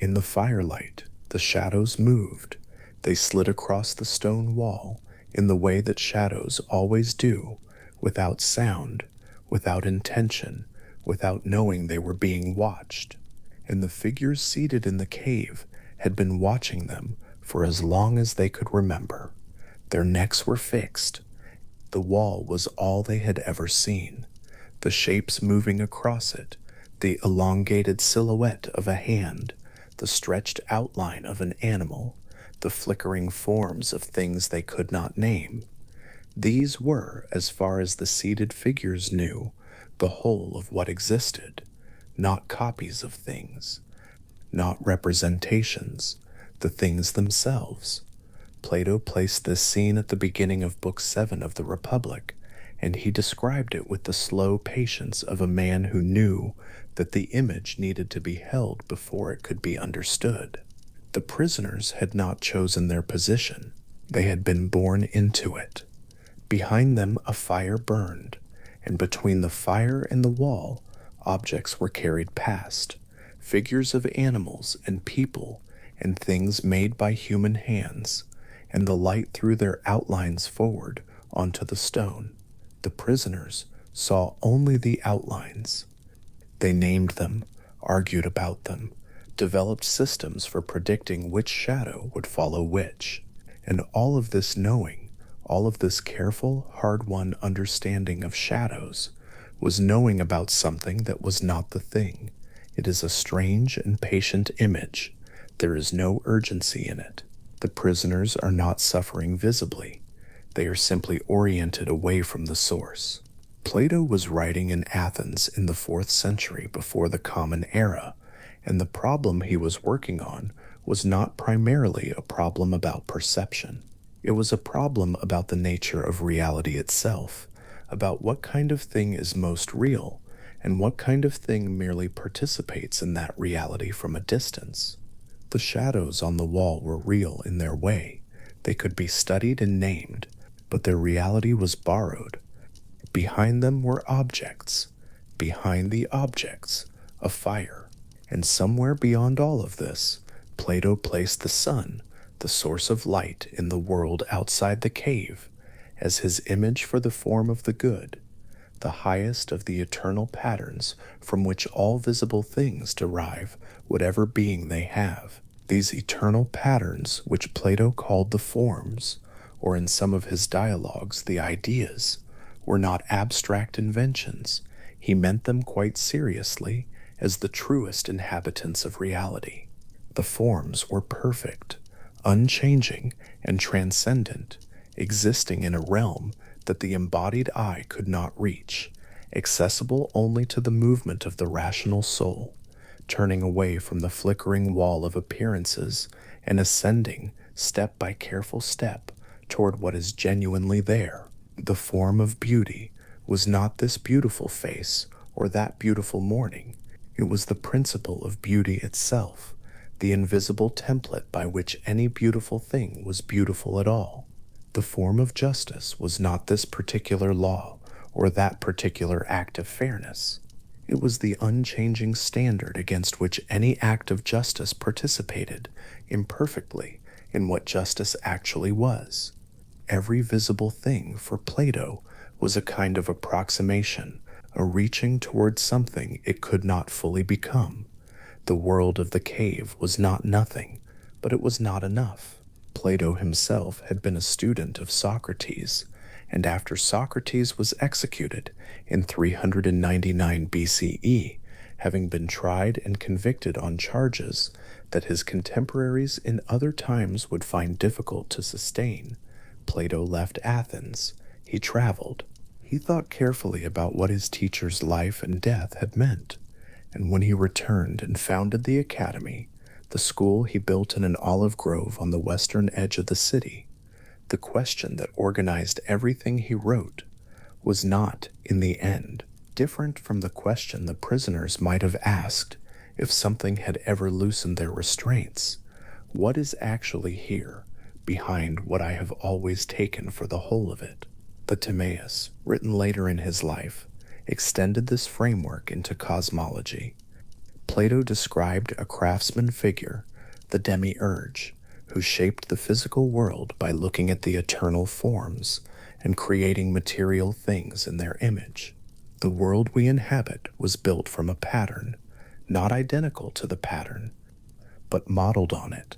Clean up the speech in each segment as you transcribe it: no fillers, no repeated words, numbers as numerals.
In the firelight, the shadows moved. They slid across the stone wall in the way that shadows always do, without sound, without intention, without knowing they were being watched. And the figures seated in the cave had been watching them for as long as they could remember. Their necks were fixed. The wall was all they had ever seen. The shapes moving across it, the elongated silhouette of a hand, the stretched outline of an animal, the flickering forms of things they could not name. These were, as far as the seated figures knew, the whole of what existed, not copies of things, not representations, the things themselves. Plato placed this scene at the beginning of Book 7 of the Republic, and he described it with the slow patience of a man who knew that the image needed to be held before it could be understood. The prisoners had not chosen their position. They had been born into it. Behind them a fire burned, and between the fire and the wall, objects were carried past, figures of animals and people and things made by human hands, and the light threw their outlines forward onto the stone. The prisoners saw only the outlines. They named them, argued about them, developed systems for predicting which shadow would follow which. And all of this knowing, all of this careful, hard-won understanding of shadows, was knowing about something that was not the thing. It is a strange and patient image. There is no urgency in it. The prisoners are not suffering visibly. They are simply oriented away from the source. Plato was writing in Athens in the 4th century before the Common Era, and the problem he was working on was not primarily a problem about perception. It was a problem about the nature of reality itself, about what kind of thing is most real, and what kind of thing merely participates in that reality from a distance. The shadows on the wall were real in their way. They could be studied and named, but their reality was borrowed. Behind them were objects. Behind the objects, a fire. And somewhere beyond all of this, Plato placed the sun, the source of light in the world outside the cave, as his image for the form of the good, the highest of the eternal patterns from which all visible things derive whatever being they have. These eternal patterns, which Plato called the forms, or in some of his dialogues the ideas, were not abstract inventions. He meant them quite seriously as the truest inhabitants of reality. The forms were perfect, unchanging, and transcendent, existing in a realm that the embodied eye could not reach, accessible only to the movement of the rational soul, turning away from the flickering wall of appearances and ascending step by careful step toward what is genuinely there. The form of beauty was not this beautiful face or that beautiful morning. It was the principle of beauty itself, the invisible template by which any beautiful thing was beautiful at all. The form of justice was not this particular law or that particular act of fairness. It was the unchanging standard against which any act of justice participated imperfectly in what justice actually was. Every visible thing for Plato was a kind of approximation, a reaching towards something it could not fully become. The world of the cave was not nothing, but it was not enough. Plato himself had been a student of Socrates, and after Socrates was executed in 399 BCE, having been tried and convicted on charges that his contemporaries in other times would find difficult to sustain, Plato left Athens. He traveled. He thought carefully about what his teacher's life and death had meant, and when he returned and founded the academy, the school he built in an olive grove on the western edge of the city, the question that organized everything he wrote was not, in the end, different from the question the prisoners might have asked if something had ever loosened their restraints. What is actually here, behind what I have always taken for the whole of it? The Timaeus, written later in his life, extended this framework into cosmology. Plato described a craftsman figure, the demiurge, who shaped the physical world by looking at the eternal forms and creating material things in their image. The world we inhabit was built from a pattern, not identical to the pattern, but modeled on it,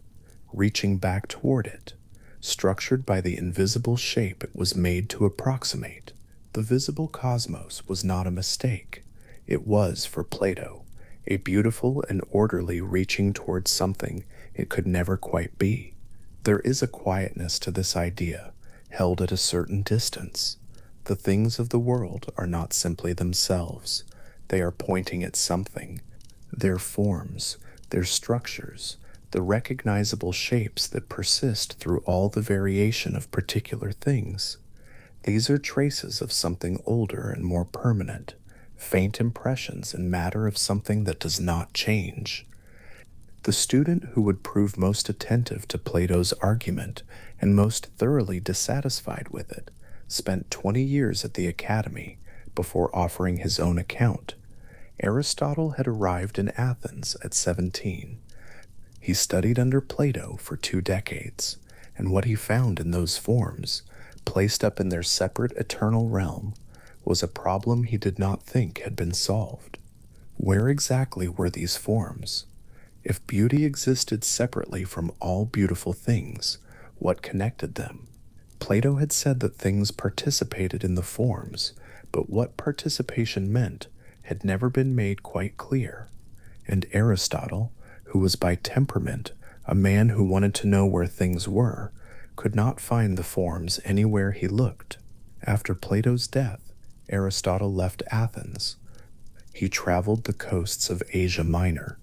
reaching back toward it, structured by the invisible shape it was made to approximate. The visible cosmos was not a mistake. It was, for Plato, a beautiful and orderly reaching towards something it could never quite be. There is a quietness to this idea, held at a certain distance. The things of the world are not simply themselves. They are pointing at something. Their forms, their structures, the recognizable shapes that persist through all the variation of particular things. These are traces of something older and more permanent, faint impressions in matter of something that does not change. The student who would prove most attentive to Plato's argument and most thoroughly dissatisfied with it spent 20 years at the academy before offering his own account. Aristotle had arrived in Athens at 17. He studied under Plato for 2 decades, and what he found in those forms, placed up in their separate eternal realm, was a problem he did not think had been solved. Where exactly were these forms? If beauty existed separately from all beautiful things, what connected them? Plato had said that things participated in the forms, but what participation meant had never been made quite clear. And Aristotle, who was by temperament a man who wanted to know where things were, could not find the forms anywhere he looked. After Plato's death, Aristotle left Athens. He traveled the coasts of Asia Minor.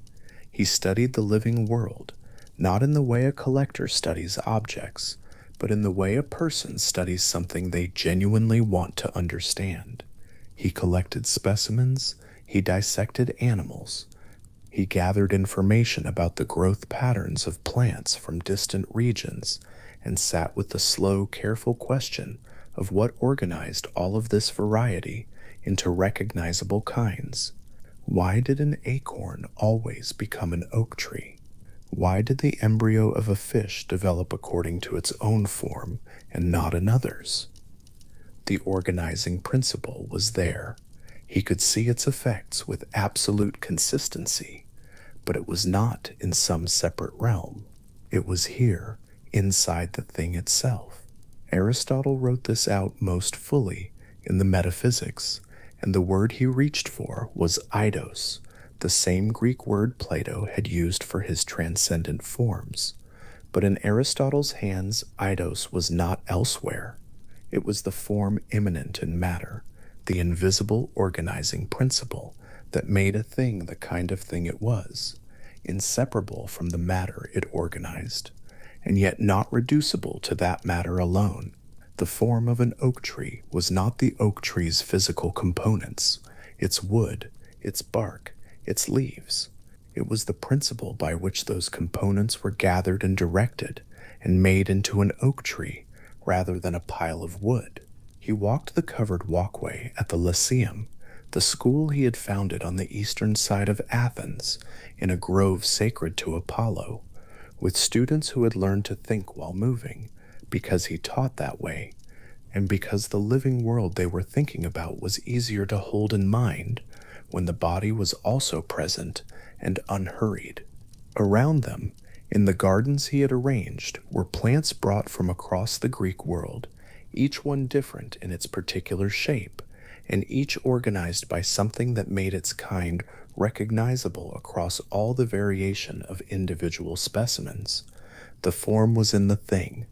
He studied the living world, not in the way a collector studies objects, but in the way a person studies something they genuinely want to understand. He collected specimens, he dissected animals, he gathered information about the growth patterns of plants from distant regions, and sat with the slow, careful question of what organized all of this variety into recognizable kinds. Why did an acorn always become an oak tree? Why did the embryo of a fish develop according to its own form and not another's? The organizing principle was there. He could see its effects with absolute consistency, but it was not in some separate realm. It was here, inside the thing itself. Aristotle wrote this out most fully in the Metaphysics, and the word he reached for was eidos, the same Greek word Plato had used for his transcendent forms. But in Aristotle's hands, eidos was not elsewhere. It was the form immanent in matter, the invisible organizing principle that made a thing the kind of thing it was, inseparable from the matter it organized, and yet not reducible to that matter alone. The form of an oak tree was not the oak tree's physical components, its wood, its bark, its leaves. It was the principle by which those components were gathered and directed and made into an oak tree rather than a pile of wood. He walked the covered walkway at the Lyceum, the school he had founded on the eastern side of Athens in a grove sacred to Apollo, with students who had learned to think while moving, because he taught that way, and because the living world they were thinking about was easier to hold in mind when the body was also present and unhurried. Around them, in the gardens he had arranged, were plants brought from across the Greek world, each one different in its particular shape, and each organized by something that made its kind recognizable across all the variation of individual specimens. The form was in the thing,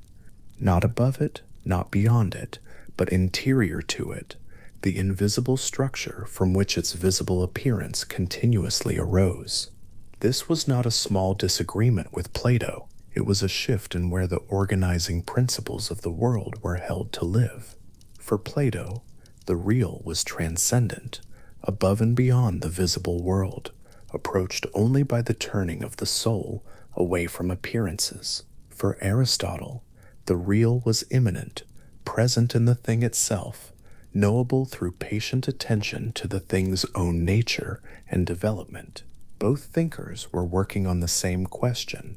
not above it, not beyond it, but interior to it, the invisible structure from which its visible appearance continuously arose. This was not a small disagreement with Plato. It was a shift in where the organizing principles of the world were held to live. For Plato, the real was transcendent, above and beyond the visible world, approached only by the turning of the soul away from appearances. For Aristotle, the real was immanent, present in the thing itself, knowable through patient attention to the thing's own nature and development. Both thinkers were working on the same question.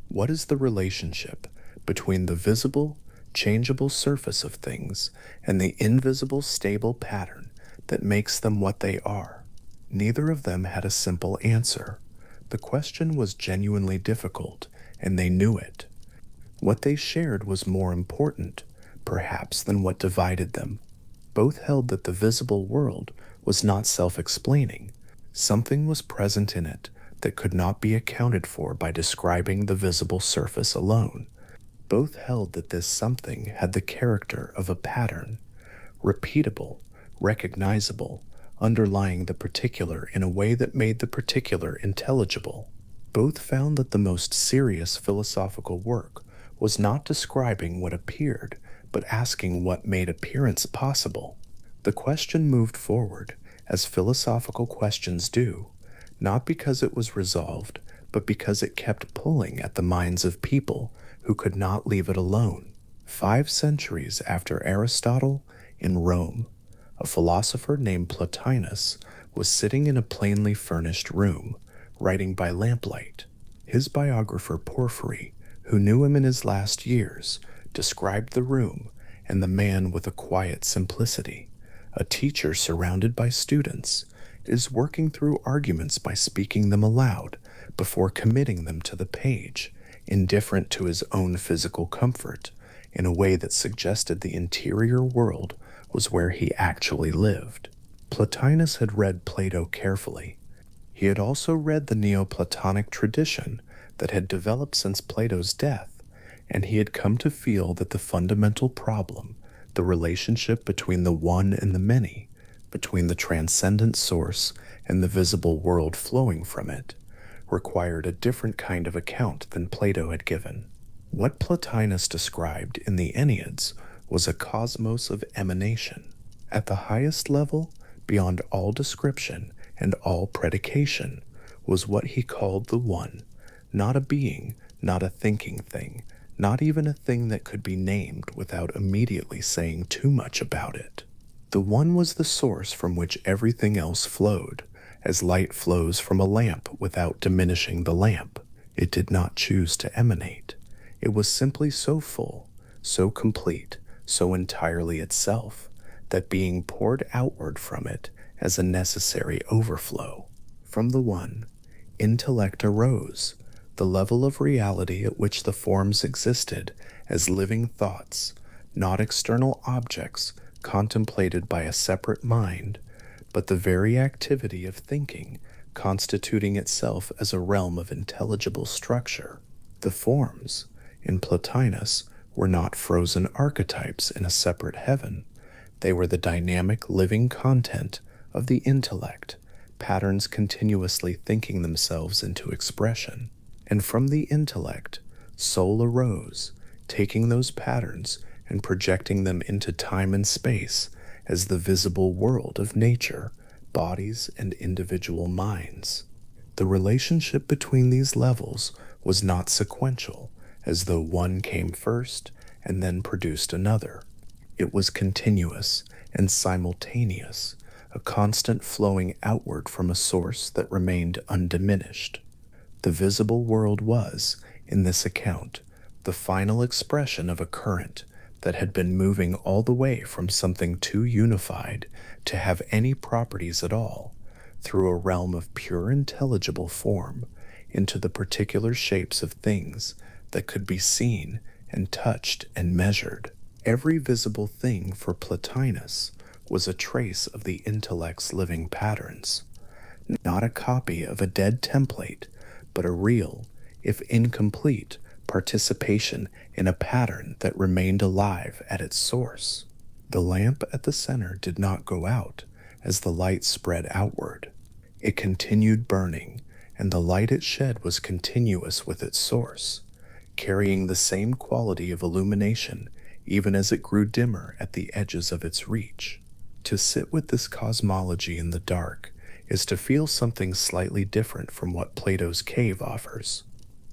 What is the relationship between the visible, changeable surface of things and the invisible, stable pattern that makes them what they are? Neither of them had a simple answer. The question was genuinely difficult, and they knew it. What they shared was more important, perhaps, than what divided them. Both held that the visible world was not self-explaining. Something was present in it that could not be accounted for by describing the visible surface alone. Both held that this something had the character of a pattern, repeatable, recognizable, underlying the particular in a way that made the particular intelligible. Both found that the most serious philosophical work was not describing what appeared, but asking what made appearance possible. The question moved forward, as philosophical questions do, not because it was resolved, but because it kept pulling at the minds of people who could not leave it alone. 5 centuries after Aristotle, in Rome, a philosopher named Plotinus was sitting in a plainly furnished room, writing by lamplight. His biographer Porphyry, who knew him in his last years, described the room and the man with a quiet simplicity. A teacher surrounded by students is working through arguments by speaking them aloud before committing them to the page, indifferent to his own physical comfort, in a way that suggested the interior world was where he actually lived. Plotinus had read Plato carefully. He had also read the Neoplatonic tradition that had developed since Plato's death, and he had come to feel that the fundamental problem, the relationship between the one and the many, between the transcendent source and the visible world flowing from it, required a different kind of account than Plato had given. What Plotinus described in the Enneads was a cosmos of emanation. At the highest level, beyond all description and all predication, was what he called the One, not a being, not a thinking thing, not even a thing that could be named without immediately saying too much about it. The One was the source from which everything else flowed, as light flows from a lamp without diminishing the lamp. It did not choose to emanate. It was simply so full, so complete, so entirely itself, that being poured outward from it as a necessary overflow. From the One, intellect arose, the level of reality at which the forms existed as living thoughts, not external objects contemplated by a separate mind, but the very activity of thinking constituting itself as a realm of intelligible structure. The forms, in Plotinus, were not frozen archetypes in a separate heaven. They were the dynamic living content of the intellect, patterns continuously thinking themselves into expression. And from the intellect, soul arose, taking those patterns and projecting them into time and space as the visible world of nature, bodies, and individual minds. The relationship between these levels was not sequential, as though one came first and then produced another. It was continuous and simultaneous, a constant flowing outward from a source that remained undiminished. The visible world was, in this account, the final expression of a current that had been moving all the way from something too unified to have any properties at all, through a realm of pure intelligible form, into the particular shapes of things that could be seen and touched and measured. Every visible thing for Plotinus was a trace of the intellect's living patterns, not a copy of a dead template, but a real, if incomplete, participation in a pattern that remained alive at its source. The lamp at the center did not go out as the light spread outward. It continued burning, and the light it shed was continuous with its source, carrying the same quality of illumination even as it grew dimmer at the edges of its reach. To sit with this cosmology in the dark is to feel something slightly different from what Plato's cave offers.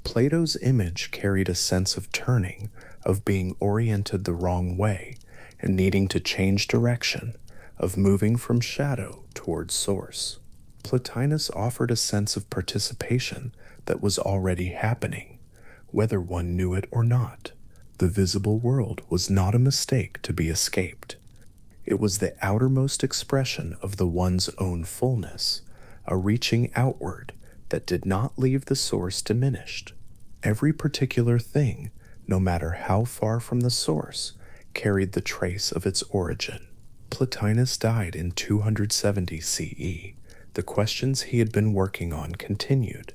Plato's image carried a sense of turning, of being oriented the wrong way, and needing to change direction, of moving from shadow toward source. Plotinus offered a sense of participation that was already happening, whether one knew it or not. The visible world was not a mistake to be escaped. It was the outermost expression of the one's own fullness, a reaching outward that did not leave the source diminished. Every particular thing, no matter how far from the source, carried the trace of its origin. Plotinus died in 270 CE. The questions he had been working on continued.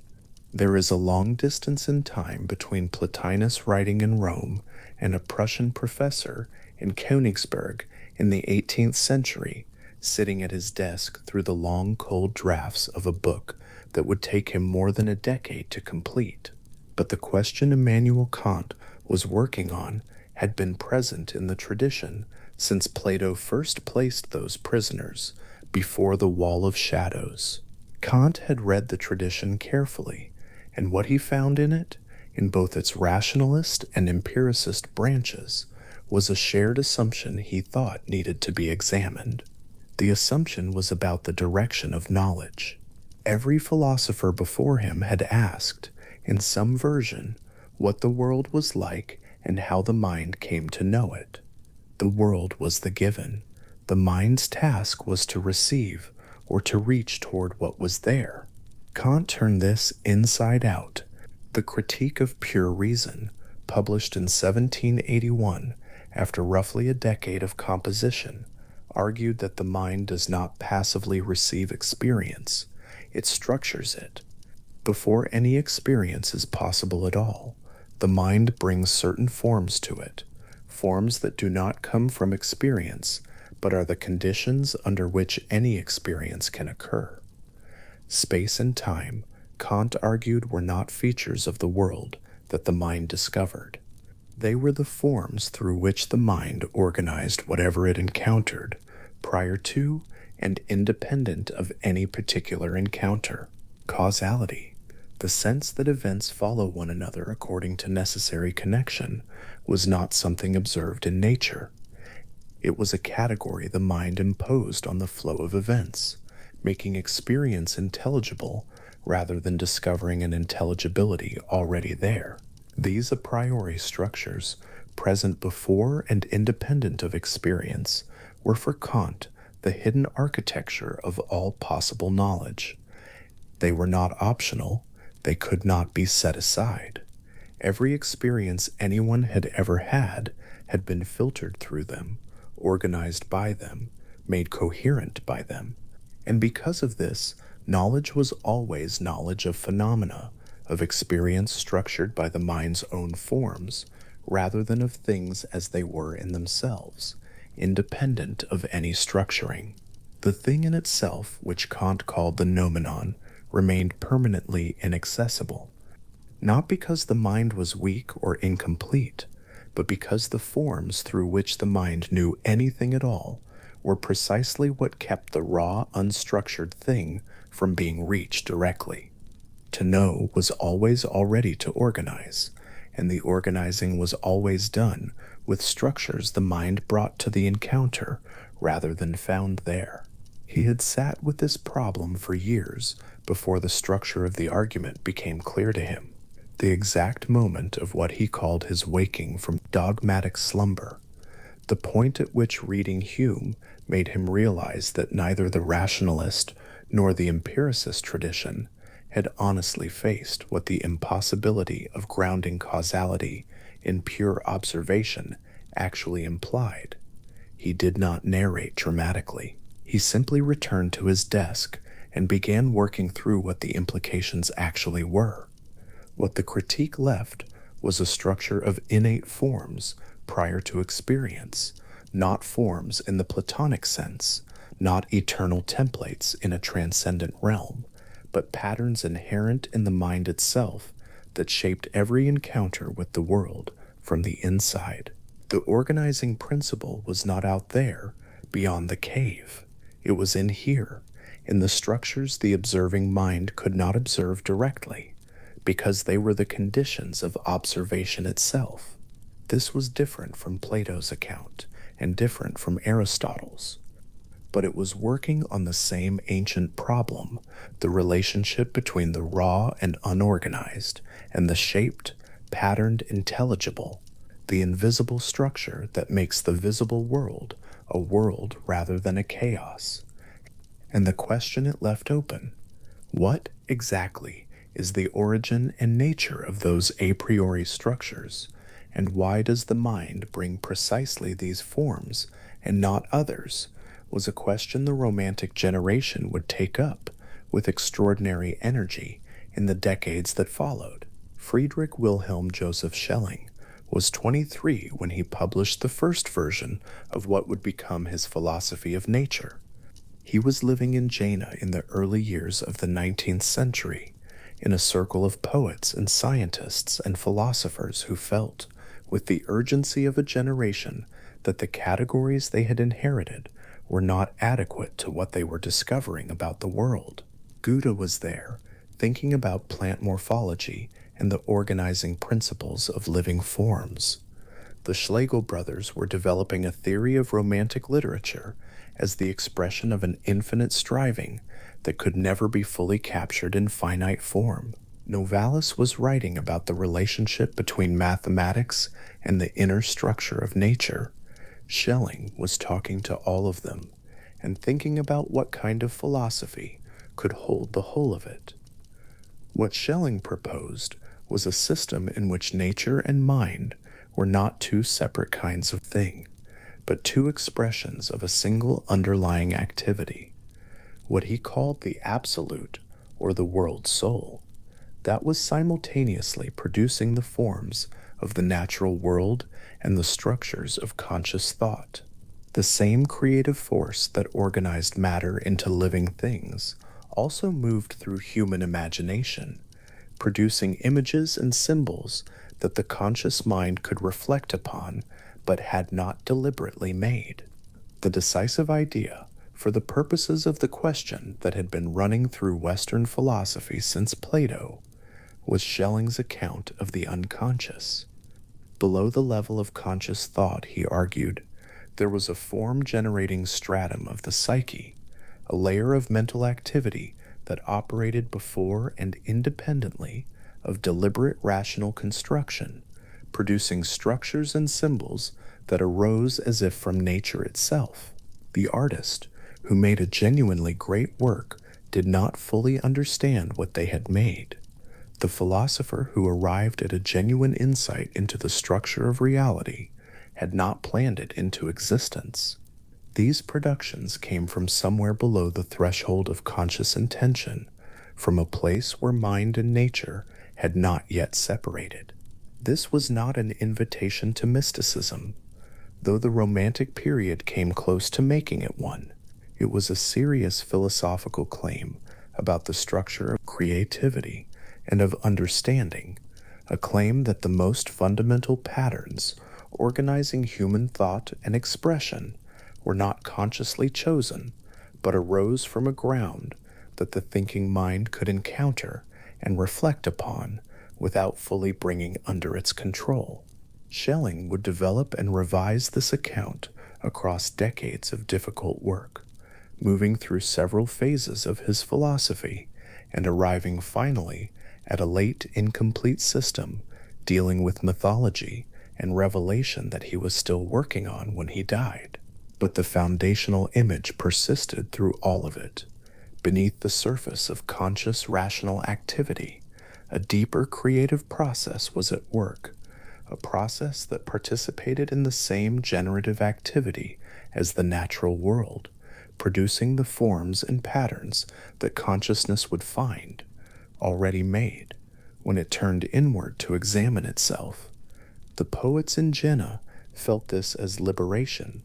There is a long distance in time between Plotinus writing in Rome and a Prussian professor in Königsberg in the 18th century, sitting at his desk through the long, cold drafts of a book that would take him more than a decade to complete. But the question Immanuel Kant was working on had been present in the tradition since Plato first placed those prisoners before the wall of shadows. Kant had read the tradition carefully, and what he found in it, in both its rationalist and empiricist branches, was a shared assumption he thought needed to be examined. The assumption was about the direction of knowledge. Every philosopher before him had asked, in some version, what the world was like and how the mind came to know it. The world was the given. The mind's task was to receive or to reach toward what was there. Kant turned this inside out. The Critique of Pure Reason, published in 1781, after roughly a decade of composition, argued that the mind does not passively receive experience, it structures it. Before any experience is possible at all, the mind brings certain forms to it, forms that do not come from experience, but are the conditions under which any experience can occur. Space and time, Kant argued, were not features of the world that the mind discovered. They were the forms through which the mind organized whatever it encountered, prior to and independent of any particular encounter. Causality, the sense that events follow one another according to necessary connection, was not something observed in nature. It was a category the mind imposed on the flow of events, making experience intelligible rather than discovering an intelligibility already there. These a priori structures, present before and independent of experience, were for Kant the hidden architecture of all possible knowledge. They were not optional, they could not be set aside. Every experience anyone had ever had been filtered through them, organized by them, made coherent by them. And because of this, knowledge was always knowledge of phenomena, of experience structured by the mind's own forms, rather than of things as they were in themselves, independent of any structuring. The thing in itself, which Kant called the noumenon, remained permanently inaccessible, not because the mind was weak or incomplete, but because the forms through which the mind knew anything at all were precisely what kept the raw, unstructured thing from being reached directly. To know was always already to organize, and the organizing was always done with structures the mind brought to the encounter rather than found there. He had sat with this problem for years before the structure of the argument became clear to him, the exact moment of what he called his waking from dogmatic slumber, the point at which reading Hume made him realize that neither the rationalist nor the empiricist tradition had honestly faced what the impossibility of grounding causality in pure observation actually implied. He did not narrate dramatically. He simply returned to his desk and began working through what the implications actually were. What the critique left was a structure of innate forms prior to experience, not forms in the Platonic sense, not eternal templates in a transcendent realm, but patterns inherent in the mind itself that shaped every encounter with the world from the inside. The organizing principle was not out there, beyond the cave. It was in here, in the structures the observing mind could not observe directly, because they were the conditions of observation itself. This was different from Plato's account, and different from Aristotle's. but it was working on the same ancient problem, the relationship between the raw and unorganized, and the shaped, patterned, intelligible, the invisible structure that makes the visible world a world rather than a chaos. And the question it left open: what exactly is the origin and nature of those a priori structures, and why does the mind bring precisely these forms and not others? Was a question the Romantic generation would take up with extraordinary energy in the decades that followed. Friedrich Wilhelm Joseph Schelling was 23 when he published the first version of what would become his philosophy of nature. He was living in Jena in the early years of the 19th century, in a circle of poets and scientists and philosophers who felt, with the urgency of a generation, that the categories they had inherited were not adequate to what they were discovering about the world. Goethe was there, thinking about plant morphology and the organizing principles of living forms. The Schlegel brothers were developing a theory of Romantic literature as the expression of an infinite striving that could never be fully captured in finite form. Novalis was writing about the relationship between mathematics and the inner structure of nature. Schelling was talking to all of them and thinking about what kind of philosophy could hold the whole of it. What Schelling proposed was a system in which nature and mind were not two separate kinds of thing, but two expressions of a single underlying activity, what he called the absolute, or the world soul, that was simultaneously producing the forms of the natural world and the structures of conscious thought. The same creative force that organized matter into living things also moved through human imagination, producing images and symbols that the conscious mind could reflect upon but had not deliberately made. The decisive idea, for the purposes of the question that had been running through Western philosophy since Plato, was Schelling's account of the unconscious. Below the level of conscious thought, he argued, there was a form-generating stratum of the psyche, a layer of mental activity that operated before and independently of deliberate rational construction, producing structures and symbols that arose as if from nature itself. The artist, who made a genuinely great work, did not fully understand what they had made. The philosopher who arrived at a genuine insight into the structure of reality had not planned it into existence. These productions came from somewhere below the threshold of conscious intention, from a place where mind and nature had not yet separated. This was not an invitation to mysticism, though the Romantic period came close to making it one. It was a serious philosophical claim about the structure of creativity and of understanding, a claim that the most fundamental patterns organizing human thought and expression were not consciously chosen, but arose from a ground that the thinking mind could encounter and reflect upon without fully bringing under its control. Schelling would develop and revise this account across decades of difficult work, moving through several phases of his philosophy and arriving finally at a late incomplete system dealing with mythology and revelation that he was still working on when he died. But the foundational image persisted through all of it. Beneath the surface of conscious rational activity, a deeper creative process was at work, a process that participated in the same generative activity as the natural world, producing the forms and patterns that consciousness would find, already made, when it turned inward to examine itself. The poets in Jena felt this as liberation.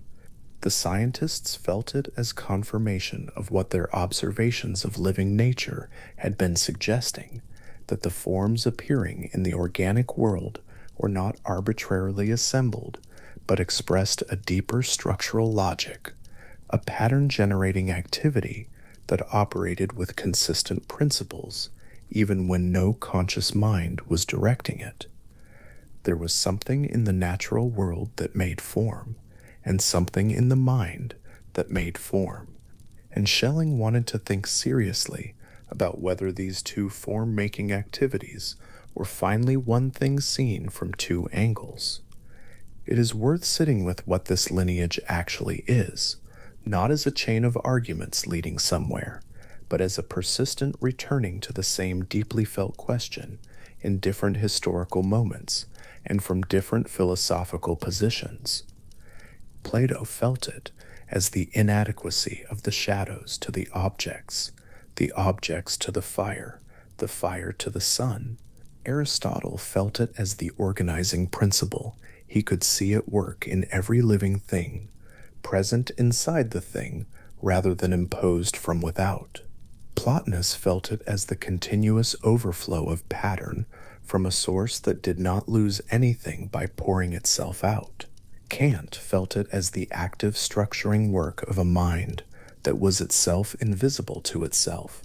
The scientists felt it as confirmation of what their observations of living nature had been suggesting, that the forms appearing in the organic world were not arbitrarily assembled, but expressed a deeper structural logic, a pattern-generating activity that operated with consistent principles, even when no conscious mind was directing it. There was something in the natural world that made form, and something in the mind that made form. and Schelling wanted to think seriously about whether these two form-making activities were finally one thing seen from two angles. It is worth sitting with what this lineage actually is, not as a chain of arguments leading somewhere, but as a persistent returning to the same deeply felt question in different historical moments and from different philosophical positions. Plato felt it as the inadequacy of the shadows to the objects to the fire to the sun. Aristotle felt it as the organizing principle he could see at work in every living thing, present inside the thing rather than imposed from without. Plotinus felt it as the continuous overflow of pattern from a source that did not lose anything by pouring itself out. Kant felt it as the active structuring work of a mind that was itself invisible to itself,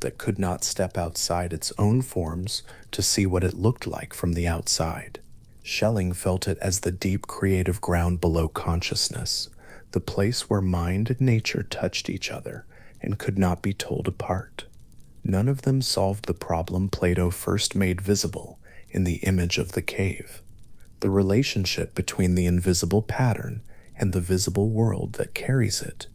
that could not step outside its own forms to see what it looked like from the outside. Schelling felt it as the deep creative ground below consciousness, the place where mind and nature touched each other and could not be told apart. None of them solved the problem Plato first made visible in the image of the cave, the relationship between the invisible pattern and the visible world that carries it,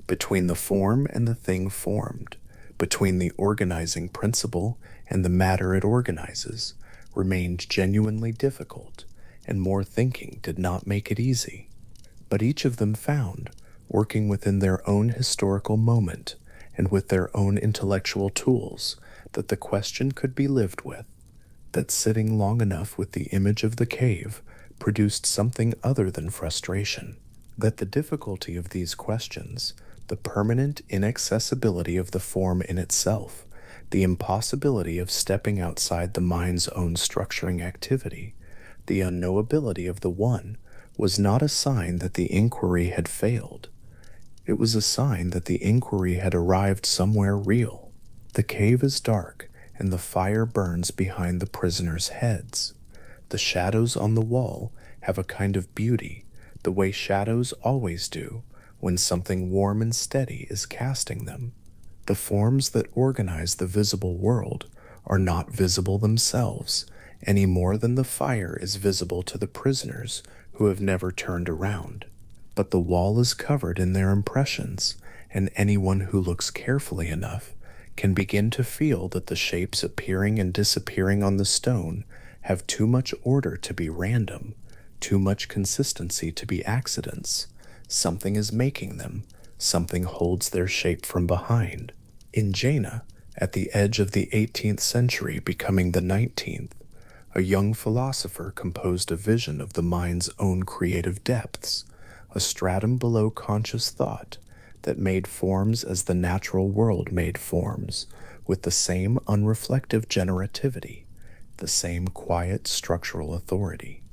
between the form and the thing formed, between the organizing principle and the matter it organizes, remained genuinely difficult, and more thinking did not make it easy. But each of them found, working within their own historical moment and with their own intellectual tools, that the question could be lived with, that sitting long enough with the image of the cave produced something other than frustration, that the difficulty of these questions, the permanent inaccessibility of the form in itself, the impossibility of stepping outside the mind's own structuring activity, the unknowability of the one, was not a sign that the inquiry had failed. It was a sign that the inquiry had arrived somewhere real. The cave is dark, and the fire burns behind the prisoners' heads. The shadows on the wall have a kind of beauty, the way shadows always do when something warm and steady is casting them. The forms that organize the visible world are not visible themselves, any more than the fire is visible to the prisoners who have never turned around. But the wall is covered in their impressions, and anyone who looks carefully enough can begin to feel that the shapes appearing and disappearing on the stone have too much order to be random, too much consistency to be accidents. Something is making them, something holds their shape from behind. In Jaina, at the edge of the 18th century becoming the 19th, a young philosopher composed a vision of the mind's own creative depths, a stratum below conscious thought that made forms as the natural world made forms, with the same unreflective generativity, the same quiet structural authority.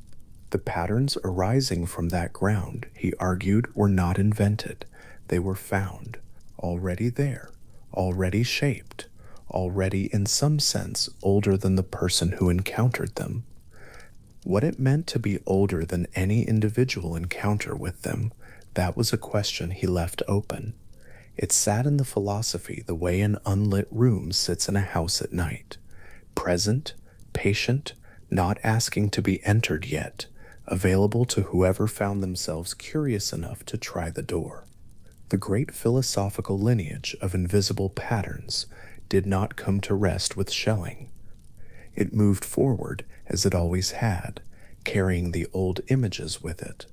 The patterns arising from that ground, he argued, were not invented. They were found, already there, already shaped, already in some sense older than the person who encountered them. What it meant to be older than any individual encounter with them, that was a question he left open. It sat in the philosophy the way an unlit room sits in a house at night, present, patient, not asking to be entered yet, available to whoever found themselves curious enough to try the door. The great philosophical lineage of invisible patterns did not come to rest with Schelling. It moved forward as it always had, carrying the old images with it,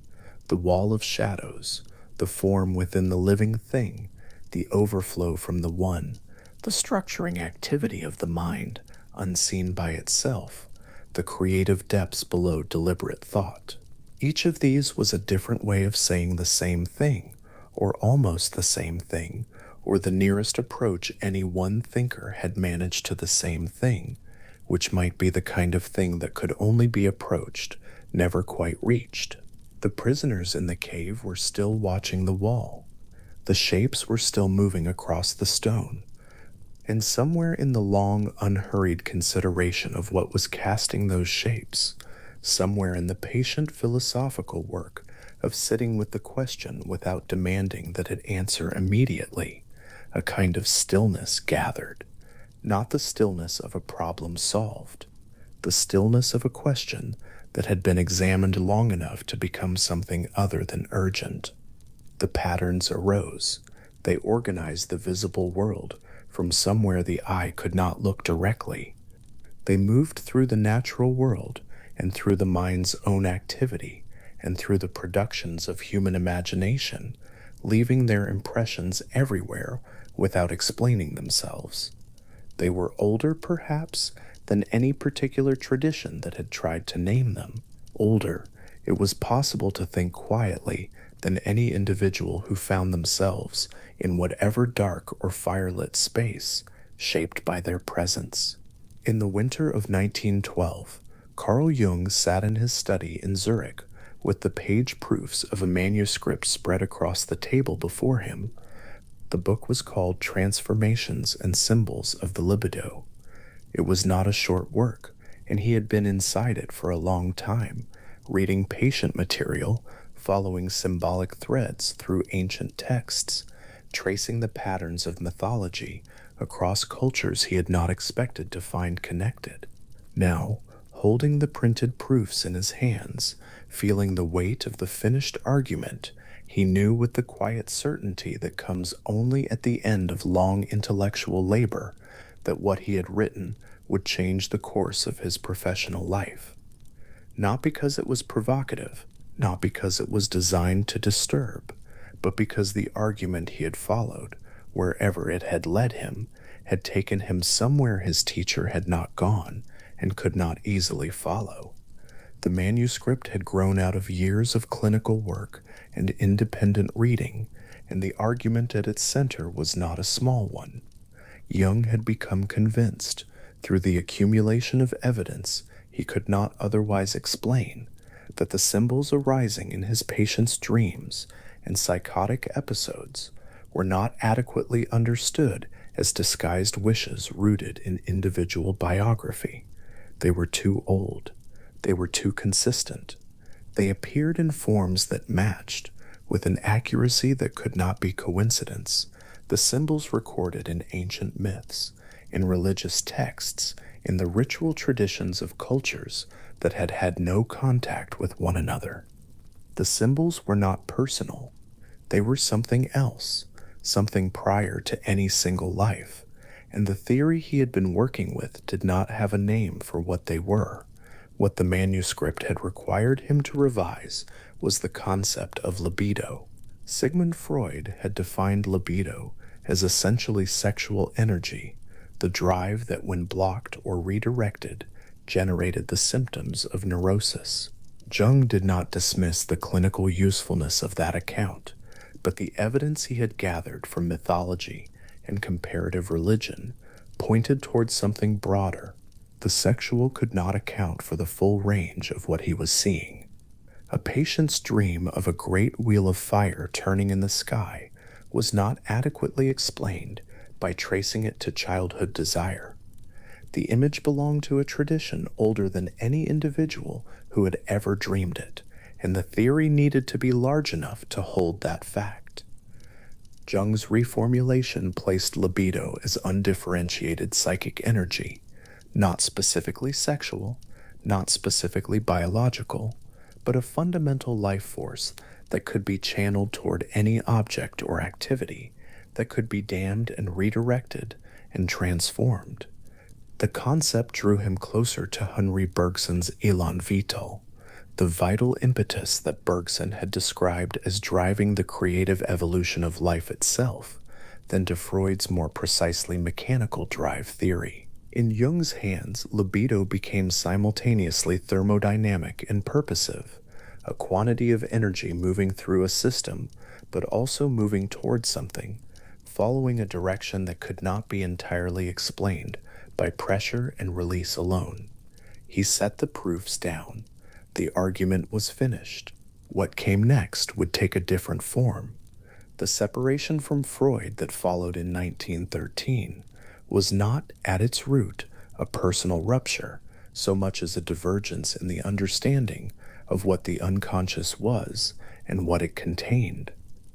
the wall of shadows, the form within the living thing, the overflow from the one, the structuring activity of the mind, unseen by itself, the creative depths below deliberate thought. Each of these was a different way of saying the same thing, or almost the same thing, or the nearest approach any one thinker had managed to the same thing, which might be the kind of thing that could only be approached, never quite reached. The prisoners in the cave were still watching the wall. The shapes were still moving across the stone, and somewhere in the long, unhurried consideration of what was casting those shapes, somewhere in the patient philosophical work of sitting with the question without demanding that it answer immediately, a kind of stillness gathered, not the stillness of a problem solved, the stillness of a question that had been examined long enough to become something other than urgent. The patterns arose. They organized the visible world from somewhere the eye could not look directly. They moved through the natural world and through the mind's own activity and through the productions of human imagination, leaving their impressions everywhere without explaining themselves. They were older, perhaps, than any particular tradition that had tried to name them. Older, it was possible to think quietly, than any individual who found themselves in whatever dark or firelit space shaped by their presence. In the winter of 1912, Carl Jung sat in his study in Zurich with the page proofs of a manuscript spread across the table before him. The book was called Transformations and Symbols of the Libido. It was not a short work, and he had been inside it for a long time, reading patient material, following symbolic threads through ancient texts, tracing the patterns of mythology across cultures he had not expected to find connected. Now, holding the printed proofs in his hands, feeling the weight of the finished argument, he knew with the quiet certainty that comes only at the end of long intellectual labor that what he had written would change the course of his professional life. Not because it was provocative, not because it was designed to disturb, but because the argument he had followed, wherever it had led him, had taken him somewhere his teacher had not gone and could not easily follow. The manuscript had grown out of years of clinical work and independent reading, and the argument at its center was not a small one. Jung had become convinced, through the accumulation of evidence he could not otherwise explain, that the symbols arising in his patient's dreams and psychotic episodes were not adequately understood as disguised wishes rooted in individual biography. They were too old. They were too consistent. They appeared in forms that matched, with an accuracy that could not be coincidence, the symbols recorded in ancient myths, in religious texts, in the ritual traditions of cultures that had had no contact with one another. The symbols were not personal. They were something else, something prior to any single life, and the theory he had been working with did not have a name for what they were. What the manuscript had required him to revise was the concept of libido. Sigmund Freud had defined libido as essentially sexual energy, the drive that, when blocked or redirected, generated the symptoms of neurosis. Jung did not dismiss the clinical usefulness of that account, but the evidence he had gathered from mythology and comparative religion pointed towards something broader. The sexual could not account for the full range of what he was seeing. A patient's dream of a great wheel of fire turning in the sky was not adequately explained by tracing it to childhood desire. The image belonged to a tradition older than any individual who had ever dreamed it, and the theory needed to be large enough to hold that fact. Jung's reformulation placed libido as undifferentiated psychic energy, not specifically sexual, not specifically biological, but a fundamental life force that could be channeled toward any object or activity, that could be dammed and redirected and transformed. The concept drew him closer to Henri Bergson's Elan Vital, the vital impetus that Bergson had described as driving the creative evolution of life itself, than to Freud's more precisely mechanical drive theory. In Jung's hands, libido became simultaneously thermodynamic and purposive, a quantity of energy moving through a system, but also moving toward something, following a direction that could not be entirely explained by pressure and release alone. He set the proofs down. The argument was finished. What came next would take a different form. The separation from Freud that followed in 1913 was not, at its root, a personal rupture, so much as a divergence in the understanding of what the unconscious was and what it contained.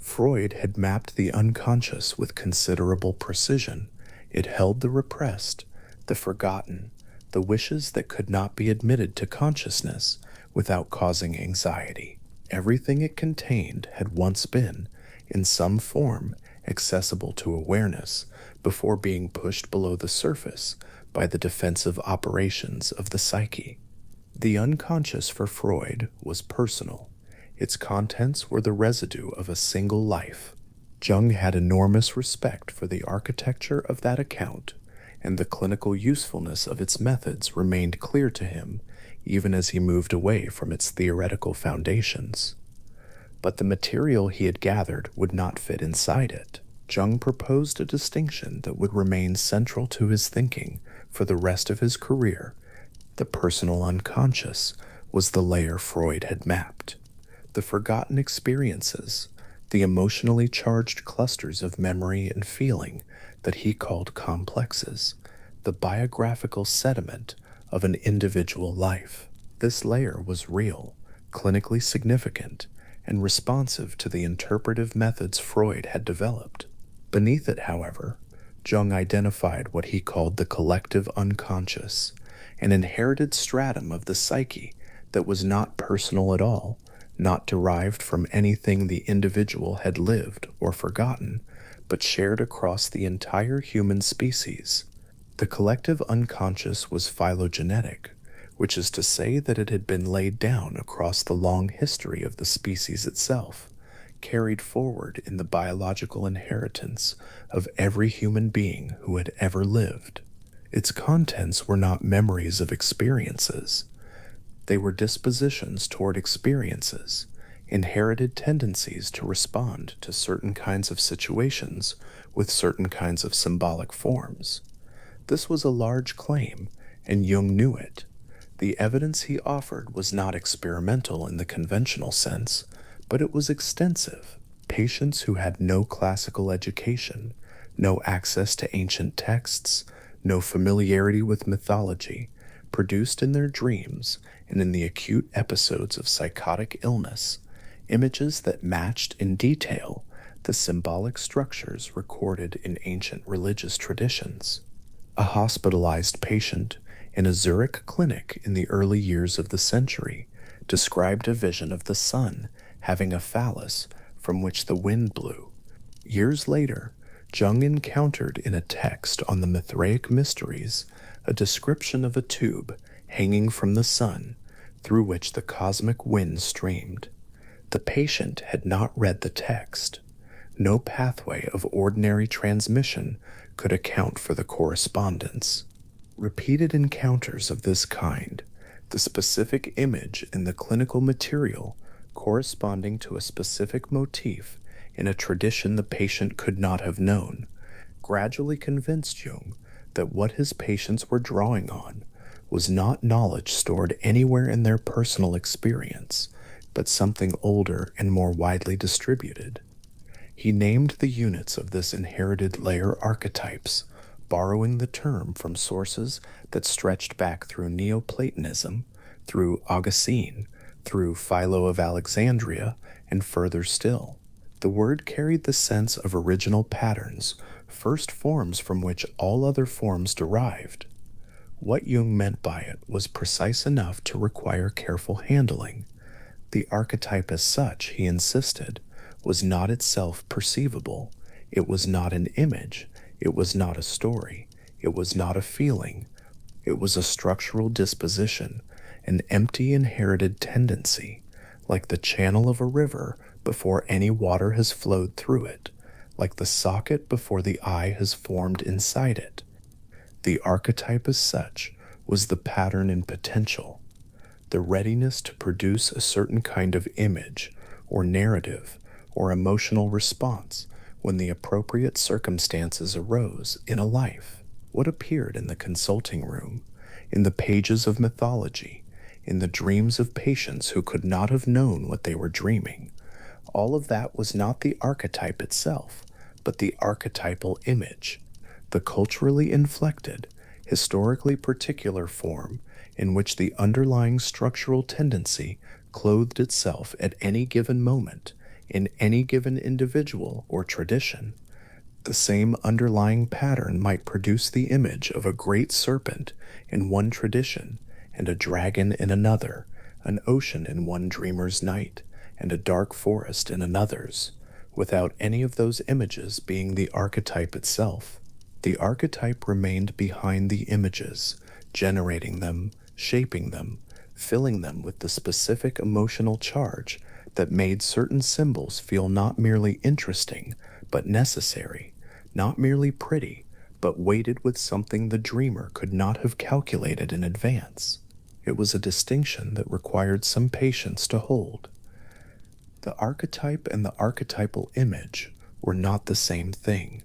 Freud had mapped the unconscious with considerable precision. It held the repressed, the forgotten, the wishes that could not be admitted to consciousness without causing anxiety. Everything it contained had once been, in some form, accessible to awareness before being pushed below the surface by the defensive operations of the psyche. The unconscious for Freud was personal. Its contents were the residue of a single life. Jung had enormous respect for the architecture of that account, and the clinical usefulness of its methods remained clear to him even as he moved away from its theoretical foundations. But the material he had gathered would not fit inside it. Jung proposed a distinction that would remain central to his thinking for the rest of his career. The personal unconscious was the layer Freud had mapped. The forgotten experiences, the emotionally charged clusters of memory and feeling that he called complexes, the biographical sediment of an individual life. This layer was real, clinically significant, and responsive to the interpretive methods Freud had developed. Beneath it, however, Jung identified what he called the collective unconscious, an inherited stratum of the psyche that was not personal at all, not derived from anything the individual had lived or forgotten, but shared across the entire human species. The collective unconscious was phylogenetic, which is to say that it had been laid down across the long history of the species itself, carried forward in the biological inheritance of every human being who had ever lived. Its contents were not memories of experiences. They were dispositions toward experiences, inherited tendencies to respond to certain kinds of situations with certain kinds of symbolic forms. This was a large claim, and Jung knew it. The evidence he offered was not experimental in the conventional sense, but it was extensive. Patients who had no classical education, no access to ancient texts, no familiarity with mythology, produced in their dreams and in the acute episodes of psychotic illness images that matched in detail the symbolic structures recorded in ancient religious traditions. A hospitalized patient in a Zurich clinic in the early years of the century described a vision of the sun having a phallus from which the wind blew. Years later, Jung encountered in a text on the Mithraic Mysteries a description of a tube hanging from the sun through which the cosmic wind streamed. The patient had not read the text. No pathway of ordinary transmission could account for the correspondence. Repeated encounters of this kind, the specific image in the clinical material corresponding to a specific motif in a tradition the patient could not have known, gradually convinced Jung that what his patients were drawing on was not knowledge stored anywhere in their personal experience, but something older and more widely distributed. He named the units of this inherited layer archetypes, borrowing the term from sources that stretched back through Neoplatonism, through Augustine, through Philo of Alexandria, and further still. The word carried the sense of original patterns, first forms from which all other forms derived. What Jung meant by it was precise enough to require careful handling. The archetype as such, he insisted, was not itself perceivable. It was not an image. It was not a story. It was not a feeling. It was a structural disposition, an empty inherited tendency, like the channel of a river before any water has flowed through it, like the socket before the eye has formed inside it. The archetype as such was the pattern in potential, the readiness to produce a certain kind of image or narrative or emotional response when the appropriate circumstances arose in a life. What appeared in the consulting room, in the pages of mythology, in the dreams of patients who could not have known what they were dreaming, all of that was not the archetype itself, but the archetypal image, the culturally inflected, historically particular form in which the underlying structural tendency clothed itself at any given moment In any given individual or tradition, the same underlying pattern might produce the image of a great serpent in one tradition and a dragon in another, an ocean in one dreamer's night and a dark forest in another's, without any of those images being the archetype itself. The archetype remained behind the images, generating them, shaping them, filling them with the specific emotional charge that made certain symbols feel not merely interesting, but necessary, not merely pretty, but weighted with something the dreamer could not have calculated in advance. It was a distinction that required some patience to hold. The archetype and the archetypal image were not the same thing,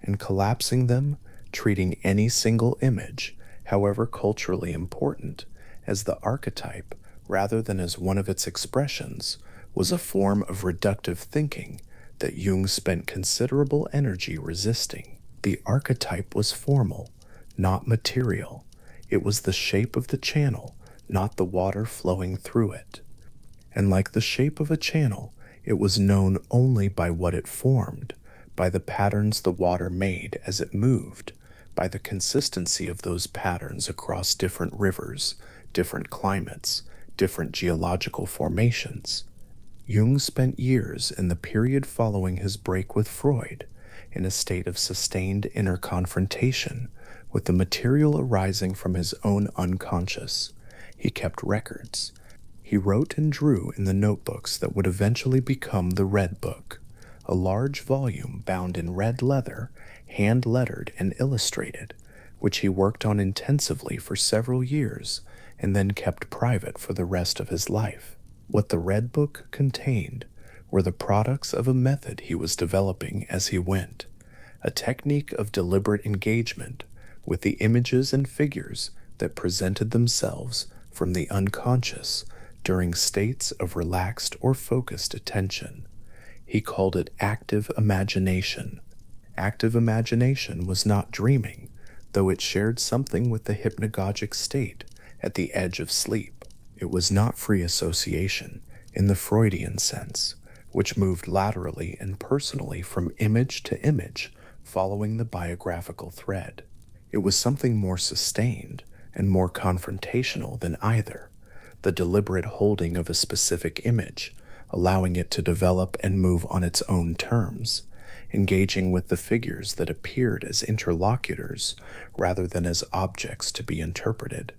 and collapsing them, treating any single image, however culturally important, as the archetype rather than as one of its expressions, was a form of reductive thinking that Jung spent considerable energy resisting. The archetype was formal, not material. It was the shape of the channel, not the water flowing through it. And like the shape of a channel, it was known only by what it formed, by the patterns the water made as it moved, by the consistency of those patterns across different rivers, different climates, different geological formations. Jung spent years in the period following his break with Freud in a state of sustained inner confrontation with the material arising from his own unconscious. He kept records. He wrote and drew in the notebooks that would eventually become the Red Book, a large volume bound in red leather, hand-lettered and illustrated, which he worked on intensively for several years and then kept private for the rest of his life. What the Red Book contained were the products of a method he was developing as he went, a technique of deliberate engagement with the images and figures that presented themselves from the unconscious during states of relaxed or focused attention. He called it active imagination. Active imagination was not dreaming, though it shared something with the hypnagogic state at the edge of sleep. It was not free association in the Freudian sense, which moved laterally and personally from image to image, following the biographical thread. It was something more sustained and more confrontational than either, the deliberate holding of a specific image, allowing it to develop and move on its own terms, engaging with the figures that appeared as interlocutors rather than as objects to be interpreted.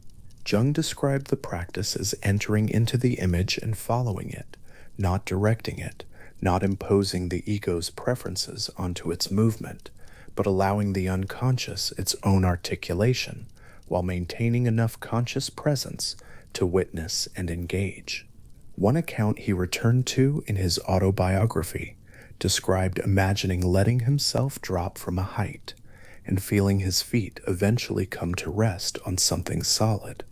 Jung described the practice as entering into the image and following it, not directing it, not imposing the ego's preferences onto its movement, but allowing the unconscious its own articulation, while maintaining enough conscious presence to witness and engage. One account he returned to in his autobiography described imagining letting himself drop from a height and feeling his feet eventually come to rest on something solid.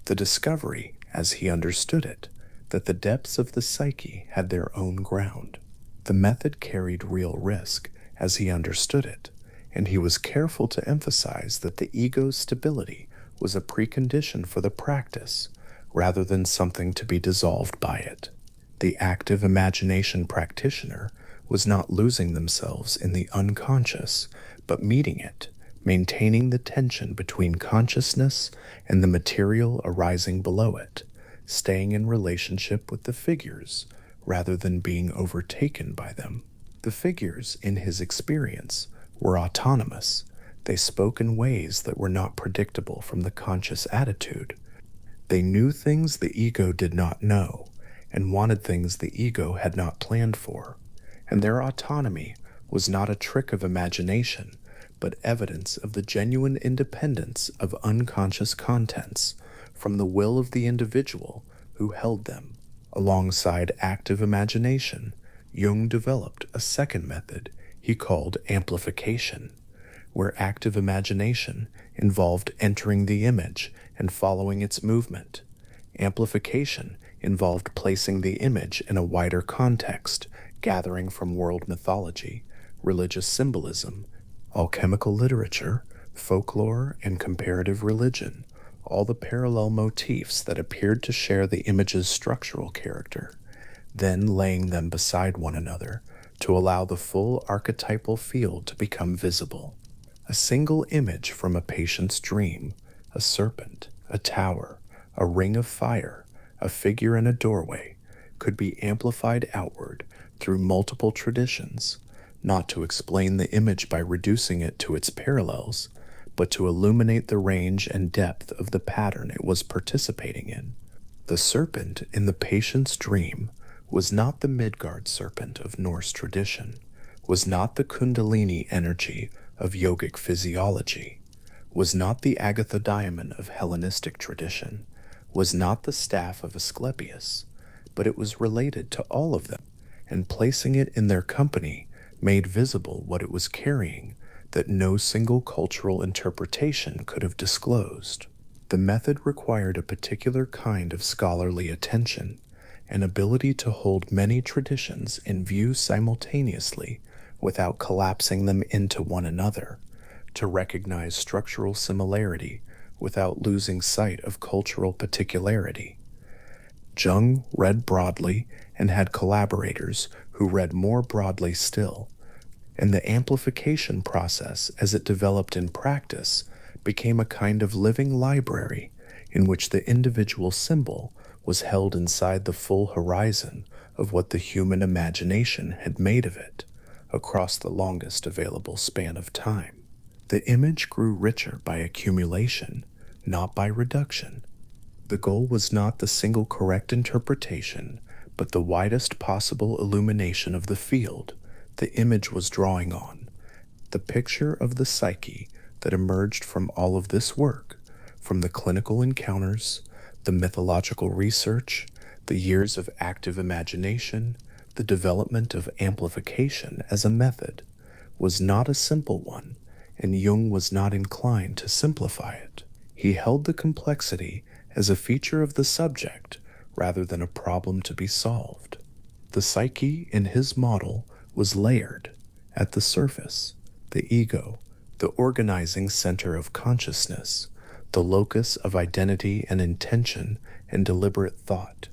The discovery, as he understood it, that the depths of the psyche had their own ground. The method carried real risk, as he understood it, and he was careful to emphasize that the ego's stability was a precondition for the practice, rather than something to be dissolved by it. The active imagination practitioner was not losing themselves in the unconscious, but meeting it, maintaining the tension between consciousness and the material arising below it, staying in relationship with the figures rather than being overtaken by them. The figures, in his experience, were autonomous. They spoke in ways that were not predictable from the conscious attitude. They knew things the ego did not know, and wanted things the ego had not planned for, and their autonomy was not a trick of imagination, but evidence of the genuine independence of unconscious contents from the will of the individual who held them. Alongside active imagination, Jung developed a second method he called amplification, where active imagination involved entering the image and following its movement. Amplification involved placing the image in a wider context, gathering from world mythology, religious symbolism, alchemical literature, folklore, and comparative religion, all the parallel motifs that appeared to share the image's structural character. then laying them beside one another to allow the full archetypal field to become visible. A single image from a patient's dream, a serpent, a tower, a ring of fire, a figure in a doorway, could be amplified outward through multiple traditions, not to explain the image by reducing it to its parallels, but to illuminate the range and depth of the pattern it was participating in. The serpent in the patient's dream was not the Midgard serpent of Norse tradition, was not the Kundalini energy of yogic physiology, was not the Agatha diamond of Hellenistic tradition, was not the staff of Asclepius, but it was related to all of them, and placing it in their company made visible what it was carrying that no single cultural interpretation could have disclosed. The method required a particular kind of scholarly attention, an ability to hold many traditions in view simultaneously without collapsing them into one another, to recognize structural similarity without losing sight of cultural particularity. Jung read broadly and had collaborators who read more broadly still, and the amplification process as it developed in practice became a kind of living library in which the individual symbol was held inside the full horizon of what the human imagination had made of it across the longest available span of time. The image grew richer by accumulation, not by reduction. The goal was not the single correct interpretation, but the widest possible illumination of the field the image was drawing on. The picture of the psyche that emerged from all of this work, from the clinical encounters, the mythological research, the years of active imagination, the development of amplification as a method, was not a simple one, and Jung was not inclined to simplify it. He held the complexity as a feature of the subject rather than a problem to be solved. The psyche in his model was layered. At the surface, the ego, the organizing center of consciousness, the locus of identity and intention and deliberate thought.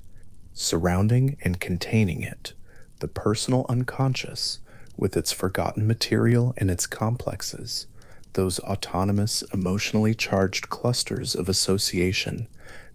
Surrounding and containing it, the personal unconscious, with its forgotten material and its complexes, those autonomous, emotionally charged clusters of association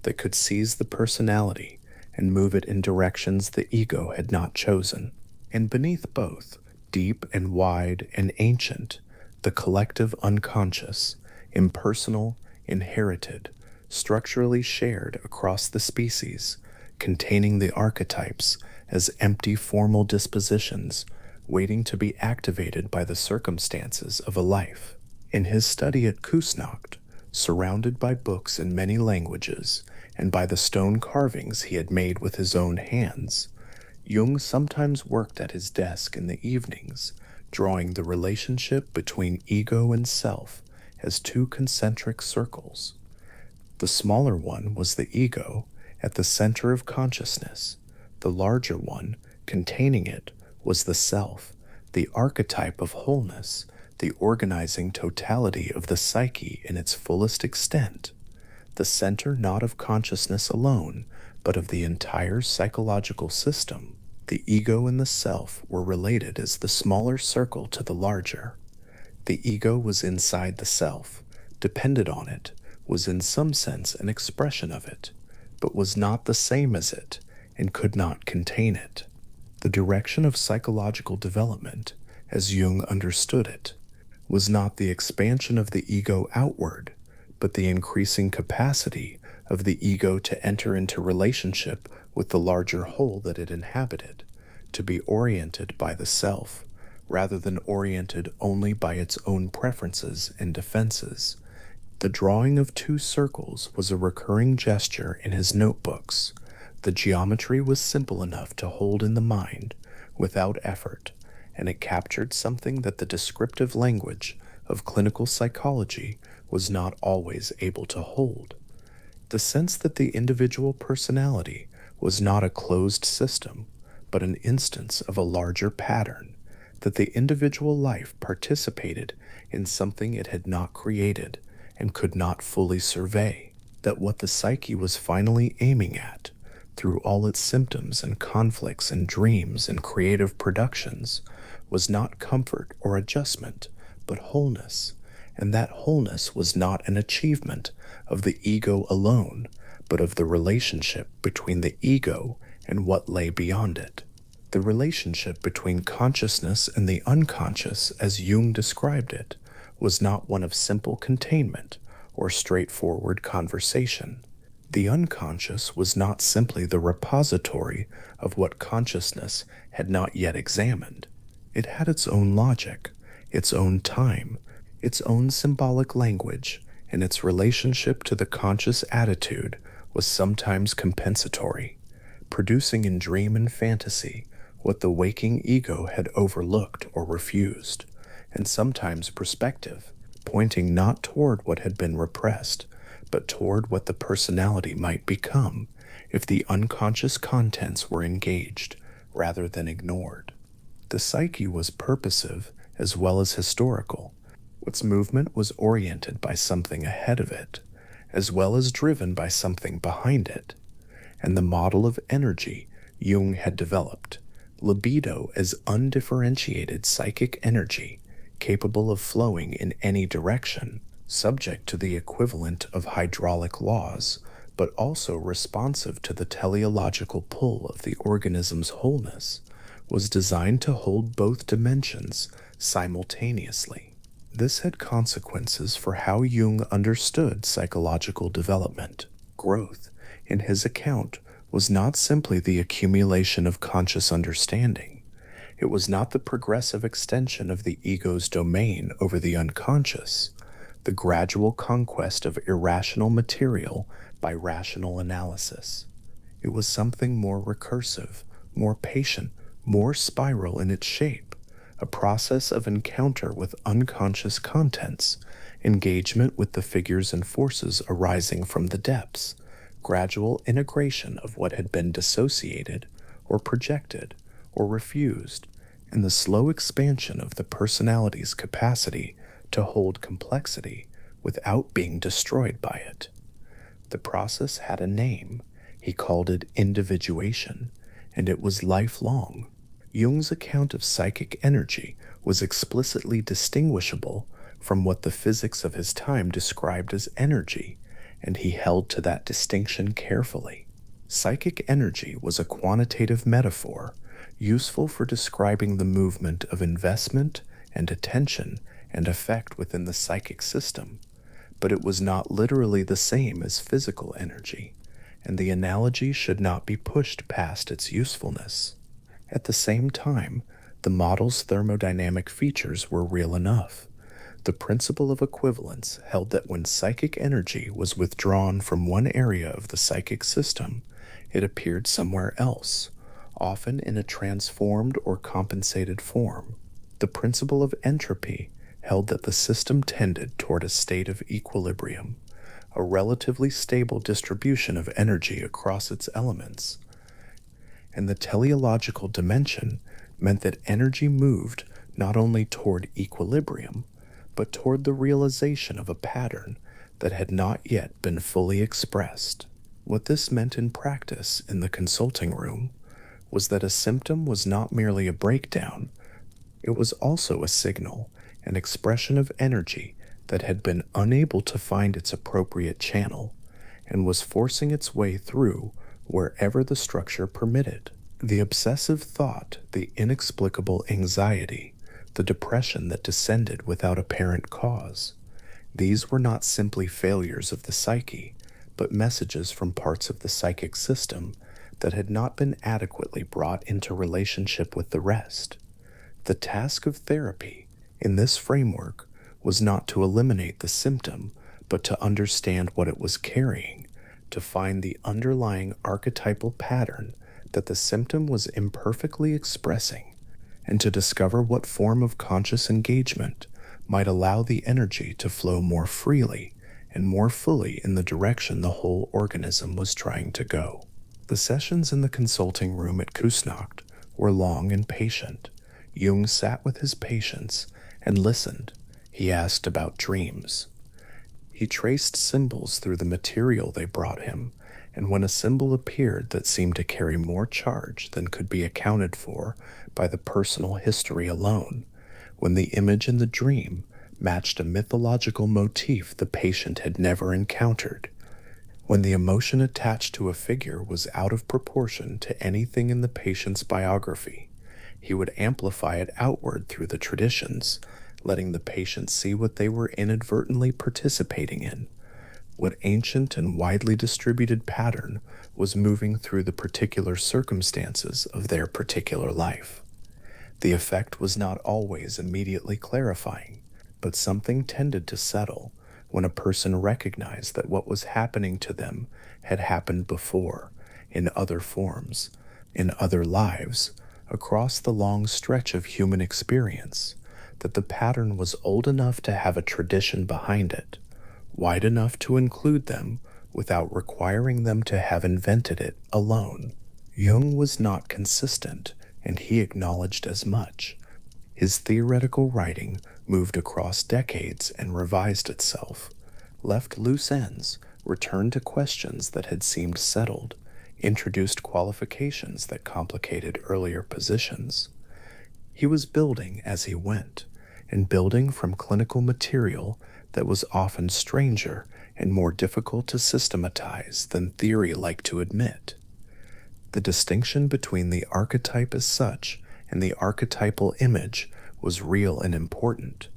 that could seize the personality and move it in directions the ego had not chosen. And beneath both, deep and wide and ancient, the collective unconscious, impersonal, inherited, structurally shared across the species, containing the archetypes as empty formal dispositions waiting to be activated by the circumstances of a life. In his study at Kusnacht, surrounded by books in many languages and by the stone carvings he had made with his own hands, Jung sometimes worked at his desk in the evenings, drawing the relationship between ego and self as two concentric circles. The smaller one was the ego at the center of consciousness. The larger one, containing it, was the self, the archetype of wholeness, the organizing totality of the psyche in its fullest extent, the center not of consciousness alone, but of the entire psychological system. The ego and the self were related as the smaller circle to the larger. The ego was inside the self, depended on it, was in some sense an expression of it, but was not the same as it, and could not contain it. The direction of psychological development, as Jung understood it, was not the expansion of the ego outward, but the increasing capacity of the ego to enter into relationship with the larger whole that it inhabited, to be oriented by the self, rather than oriented only by its own preferences and defenses. The drawing of two circles was a recurring gesture in his notebooks. The geometry was simple enough to hold in the mind without effort, and it captured something that the descriptive language of clinical psychology was not always able to hold. The sense that the individual personality was not a closed system, but an instance of a larger pattern, that the individual life participated in something it had not created and could not fully survey, that what the psyche was finally aiming at, through all its symptoms and conflicts and dreams and creative productions, was not comfort or adjustment, but wholeness, and that wholeness was not an achievement of the ego alone, but of the relationship between the ego and what lay beyond it. The relationship between consciousness and the unconscious, as Jung described it, was not one of simple containment or straightforward conversation. The unconscious was not simply the repository of what consciousness had not yet examined. It had its own logic, its own time, its own symbolic language, and its relationship to the conscious attitude was sometimes compensatory, producing in dream and fantasy what the waking ego had overlooked or refused, and sometimes perspective, pointing not toward what had been repressed, but toward what the personality might become if the unconscious contents were engaged rather than ignored. The psyche was purposive as well as historical. Its movement was oriented by something ahead of it, as well as driven by something behind it. And the model of energy Jung had developed, libido as undifferentiated psychic energy, capable of flowing in any direction, subject to the equivalent of hydraulic laws, but also responsive to the teleological pull of the organism's wholeness, was designed to hold both dimensions simultaneously. This had consequences for how Jung understood psychological development. Growth, in his account, was not simply the accumulation of conscious understanding. It was not the progressive extension of the ego's domain over the unconscious, the gradual conquest of irrational material by rational analysis. It was something more recursive, more patient, more spiral in its shape, a process of encounter with unconscious contents, engagement with the figures and forces arising from the depths, gradual integration of what had been dissociated or projected or refused, and the slow expansion of the personality's capacity to hold complexity without being destroyed by it. The process had a name. He called it individuation, and it was lifelong. Jung's account of psychic energy was explicitly distinguishable from what the physics of his time described as energy, and he held to that distinction carefully. Psychic energy was a quantitative metaphor, useful for describing the movement of investment and attention and effect within the psychic system, but it was not literally the same as physical energy, and the analogy should not be pushed past its usefulness. At the same time, the model's thermodynamic features were real enough. The principle of equivalence held that when psychic energy was withdrawn from one area of the psychic system, it appeared somewhere else, often in a transformed or compensated form. The principle of entropy held that the system tended toward a state of equilibrium, a relatively stable distribution of energy across its elements. And the teleological dimension meant that energy moved not only toward equilibrium, but toward the realization of a pattern that had not yet been fully expressed. What this meant in practice in the consulting room was that a symptom was not merely a breakdown, it was also a signal, an expression of energy that had been unable to find its appropriate channel, and was forcing its way through wherever the structure permitted. The obsessive thought, the inexplicable anxiety, the depression that descended without apparent cause, these were not simply failures of the psyche, but messages from parts of the psychic system that had not been adequately brought into relationship with the rest. The task of therapy, in this framework, was not to eliminate the symptom, but to understand what it was carrying, to find the underlying archetypal pattern that the symptom was imperfectly expressing, and to discover what form of conscious engagement might allow the energy to flow more freely and more fully in the direction the whole organism was trying to go. The sessions in the consulting room at Kusnacht were long and patient. Jung sat with his patients and listened. He asked about dreams. He traced symbols through the material they brought him and when a symbol appeared that seemed to carry more charge than could be accounted for by the personal history alone, when the image in the dream matched a mythological motif the patient had never encountered, when the emotion attached to a figure was out of proportion to anything in the patient's biography, he would amplify it outward through the traditions, letting the patient see what they were inadvertently participating in, what ancient and widely distributed pattern was moving through the particular circumstances of their particular life. The effect was not always immediately clarifying, but something tended to settle when a person recognized that what was happening to them had happened before, in other forms, in other lives, across the long stretch of human experience, that the pattern was old enough to have a tradition behind it, wide enough to include them without requiring them to have invented it alone. Jung was not consistent, and he acknowledged as much. His theoretical writing moved across decades and revised itself, left loose ends, returned to questions that had seemed settled, introduced qualifications that complicated earlier positions. He was building as he went, and building from clinical material that was often stranger and more difficult to systematize than theory liked to admit. The distinction between the archetype as such and the archetypal image was real and important,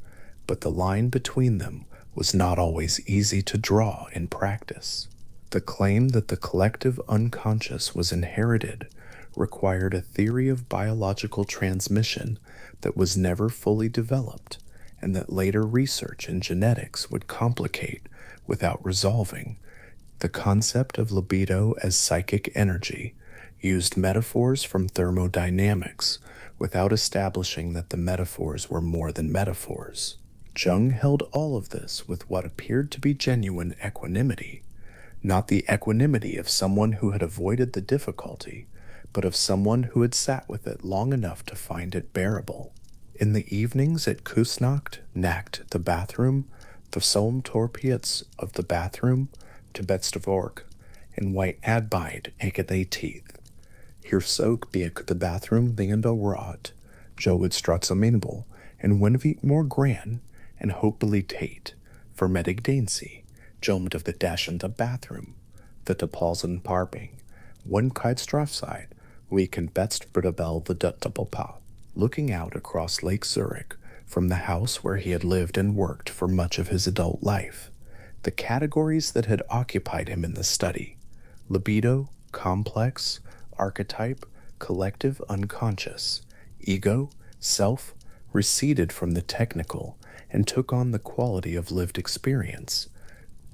but the line between them was not always easy to draw in practice. The claim that the collective unconscious was inherited required a theory of biological transmission that was never fully developed, and that later research in genetics would complicate without resolving. The concept of libido as psychic energy used metaphors from thermodynamics without establishing that the metaphors were more than metaphors. Jung held all of this with what appeared to be genuine equanimity, not the equanimity of someone who had avoided the difficulty, but of someone who had sat with it long enough to find it bearable. In the evenings at Kusnacht, Nacht, the bathroom, the Solmtorpiets of the bathroom, to Bedstevork, and White Adbide, eke they teeth. Hier soak beek the bathroom thingendo rot, Jo would strotsaminable, and Winvik more gran, and hopefully tate, for medig dancy, Jomed of the dashende bathroom, the Tepalsen parping, one kite strafside, we can best bridabel the duttable path. Looking out across Lake Zurich from the house where he had lived and worked for much of his adult life, the categories that had occupied him in the study, libido, complex, archetype, collective unconscious, ego, self, receded from the technical and took on the quality of lived experience.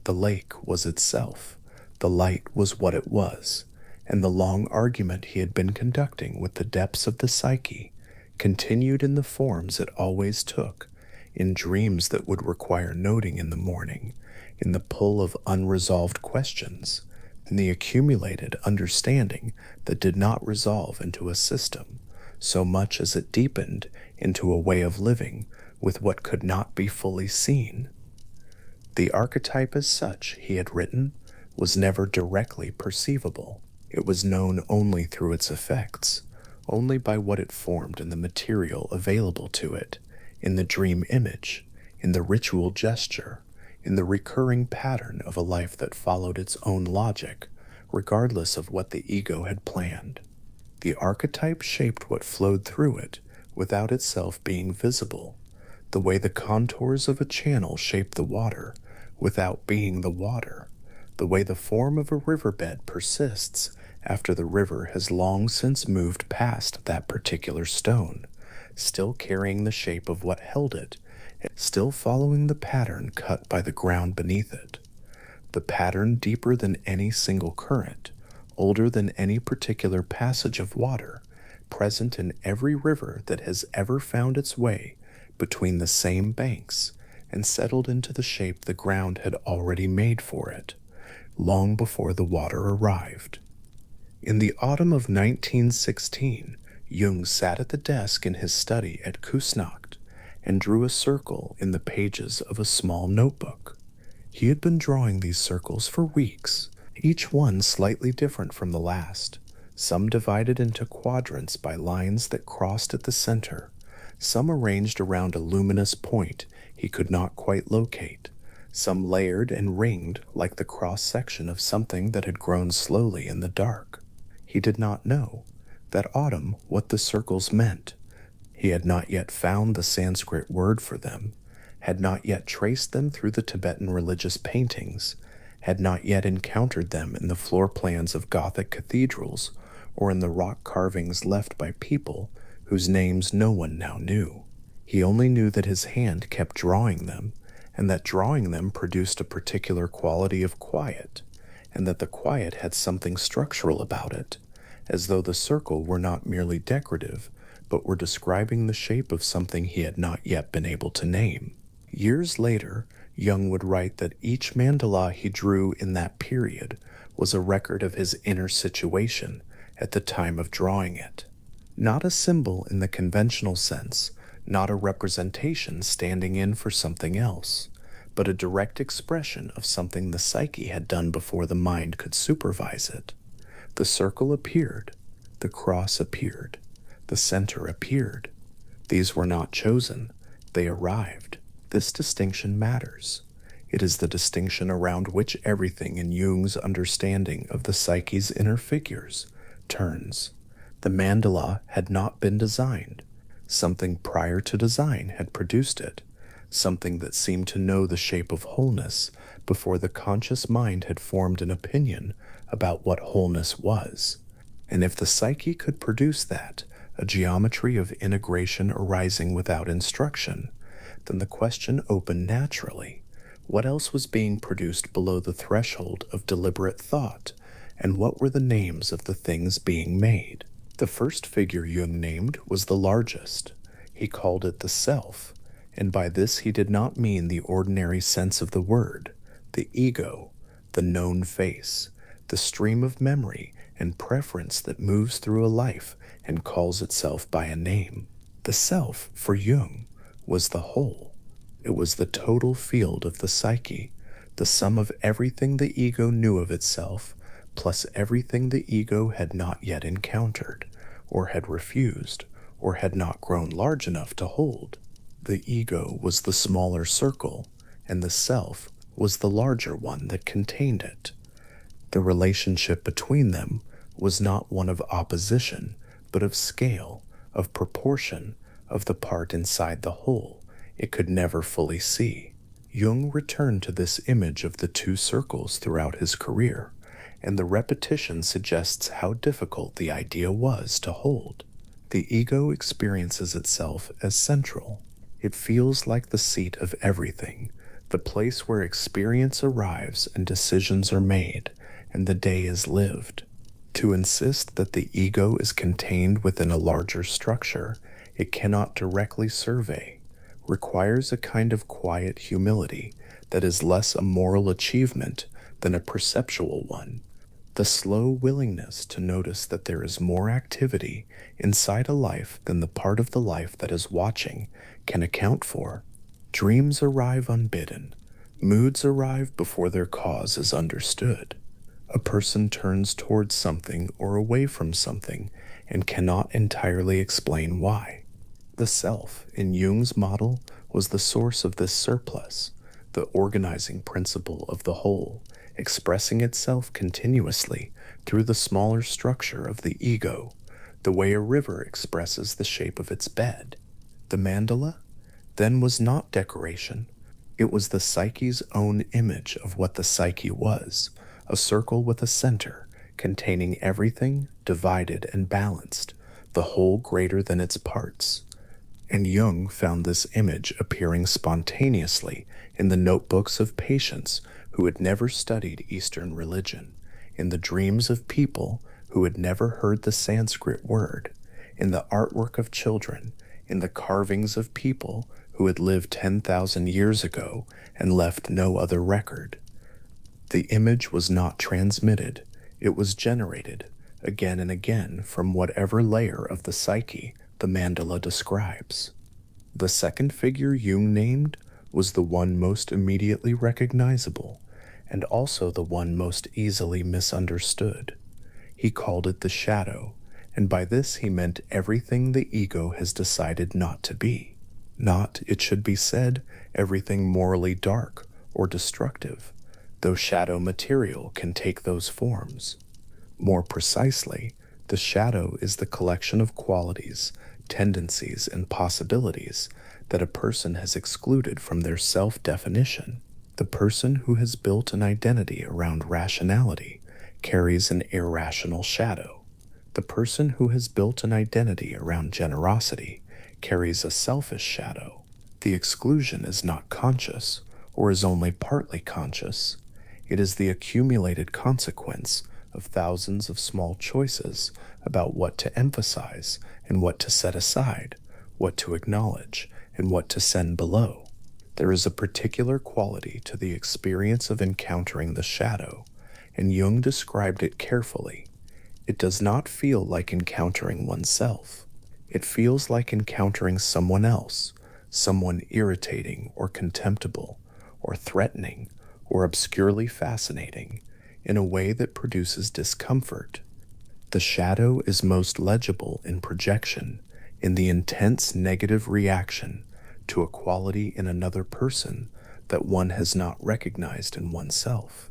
The lake was itself, the light was what it was, and the long argument he had been conducting with the depths of the psyche continued in the forms it always took, in dreams that would require noting in the morning, in the pull of unresolved questions, in the accumulated understanding that did not resolve into a system, so much as it deepened into a way of living with what could not be fully seen. The archetype as such, he had written, was never directly perceivable. It was known only through its effects, only by what it formed in the material available to it, in the dream image, in the ritual gesture, in the recurring pattern of a life that followed its own logic, regardless of what the ego had planned. The archetype shaped what flowed through it without itself being visible, the way the contours of a channel shape the water without being the water, the way the form of a riverbed persists after the river has long since moved past that particular stone, still carrying the shape of what held it, still following the pattern cut by the ground beneath it. The pattern deeper than any single current, older than any particular passage of water, present in every river that has ever found its way between the same banks and settled into the shape the ground had already made for it, long before the water arrived. In the autumn of 1916, Jung sat at the desk in his study at Kusnacht and drew a circle in the pages of a small notebook. He had been drawing these circles for weeks, each one slightly different from the last, some divided into quadrants by lines that crossed at the center, some arranged around a luminous point he could not quite locate, some layered and ringed like the cross-section of something that had grown slowly in the dark. He did not know, that autumn, what the circles meant. He had not yet found the Sanskrit word for them, had not yet traced them through the Tibetan religious paintings, had not yet encountered them in the floor plans of Gothic cathedrals or in the rock carvings left by people whose names no one now knew. He only knew that his hand kept drawing them, and that drawing them produced a particular quality of quiet, and that the quiet had something structural about it, as though the circle were not merely decorative, but were describing the shape of something he had not yet been able to name. Years later, Jung would write that each mandala he drew in that period was a record of his inner situation at the time of drawing it. Not a symbol in the conventional sense, not a representation standing in for something else, but a direct expression of something the psyche had done before the mind could supervise it. The circle appeared, the cross appeared, the center appeared. These were not chosen, they arrived. This distinction matters. It is the distinction around which everything in Jung's understanding of the psyche's inner figures turns. The mandala had not been designed. Something prior to design had produced it, something that seemed to know the shape of wholeness before the conscious mind had formed an opinion about what wholeness was. And if the psyche could produce that, a geometry of integration arising without instruction, then the question opened naturally. What else was being produced below the threshold of deliberate thought, and what were the names of the things being made? The first figure Jung named was the largest. He called it the self, and by this he did not mean the ordinary sense of the word, the ego, the known face, the stream of memory and preference that moves through a life and calls itself by a name. The self, for Jung, was the whole. It was the total field of the psyche, the sum of everything the ego knew of itself, plus everything the ego had not yet encountered, or had refused, or had not grown large enough to hold. The ego was the smaller circle, and the self was the larger one that contained it. The relationship between them was not one of opposition, but of scale, of proportion, of the part inside the whole it could never fully see. Jung returned to this image of the two circles throughout his career, and the repetition suggests how difficult the idea was to hold. The ego experiences itself as central. It feels like the seat of everything, the place where experience arrives and decisions are made, and the day is lived. To insist that the ego is contained within a larger structure it cannot directly survey requires a kind of quiet humility that is less a moral achievement than a perceptual one. The slow willingness to notice that there is more activity inside a life than the part of the life that is watching can account for. Dreams arrive unbidden. Moods arrive before their cause is understood. A person turns towards something or away from something and cannot entirely explain why. The self, in Jung's model, was the source of this surplus, the organizing principle of the whole, expressing itself continuously through the smaller structure of the ego, the way a river expresses the shape of its bed. The mandala, then, was not decoration. It was the psyche's own image of what the psyche was, a circle with a center, containing everything, divided and balanced, the whole greater than its parts. And Jung found this image appearing spontaneously in the notebooks of patients who had never studied Eastern religion, in the dreams of people who had never heard the Sanskrit word, in the artwork of children, in the carvings of people who had lived 10,000 years ago and left no other record. The image was not transmitted, it was generated again and again from whatever layer of the psyche the mandala describes. The second figure Jung named was the one most immediately recognizable, and also the one most easily misunderstood. He called it the shadow, and by this he meant everything the ego has decided not to be. Not, it should be said, everything morally dark or destructive, though shadow material can take those forms. More precisely, the shadow is the collection of qualities, tendencies, and possibilities that a person has excluded from their self-definition. The person who has built an identity around rationality carries an irrational shadow. The person who has built an identity around generosity carries a selfish shadow. The exclusion is not conscious, or is only partly conscious. It is the accumulated consequence of thousands of small choices about what to emphasize and what to set aside, what to acknowledge and what to send below. There is a particular quality to the experience of encountering the shadow, and Jung described it carefully. It does not feel like encountering oneself. It feels like encountering someone else, someone irritating or contemptible, or threatening, or obscurely fascinating, in a way that produces discomfort. The shadow is most legible in projection, in the intense negative reaction to a quality in another person that one has not recognized in oneself.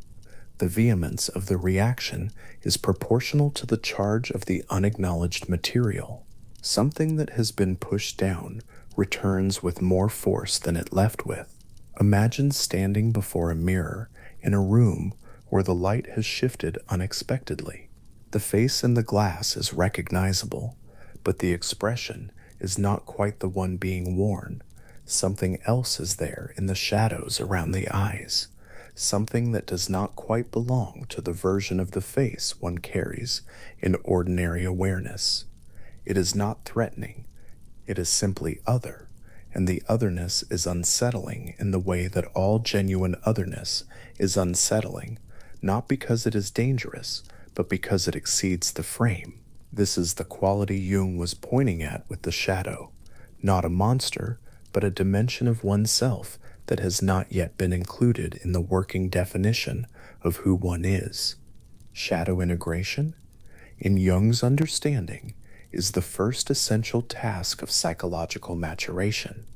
The vehemence of the reaction is proportional to the charge of the unacknowledged material. Something that has been pushed down returns with more force than it left with. Imagine standing before a mirror in a room where the light has shifted unexpectedly. The face in the glass is recognizable, but the expression is not quite the one being worn. Something else is there in the shadows around the eyes, something that does not quite belong to the version of the face one carries in ordinary awareness. It is not threatening, it is simply other, and the otherness is unsettling in the way that all genuine otherness is unsettling, not because it is dangerous, but because it exceeds the frame. This is the quality Jung was pointing at with the shadow, not a monster, but a dimension of oneself that has not yet been included in the working definition of who one is. Shadow integration, in Jung's understanding, is the first essential task of psychological maturation,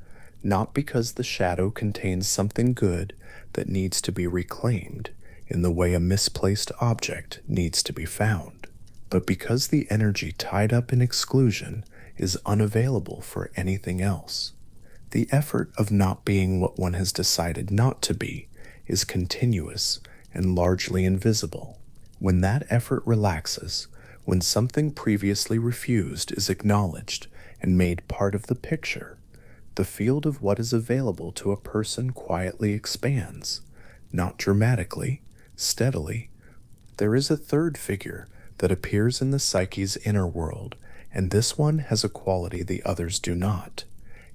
not because the shadow contains something good that needs to be reclaimed in the way a misplaced object needs to be found, but because the energy tied up in exclusion is unavailable for anything else. The effort of not being what one has decided not to be is continuous and largely invisible. When that effort relaxes, when something previously refused is acknowledged and made part of the picture, the field of what is available to a person quietly expands, not dramatically, steadily. There is a third figure that appears in the psyche's inner world, and this one has a quality the others do not.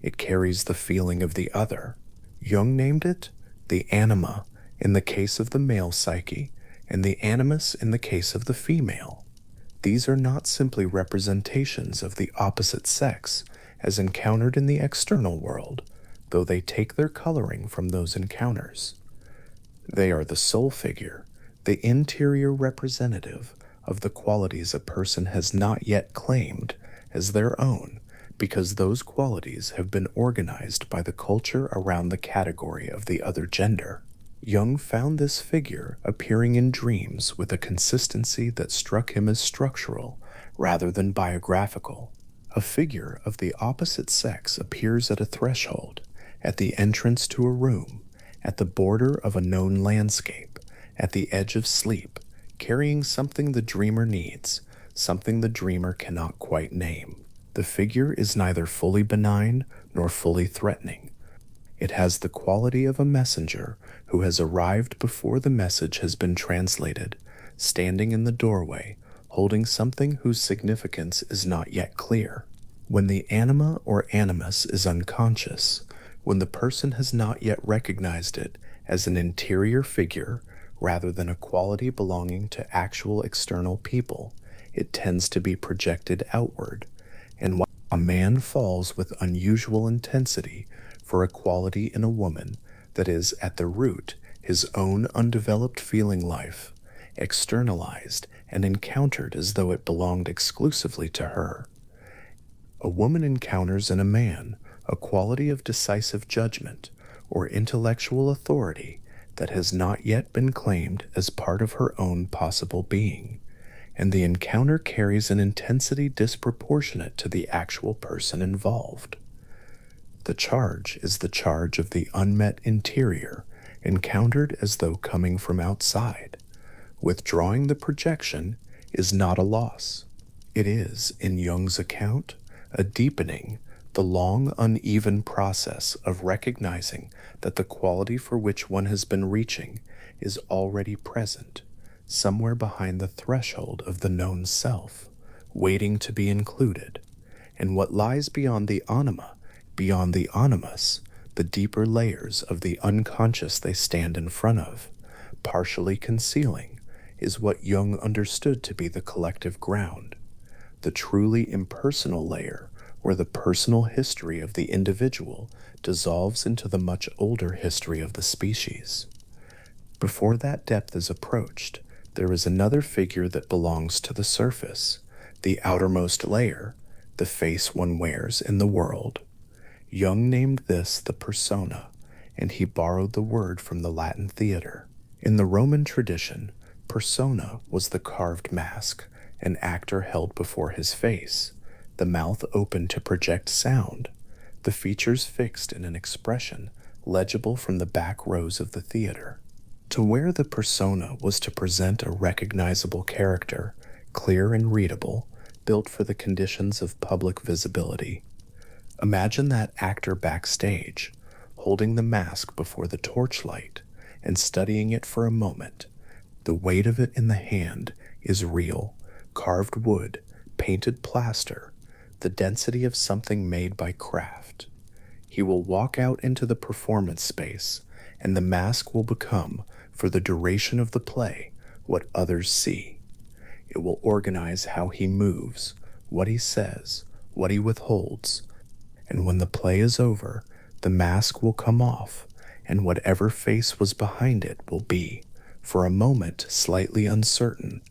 It carries the feeling of the other. Jung named it the anima in the case of the male psyche, and the animus in the case of the female. These are not simply representations of the opposite sex as encountered in the external world, though they take their coloring from those encounters. They are the soul figure, the interior representative of the qualities a person has not yet claimed as their own, because those qualities have been organized by the culture around the category of the other gender. Jung found this figure appearing in dreams with a consistency that struck him as structural rather than biographical. A figure of the opposite sex appears at a threshold, at the entrance to a room, at the border of a known landscape, at the edge of sleep, carrying something the dreamer needs, something the dreamer cannot quite name. The figure is neither fully benign nor fully threatening. It has the quality of a messenger who has arrived before the message has been translated, standing in the doorway, holding something whose significance is not yet clear. When the anima or animus is unconscious, when the person has not yet recognized it as an interior figure rather than a quality belonging to actual external people, it tends to be projected outward. And while a man falls with unusual intensity for a quality in a woman that is at the root his own undeveloped feeling life, externalized and encountered as though it belonged exclusively to her. A woman encounters in a man a quality of decisive judgment or intellectual authority that has not yet been claimed as part of her own possible being, and the encounter carries an intensity disproportionate to the actual person involved. The charge is the charge of the unmet interior, encountered as though coming from outside. Withdrawing the projection is not a loss. It is, in Jung's account, a deepening, the long, uneven process of recognizing that the quality for which one has been reaching is already present, somewhere behind the threshold of the known self, waiting to be included. And what lies beyond the anima, beyond the animus, the deeper layers of the unconscious they stand in front of, partially concealing, is what Jung understood to be the collective ground, the truly impersonal layer where the personal history of the individual dissolves into the much older history of the species. Before that depth is approached, there is another figure that belongs to the surface, the outermost layer, the face one wears in the world. Jung named this the persona, and he borrowed the word from the Latin theater. In the Roman tradition, persona was the carved mask an actor held before his face, the mouth open to project sound, the features fixed in an expression legible from the back rows of the theater. To wear the persona was to present a recognizable character, clear and readable, built for the conditions of public visibility. Imagine that actor backstage, holding the mask before the torchlight and studying it for a moment. The weight of it in the hand is real, carved wood, painted plaster, the density of something made by craft. He will walk out into the performance space, and the mask will become, for the duration of the play, what others see. It will organize how he moves, what he says, what he withholds, and when the play is over, the mask will come off, and whatever face was behind it will be, for a moment, slightly uncertain,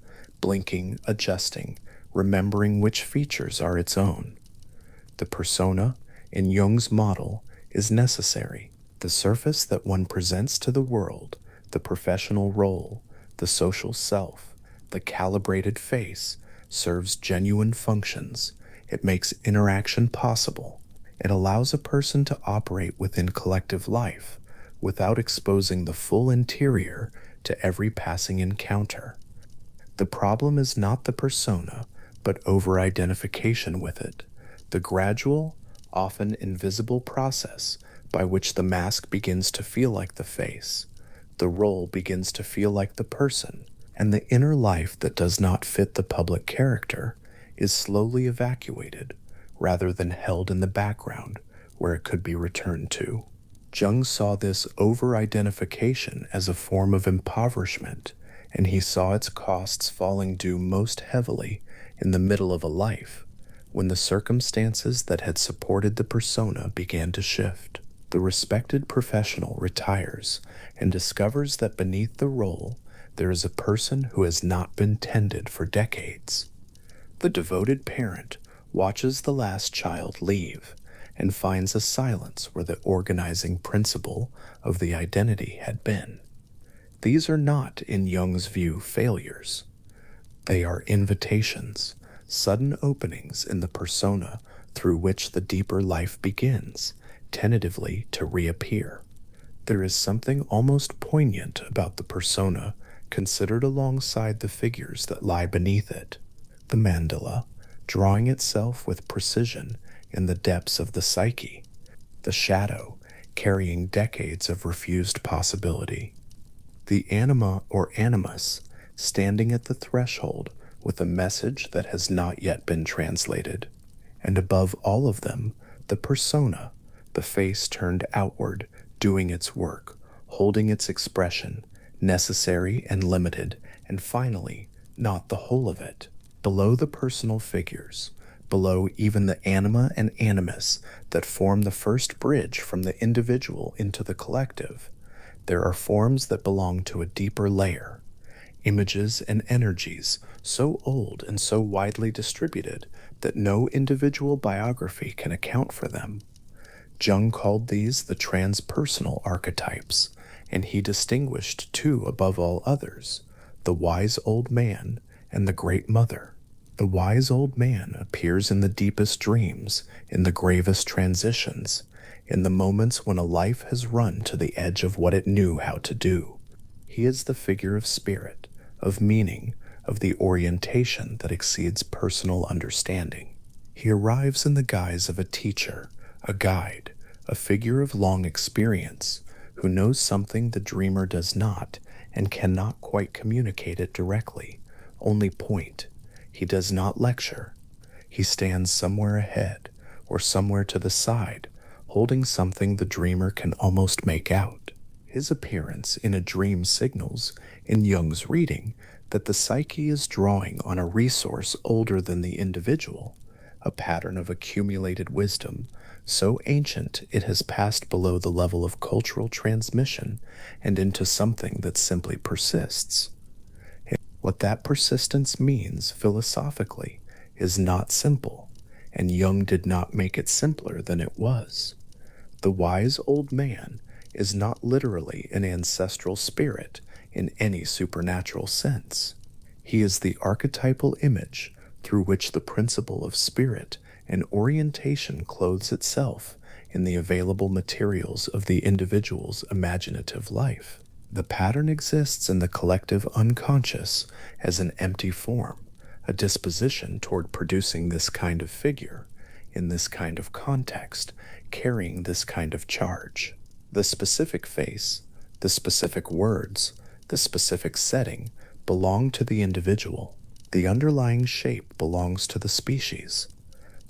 blinking, adjusting, remembering which features are its own. The persona, in Jung's model, is necessary. The surface that one presents to the world, the professional role, the social self, the calibrated face, serves genuine functions. It makes interaction possible. It allows a person to operate within collective life without exposing the full interior to every passing encounter. The problem is not the persona, but over-identification with it, the gradual, often invisible process by which the mask begins to feel like the face, the role begins to feel like the person, and the inner life that does not fit the public character is slowly evacuated, rather than held in the background where it could be returned to. Jung saw this over-identification as a form of impoverishment, and he saw its costs falling due most heavily in the middle of a life, when the circumstances that had supported the persona began to shift. The respected professional retires and discovers that beneath the role there is a person who has not been tended for decades. The devoted parent watches the last child leave and finds a silence where the organizing principle of the identity had been. These are not, in Jung's view, failures. They are invitations, sudden openings in the persona through which the deeper life begins, tentatively to reappear. There is something almost poignant about the persona considered alongside the figures that lie beneath it. The mandala, drawing itself with precision in the depths of the psyche, the shadow carrying decades of refused possibility, the anima or animus standing at the threshold with a message that has not yet been translated, and above all of them, the persona, the face turned outward, doing its work, holding its expression, necessary and limited, and finally, not the whole of it. Below the personal figures, below even the anima and animus that form the first bridge from the individual into the collective, There are forms that belong to a deeper layer, images and energies so old and so widely distributed that no individual biography can account for them. Jung called these the transpersonal archetypes, and he distinguished two above all others, the wise old man and the great mother. The wise old man appears in the deepest dreams, in the gravest transitions, in the moments when a life has run to the edge of what it knew how to do. He is the figure of spirit, of meaning, of the orientation that exceeds personal understanding. He arrives in the guise of a teacher, a guide, a figure of long experience, who knows something the dreamer does not and cannot quite communicate it directly, only point. He does not lecture. He stands somewhere ahead or somewhere to the side, holding something the dreamer can almost make out. His appearance in a dream signals, in Jung's reading, that the psyche is drawing on a resource older than the individual, a pattern of accumulated wisdom so ancient it has passed below the level of cultural transmission and into something that simply persists. What that persistence means philosophically is not simple, and Jung did not make it simpler than it was. The wise old man is not literally an ancestral spirit in any supernatural sense. He is the archetypal image through which the principle of spirit and orientation clothes itself in the available materials of the individual's imaginative life. The pattern exists in the collective unconscious as an empty form, a disposition toward producing this kind of figure, in this kind of context, carrying this kind of charge. The specific face, the specific words, the specific setting belong to the individual. The underlying shape belongs to the species.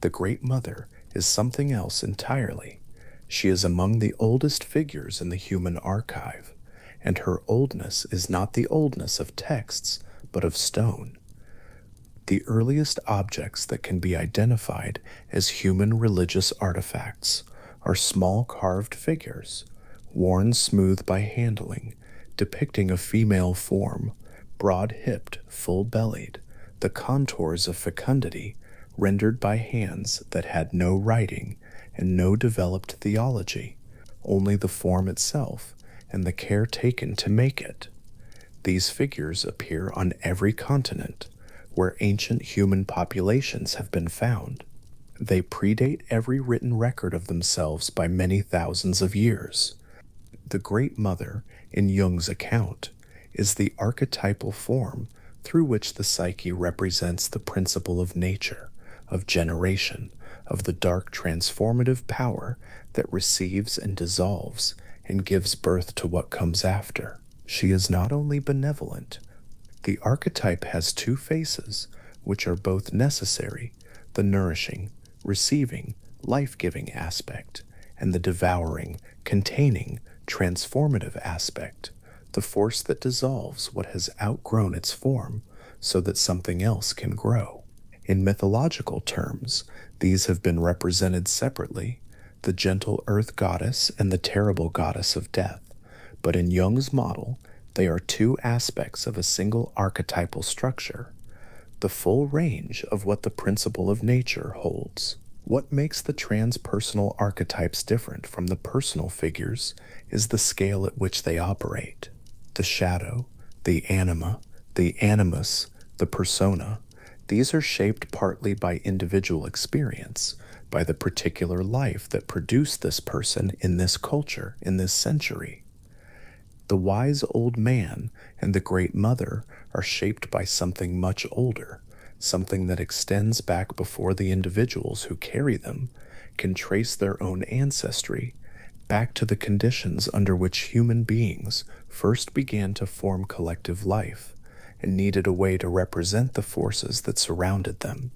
The Great Mother is something else entirely. She is among the oldest figures in the human archive, and her oldness is not the oldness of texts, but of stone. The earliest objects that can be identified as human religious artifacts are small carved figures, worn smooth by handling, depicting a female form, broad-hipped, full-bellied, the contours of fecundity rendered by hands that had no writing and no developed theology, only the form itself and the care taken to make it. These figures appear on every continent where ancient human populations have been found. They predate every written record of themselves by many thousands of years. The Great Mother, in Jung's account, is the archetypal form through which the psyche represents the principle of nature, of generation, of the dark transformative power that receives and dissolves and gives birth to what comes after. She is not only benevolent. The archetype has two faces, which are both necessary, the nourishing, receiving, life-giving aspect, and the devouring, containing, transformative aspect, the force that dissolves what has outgrown its form so that something else can grow. In mythological terms, these have been represented separately, the gentle earth goddess and the terrible goddess of death, but in Jung's model, they are two aspects of a single archetypal structure, the full range of what the principle of nature holds. What makes the transpersonal archetypes different from the personal figures is the scale at which they operate. The shadow, the anima, the animus, the persona, these are shaped partly by individual experience, by the particular life that produced this person in this culture, in this century. The wise old man and the Great Mother are shaped by something much older, something that extends back before the individuals who carry them can trace their own ancestry back to the conditions under which human beings first began to form collective life and needed a way to represent the forces that surrounded them.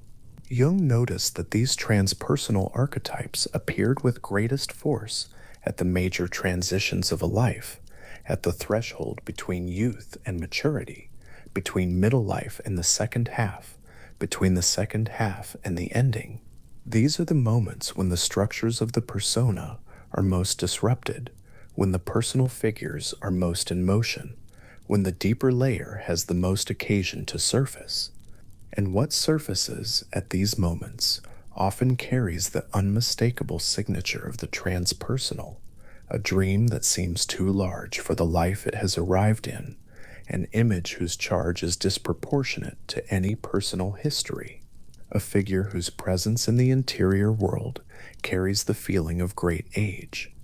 Jung noticed that these transpersonal archetypes appeared with greatest force at the major transitions of a life, at the threshold between youth and maturity, between middle life and the second half, between the second half and the ending. These are the moments when the structures of the persona are most disrupted, when the personal figures are most in motion, when the deeper layer has the most occasion to surface. And what surfaces at these moments often carries the unmistakable signature of the transpersonal, a dream that seems too large for the life it has arrived in, an image whose charge is disproportionate to any personal history, a figure whose presence in the interior world carries the feeling of great age.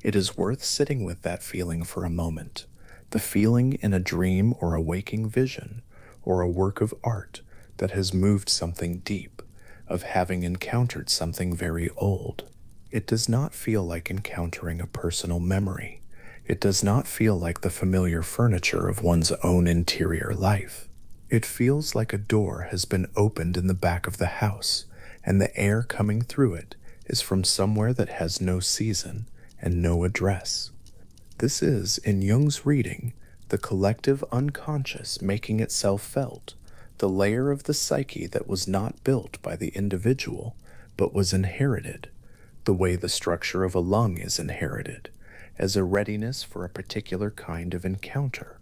It is worth sitting with that feeling for a moment, the feeling in a dream or a waking vision, or a work of art that has moved something deep, of having encountered something very old. It does not feel like encountering a personal memory. It does not feel like the familiar furniture of one's own interior life. It feels like a door has been opened in the back of the house, and the air coming through it is from somewhere that has no season and no address. This is, in Jung's reading, the collective unconscious making itself felt, the layer of the psyche that was not built by the individual, but was inherited, the way the structure of a lung is inherited, as a readiness for a particular kind of encounter.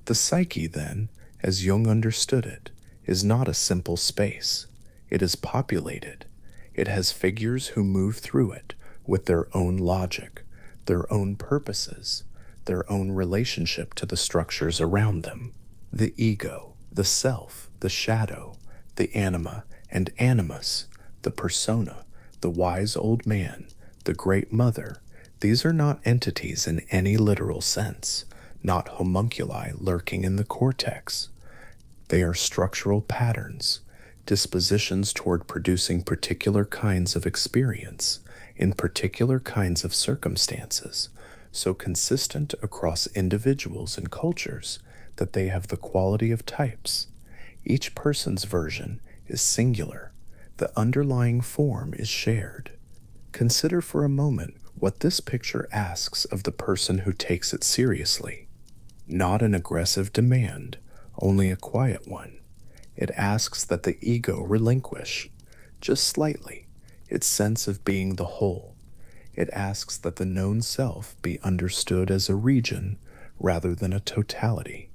The psyche, then, as Jung understood it, is not a simple space. It is populated. It has figures who move through it with their own logic, their own purposes, their own relationship to the structures around them. The ego, the self, the shadow, the anima and animus, the persona, the wise old man, the great mother, these are not entities in any literal sense, not homunculi lurking in the cortex. They are structural patterns, dispositions toward producing particular kinds of experience in particular kinds of circumstances, so consistent across individuals and cultures that they have the quality of types. Each person's version is singular. The underlying form is shared. Consider for a moment what this picture asks of the person who takes it seriously. Not an aggressive demand, only a quiet one. It asks that the ego relinquish, just slightly, its sense of being the whole. It asks that the known self be understood as a region rather than a totality,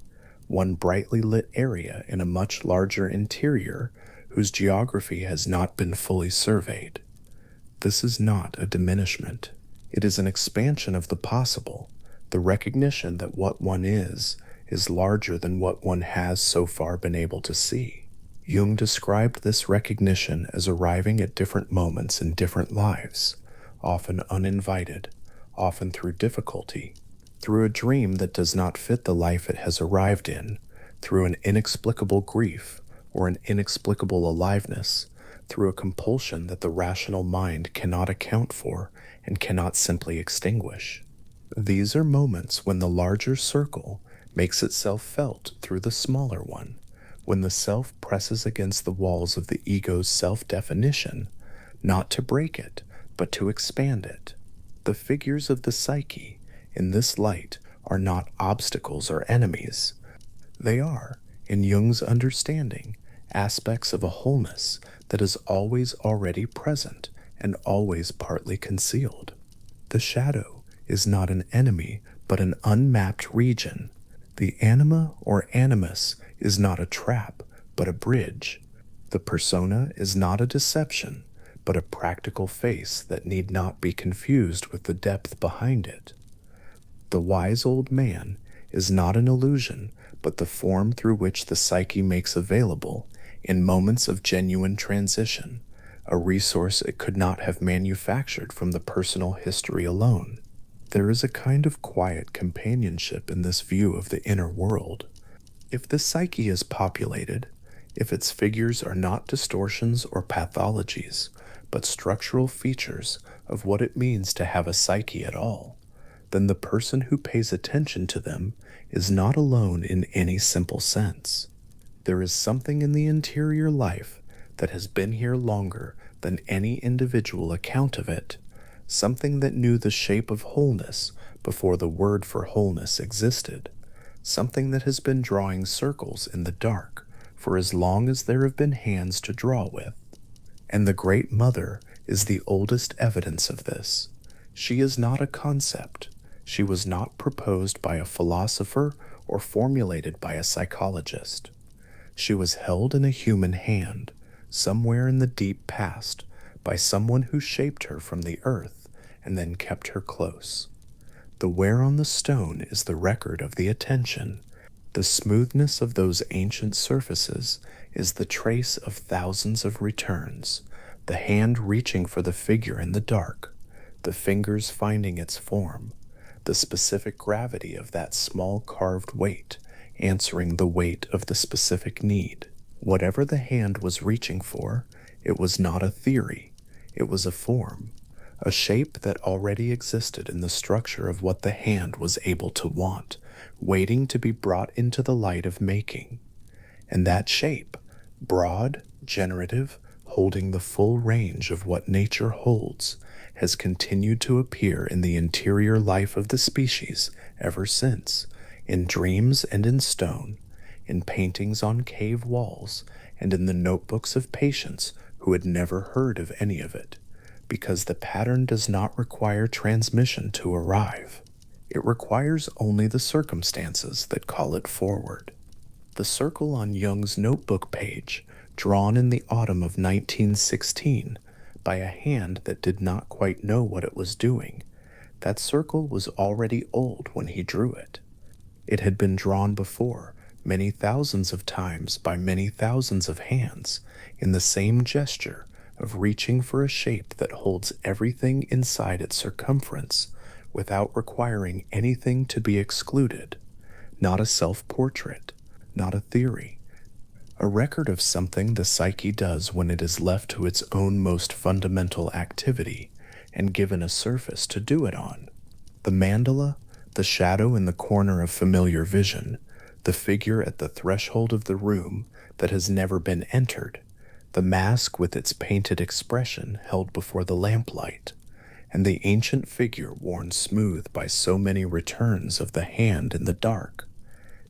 one brightly lit area in a much larger interior whose geography has not been fully surveyed. This is not a diminishment. It is an expansion of the possible, the recognition that what one is larger than what one has so far been able to see. Jung described this recognition as arriving at different moments in different lives, often uninvited, often through difficulty, through a dream that does not fit the life it has arrived in, through an inexplicable grief or an inexplicable aliveness, through a compulsion that the rational mind cannot account for and cannot simply extinguish. These are moments when the larger circle makes itself felt through the smaller one, when the self presses against the walls of the ego's self-definition, not to break it, but to expand it. The figures of the psyche, in this light, are not obstacles or enemies. They are, in Jung's understanding, aspects of a wholeness that is always already present and always partly concealed. The shadow is not an enemy, but an unmapped region. The anima or animus is not a trap, but a bridge. The persona is not a deception, but a practical face that need not be confused with the depth behind it. The wise old man is not an illusion, but the form through which the psyche makes available, in moments of genuine transition, a resource it could not have manufactured from the personal history alone. There is a kind of quiet companionship in this view of the inner world. If the psyche is populated, if its figures are not distortions or pathologies, but structural features of what it means to have a psyche at all, then the person who pays attention to them is not alone in any simple sense. There is something in the interior life that has been here longer than any individual account of it, something that knew the shape of wholeness before the word for wholeness existed, something that has been drawing circles in the dark for as long as there have been hands to draw with. And the Great Mother is the oldest evidence of this. She is not a concept. She was not proposed by a philosopher or formulated by a psychologist. She was held in a human hand, somewhere in the deep past, by someone who shaped her from the earth and then kept her close. The wear on the stone is the record of the attention. The smoothness of those ancient surfaces is the trace of thousands of returns, the hand reaching for the figure in the dark, the fingers finding its form, the specific gravity of that small carved weight, answering the weight of the specific need. Whatever the hand was reaching for, it was not a theory, it was a form, a shape that already existed in the structure of what the hand was able to want, waiting to be brought into the light of making. And that shape, broad, generative, holding the full range of what nature holds, has continued to appear in the interior life of the species ever since, in dreams and in stone, in paintings on cave walls, and in the notebooks of patients who had never heard of any of it, because the pattern does not require transmission to arrive. It requires only the circumstances that call it forward. The circle on Jung's notebook page, drawn in the autumn of 1916 by a hand that did not quite know what it was doing, that circle was already old when he drew it. It had been drawn before, many thousands of times by many thousands of hands, in the same gesture of reaching for a shape that holds everything inside its circumference without requiring anything to be excluded, not a self-portrait, not a theory, a record of something the psyche does when it is left to its own most fundamental activity and given a surface to do it on. The mandala, the shadow in the corner of familiar vision, the figure at the threshold of the room that has never been entered, the mask with its painted expression held before the lamplight, and the ancient figure worn smooth by so many returns of the hand in the dark.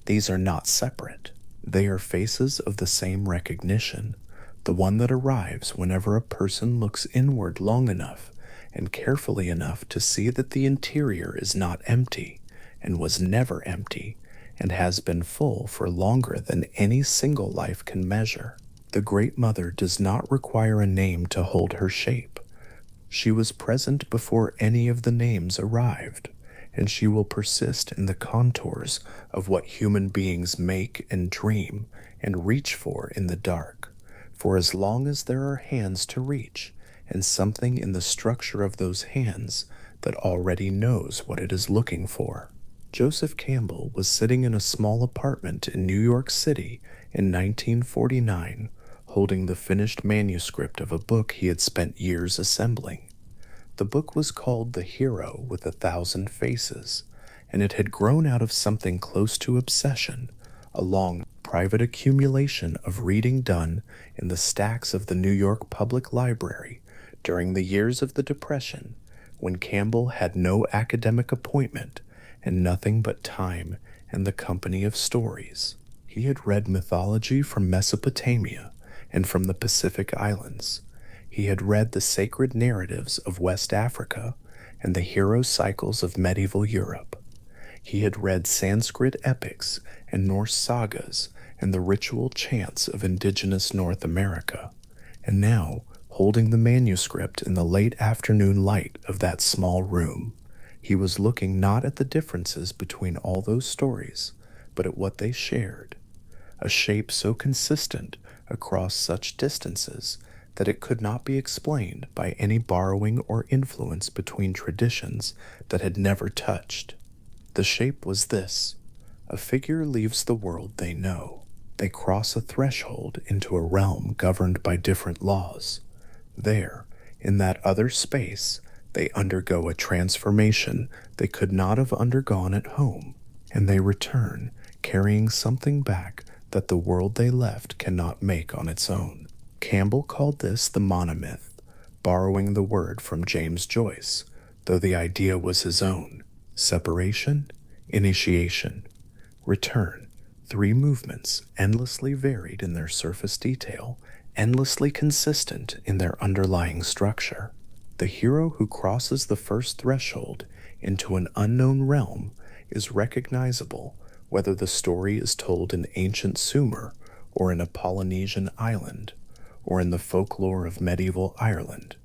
These are not separate. They are faces of the same recognition, the one that arrives whenever a person looks inward long enough and carefully enough to see that the interior is not empty, and was never empty, and has been full for longer than any single life can measure. The Great Mother does not require a name to hold her shape. She was present before any of the names arrived, and she will persist in the contours of what human beings make and dream and reach for in the dark, for as long as there are hands to reach, and something in the structure of those hands that already knows what it is looking for. Joseph Campbell was sitting in a small apartment in New York City in 1949, holding the finished manuscript of a book he had spent years assembling. The book was called The Hero with 1,000 Faces, and it had grown out of something close to obsession, a long, private accumulation of reading done in the stacks of the New York Public Library during the years of the Depression, when Campbell had no academic appointment and nothing but time and the company of stories. He had read mythology from Mesopotamia and from the Pacific Islands. He had read the sacred narratives of West Africa and the hero cycles of medieval Europe. He had read Sanskrit epics and Norse sagas and the ritual chants of indigenous North America. And now, holding the manuscript in the late afternoon light of that small room, he was looking not at the differences between all those stories, but at what they shared, a shape so consistent across such distances that it could not be explained by any borrowing or influence between traditions that had never touched. The shape was this: a figure leaves the world they know. They cross a threshold into a realm governed by different laws. There, in that other space, they undergo a transformation they could not have undergone at home, and they return, carrying something back that the world they left cannot make on its own. Campbell called this the monomyth, borrowing the word from James Joyce, though the idea was his own. Separation, initiation, return, 3 movements endlessly varied in their surface detail, endlessly consistent in their underlying structure. The hero who crosses the first threshold into an unknown realm is recognizable whether the story is told in ancient Sumer or in a Polynesian island or in the folklore of medieval Ireland,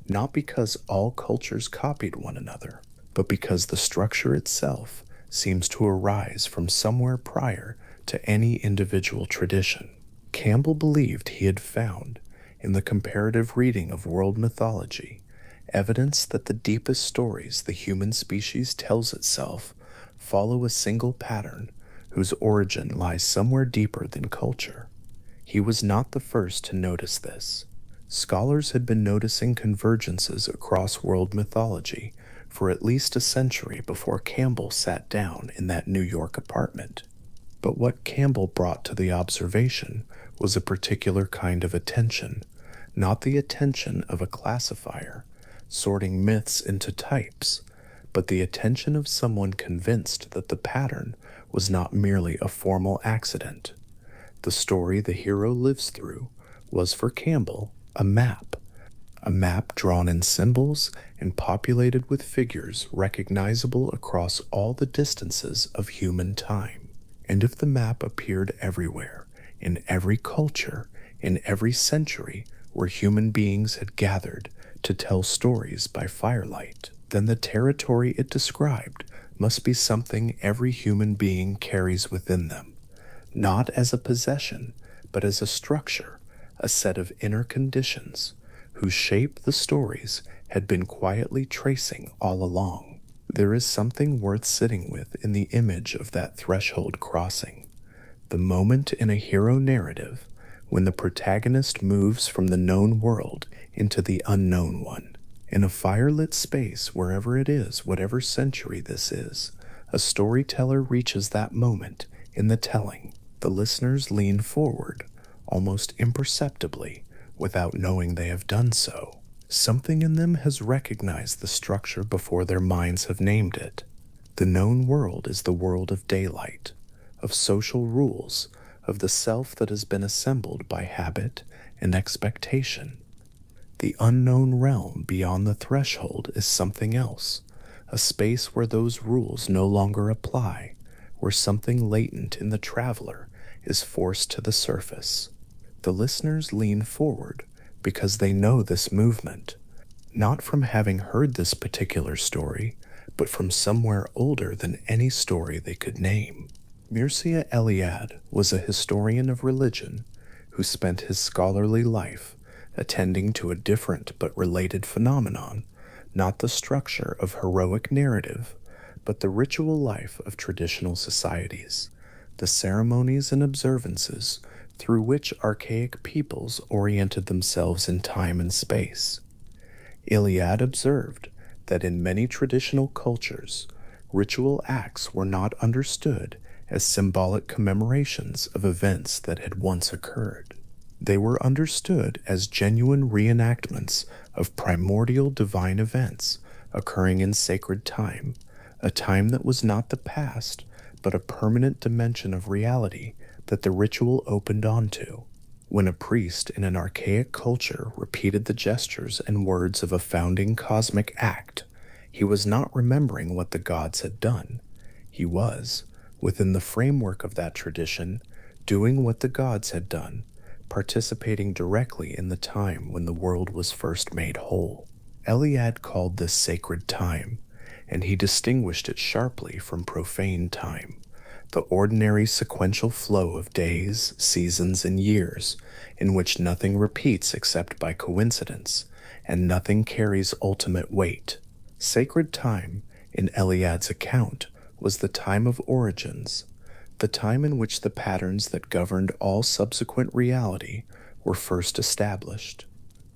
not because all cultures copied one another, but because the structure itself seems to arise from somewhere prior to any individual tradition. Campbell believed he had found, in the comparative reading of world mythology, evidence that the deepest stories the human species tells itself follow a single pattern whose origin lies somewhere deeper than culture. He was not the first to notice this. Scholars had been noticing convergences across world mythology for at least a century before Campbell sat down in that New York apartment. But what Campbell brought to the observation was a particular kind of attention, not the attention of a classifier, sorting myths into types, but the attention of someone convinced that the pattern was not merely a formal accident. The story the hero lives through was for Campbell a map drawn in symbols and populated with figures recognizable across all the distances of human time. And if the map appeared everywhere, in every culture, in every century where human beings had gathered to tell stories by firelight, then the territory it described must be something every human being carries within them, not as a possession, but as a structure, a set of inner conditions, whose shape the stories had been quietly tracing all along. There is something worth sitting with in the image of that threshold crossing, the moment in a hero narrative when the protagonist moves from the known world into the unknown one. In a firelit space, wherever it is, whatever century this is, a storyteller reaches that moment in the telling. The listeners lean forward, almost imperceptibly, without knowing they have done so. Something in them has recognized the structure before their minds have named it. The known world is the world of daylight, of social rules, of the self that has been assembled by habit and expectation. The unknown realm beyond the threshold is something else, a space where those rules no longer apply, where something latent in the traveler is forced to the surface. The listeners lean forward because they know this movement, not from having heard this particular story, but from somewhere older than any story they could name. Mircea Eliade was a historian of religion who spent his scholarly life attending to a different but related phenomenon, not the structure of heroic narrative, but the ritual life of traditional societies, the ceremonies and observances through which archaic peoples oriented themselves in time and space. Eliade observed that in many traditional cultures, ritual acts were not understood as symbolic commemorations of events that had once occurred. They were understood as genuine reenactments of primordial divine events occurring in sacred time, a time that was not the past, but a permanent dimension of reality that the ritual opened onto. When a priest in an archaic culture repeated the gestures and words of a founding cosmic act, he was not remembering what the gods had done. He was, within the framework of that tradition, doing what the gods had done, participating directly in the time when the world was first made whole. Eliade called this sacred time, and he distinguished it sharply from profane time, the ordinary sequential flow of days, seasons, and years, in which nothing repeats except by coincidence, and nothing carries ultimate weight. Sacred time, in Eliade's account, was the time of origins, the time in which the patterns that governed all subsequent reality were first established.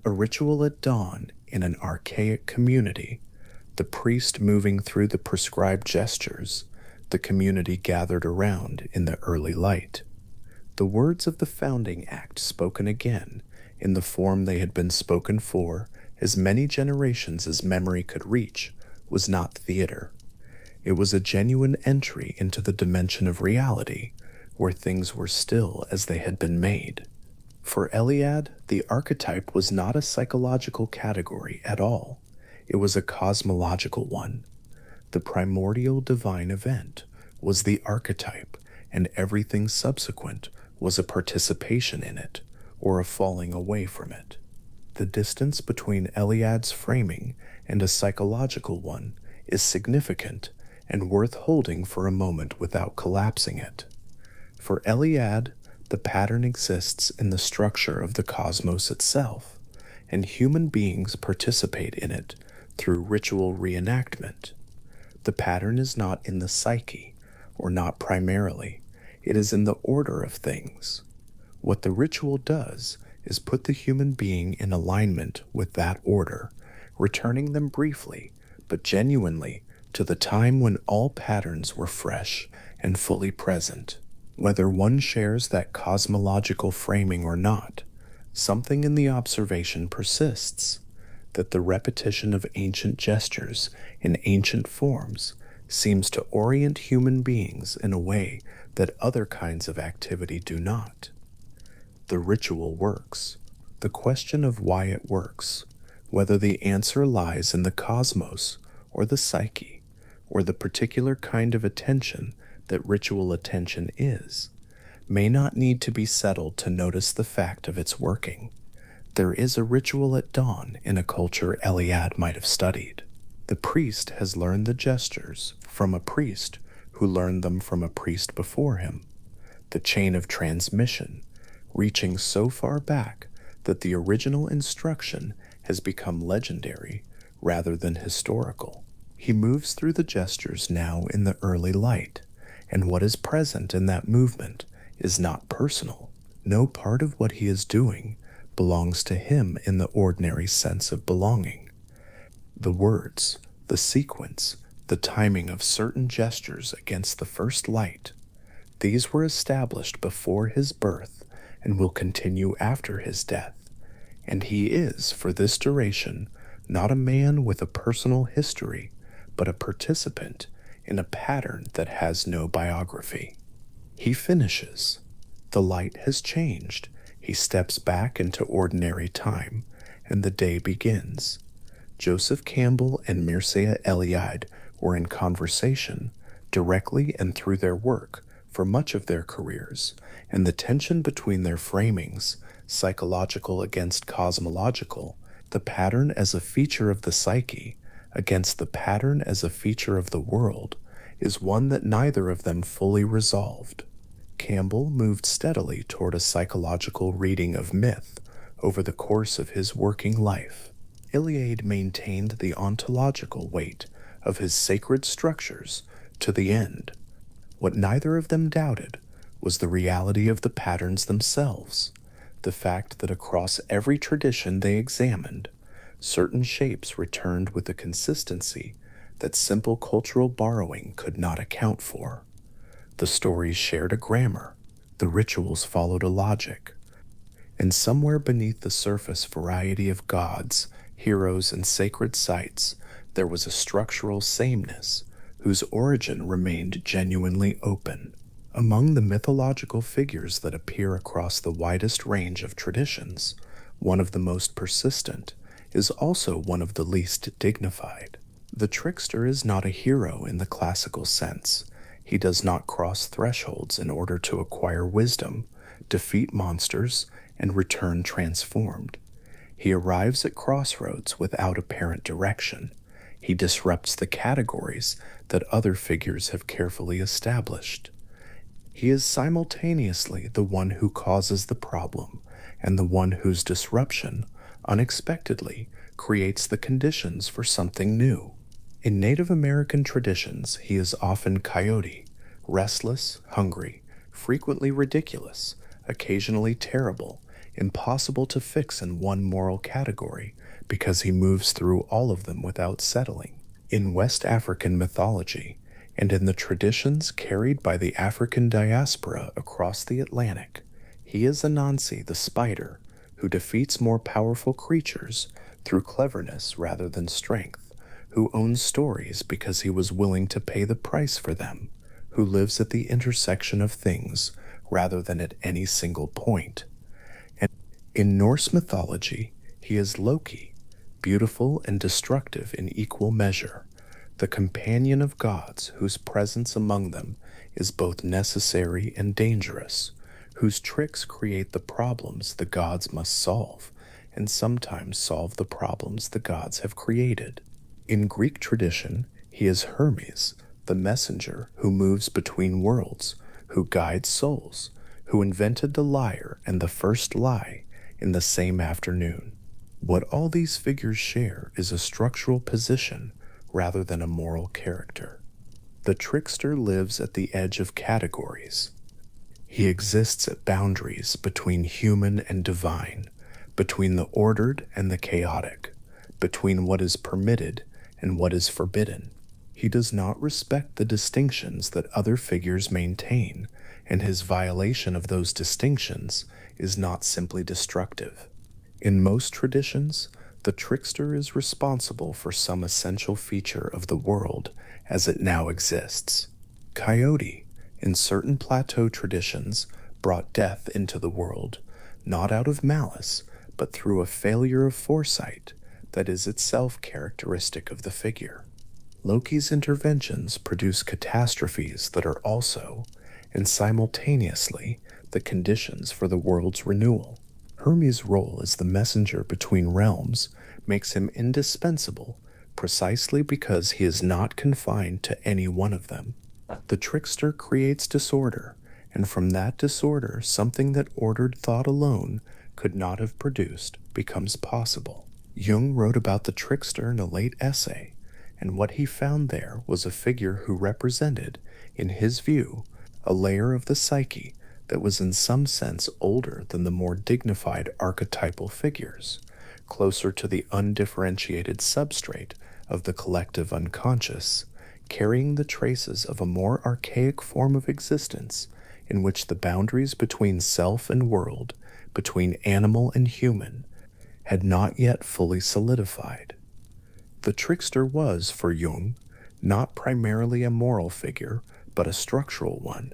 A ritual at dawn in an archaic community, the priest moving through the prescribed gestures, the community gathered around in the early light. The words of the founding act spoken again, in the form they had been spoken for as many generations as memory could reach, was not theater. It was a genuine entry into the dimension of reality, where things were still as they had been made. For Eliade, the archetype was not a psychological category at all. It was a cosmological one. The primordial divine event was the archetype, and everything subsequent was a participation in it or a falling away from it. The distance between Eliad's framing and a psychological one is significant and worth holding for a moment without collapsing it. For Eliad, the pattern exists in the structure of the cosmos itself, and human beings participate in it through ritual reenactment. The pattern is not in the psyche, or not primarily, it is in the order of things. What the ritual does is put the human being in alignment with that order, returning them briefly, but genuinely, to the time when all patterns were fresh and fully present. Whether one shares that cosmological framing or not, something in the observation persists, that the repetition of ancient gestures in ancient forms seems to orient human beings in a way that other kinds of activity do not. The ritual works. The question of why it works, whether the answer lies in the cosmos or the psyche, or the particular kind of attention that ritual attention is, may not need to be settled to notice the fact of its working. There is a ritual at dawn in a culture Eliad might have studied. The priest has learned the gestures from a priest who learned them from a priest before him. The chain of transmission, reaching so far back that the original instruction has become legendary rather than historical. He moves through the gestures now in the early light, and what is present in that movement is not personal. No part of what he is doing belongs to him in the ordinary sense of belonging. The words, the sequence, the timing of certain gestures against the first light, these were established before his birth and will continue after his death, and he is, for this duration, not a man with a personal history, but a participant in a pattern that has no biography. He finishes. The light has changed. He steps back into ordinary time, and the day begins. Joseph Campbell and Mircea Eliade were in conversation, directly and through their work, for much of their careers, and the tension between their framings, psychological against cosmological, the pattern as a feature of the psyche against the pattern as a feature of the world, is one that neither of them fully resolved. Campbell moved steadily toward a psychological reading of myth over the course of his working life. Eliade maintained the ontological weight of his sacred structures to the end. What neither of them doubted was the reality of the patterns themselves, the fact that across every tradition they examined, certain shapes returned with a consistency that simple cultural borrowing could not account for. The stories shared a grammar, the rituals followed a logic, and somewhere beneath the surface variety of gods, heroes, and sacred sites, there was a structural sameness whose origin remained genuinely open. Among the mythological figures that appear across the widest range of traditions, one of the most persistent is also one of the least dignified. The trickster is not a hero in the classical sense. He does not cross thresholds in order to acquire wisdom, defeat monsters, and return transformed. He arrives at crossroads without apparent direction. He disrupts the categories that other figures have carefully established. He is simultaneously the one who causes the problem and the one whose disruption, unexpectedly, creates the conditions for something new. In Native American traditions, he is often coyote, restless, hungry, frequently ridiculous, occasionally terrible, impossible to fix in one moral category because he moves through all of them without settling. In West African mythology, and in the traditions carried by the African diaspora across the Atlantic, he is Anansi the spider, who defeats more powerful creatures through cleverness rather than strength, who owns stories because he was willing to pay the price for them, who lives at the intersection of things rather than at any single point. And in Norse mythology, he is Loki, beautiful and destructive in equal measure, the companion of gods whose presence among them is both necessary and dangerous, whose tricks create the problems the gods must solve, and sometimes solve the problems the gods have created. In Greek tradition, he is Hermes, the messenger who moves between worlds, who guides souls, who invented the lyre and the first lie in the same afternoon. What all these figures share is a structural position rather than a moral character. The trickster lives at the edge of categories. He exists at boundaries between human and divine, between the ordered and the chaotic, between what is permitted and what is forbidden. He does not respect the distinctions that other figures maintain, and his violation of those distinctions is not simply destructive. In most traditions, the trickster is responsible for some essential feature of the world as it now exists. Coyote, in certain plateau traditions, brought death into the world, not out of malice, but through a failure of foresight that is itself characteristic of the figure. Loki's interventions produce catastrophes that are also, and simultaneously, the conditions for the world's renewal. Hermes' role as the messenger between realms makes him indispensable precisely because he is not confined to any one of them. The trickster creates disorder, and from that disorder something that ordered thought alone could not have produced becomes possible. Jung wrote about the trickster in a late essay, and what he found there was a figure who represented, in his view, a layer of the psyche that was in some sense older than the more dignified archetypal figures, closer to the undifferentiated substrate of the collective unconscious, carrying the traces of a more archaic form of existence in which the boundaries between self and world, between animal and human, had not yet fully solidified. The trickster was, for Jung, not primarily a moral figure, but a structural one,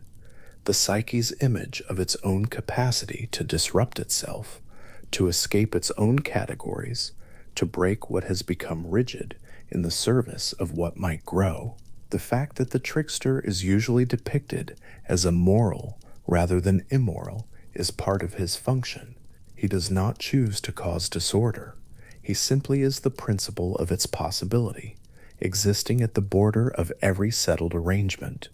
the psyche's image of its own capacity to disrupt itself, to escape its own categories, to break what has become rigid in the service of what might grow. The fact that the trickster is usually depicted as a moral rather than immoral is part of his function. He does not choose to cause disorder. He simply is the principle of its possibility, existing at the border of every settled arrangement,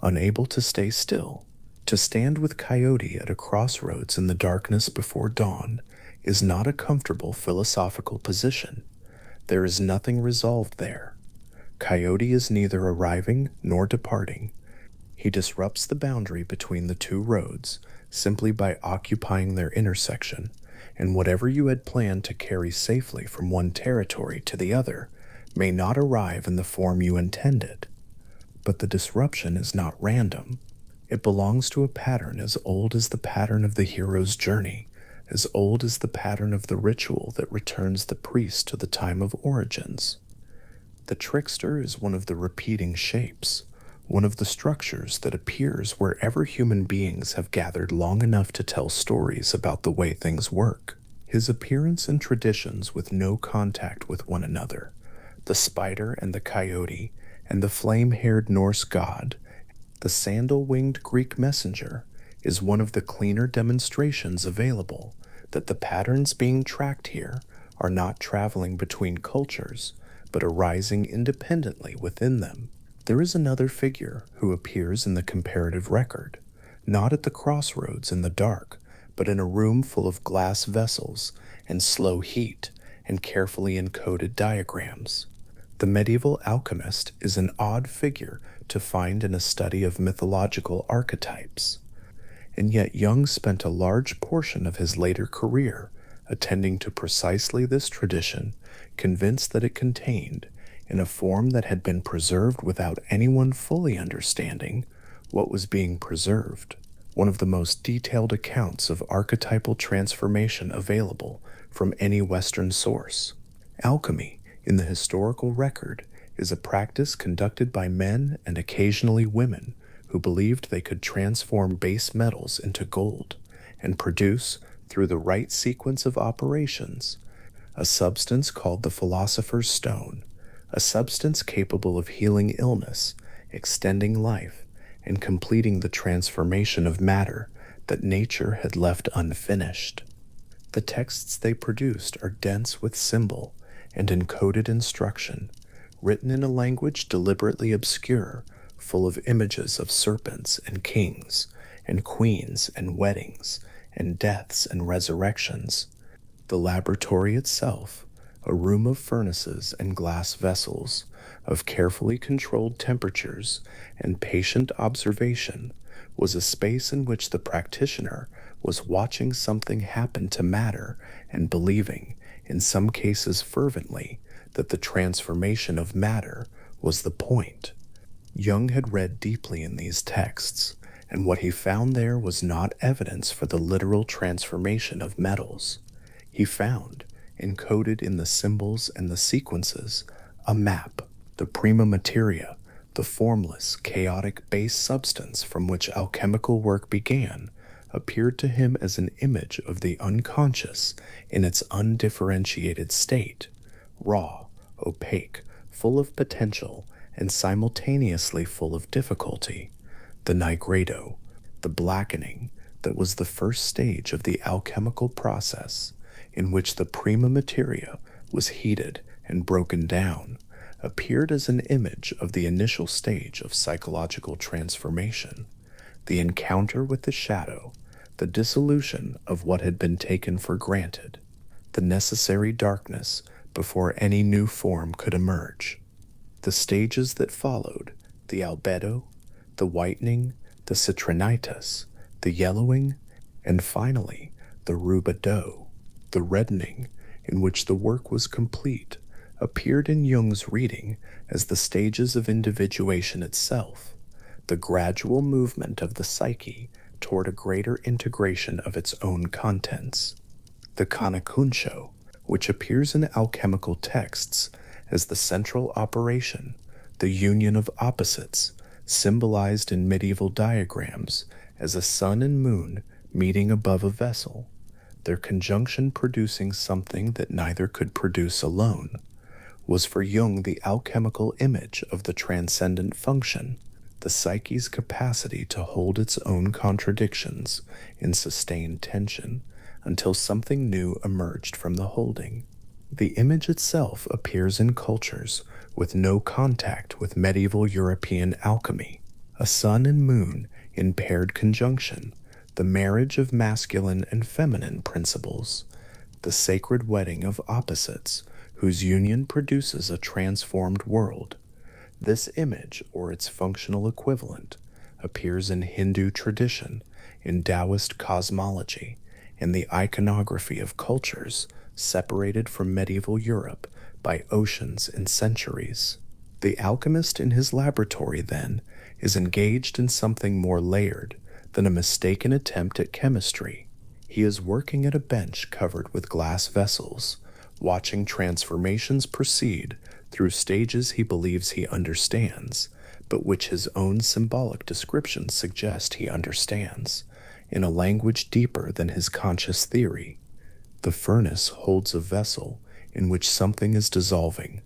unable to stay still. To stand with Coyote at a crossroads in the darkness before dawn is not a comfortable philosophical position. There is nothing resolved there. Coyote is neither arriving nor departing. He disrupts the boundary between the two roads simply by occupying their intersection, and whatever you had planned to carry safely from one territory to the other may not arrive in the form you intended. But the disruption is not random. It belongs to a pattern as old as the pattern of the hero's journey, as old as the pattern of the ritual that returns the priest to the time of origins. The trickster is one of the repeating shapes, one of the structures that appears wherever human beings have gathered long enough to tell stories about the way things work. His appearance and traditions with no contact with one another, the spider and the coyote, and the flame-haired Norse god, the sandal-winged Greek messenger, is one of the cleaner demonstrations available that the patterns being tracked here are not traveling between cultures, but arising independently within them. There is another figure who appears in the comparative record, not at the crossroads in the dark, but in a room full of glass vessels and slow heat and carefully encoded diagrams. The medieval alchemist is an odd figure to find in a study of mythological archetypes, and yet Jung spent a large portion of his later career attending to precisely this tradition, convinced that it contained, in a form that had been preserved without anyone fully understanding what was being preserved, one of the most detailed accounts of archetypal transformation available from any Western source. Alchemy, in the historical record, is a practice conducted by men and occasionally women who believed they could transform base metals into gold and produce, through the right sequence of operations, a substance called the philosopher's stone, a substance capable of healing illness, extending life, and completing the transformation of matter that nature had left unfinished. The texts they produced are dense with symbol and encoded instruction, written in a language deliberately obscure, full of images of serpents and kings, and queens and weddings, and deaths and resurrections. The laboratory itself, a room of furnaces and glass vessels, of carefully controlled temperatures and patient observation, was a space in which the practitioner was watching something happen to matter and believing, in some cases fervently, that the transformation of matter was the point. Jung had read deeply in these texts, and what he found there was not evidence for the literal transformation of metals. He found, encoded in the symbols and the sequences, a map, the prima materia, the formless, chaotic base substance from which alchemical work began, appeared to him as an image of the unconscious in its undifferentiated state, raw, opaque, full of potential, and simultaneously full of difficulty. The nigredo, the blackening, that was the first stage of the alchemical process, in which the prima materia was heated and broken down, appeared as an image of the initial stage of psychological transformation, the encounter with the shadow, the dissolution of what had been taken for granted, the necessary darkness before any new form could emerge. The stages that followed, the albedo, the whitening, the citrinitis, the yellowing, and finally the rubedo, the reddening, in which the work was complete, appeared in Jung's reading as the stages of individuation itself, the gradual movement of the psyche toward a greater integration of its own contents. The kanakunsho, which appears in alchemical texts as the central operation, the union of opposites, symbolized in medieval diagrams as a sun and moon meeting above a vessel, their conjunction producing something that neither could produce alone, was for Jung the alchemical image of the transcendent function, the psyche's capacity to hold its own contradictions in sustained tension until something new emerged from the holding. The image itself appears in cultures with no contact with medieval European alchemy, a sun and moon in paired conjunction, the marriage of masculine and feminine principles, the sacred wedding of opposites whose union produces a transformed world. This image, or its functional equivalent, appears in Hindu tradition, in Taoist cosmology, in the iconography of cultures separated from medieval Europe by oceans and centuries. The alchemist in his laboratory, then, is engaged in something more layered than a mistaken attempt at chemistry. He is working at a bench covered with glass vessels, watching transformations proceed through stages he believes he understands, but which his own symbolic descriptions suggest he understands, in a language deeper than his conscious theory. The furnace holds a vessel in which something is dissolving.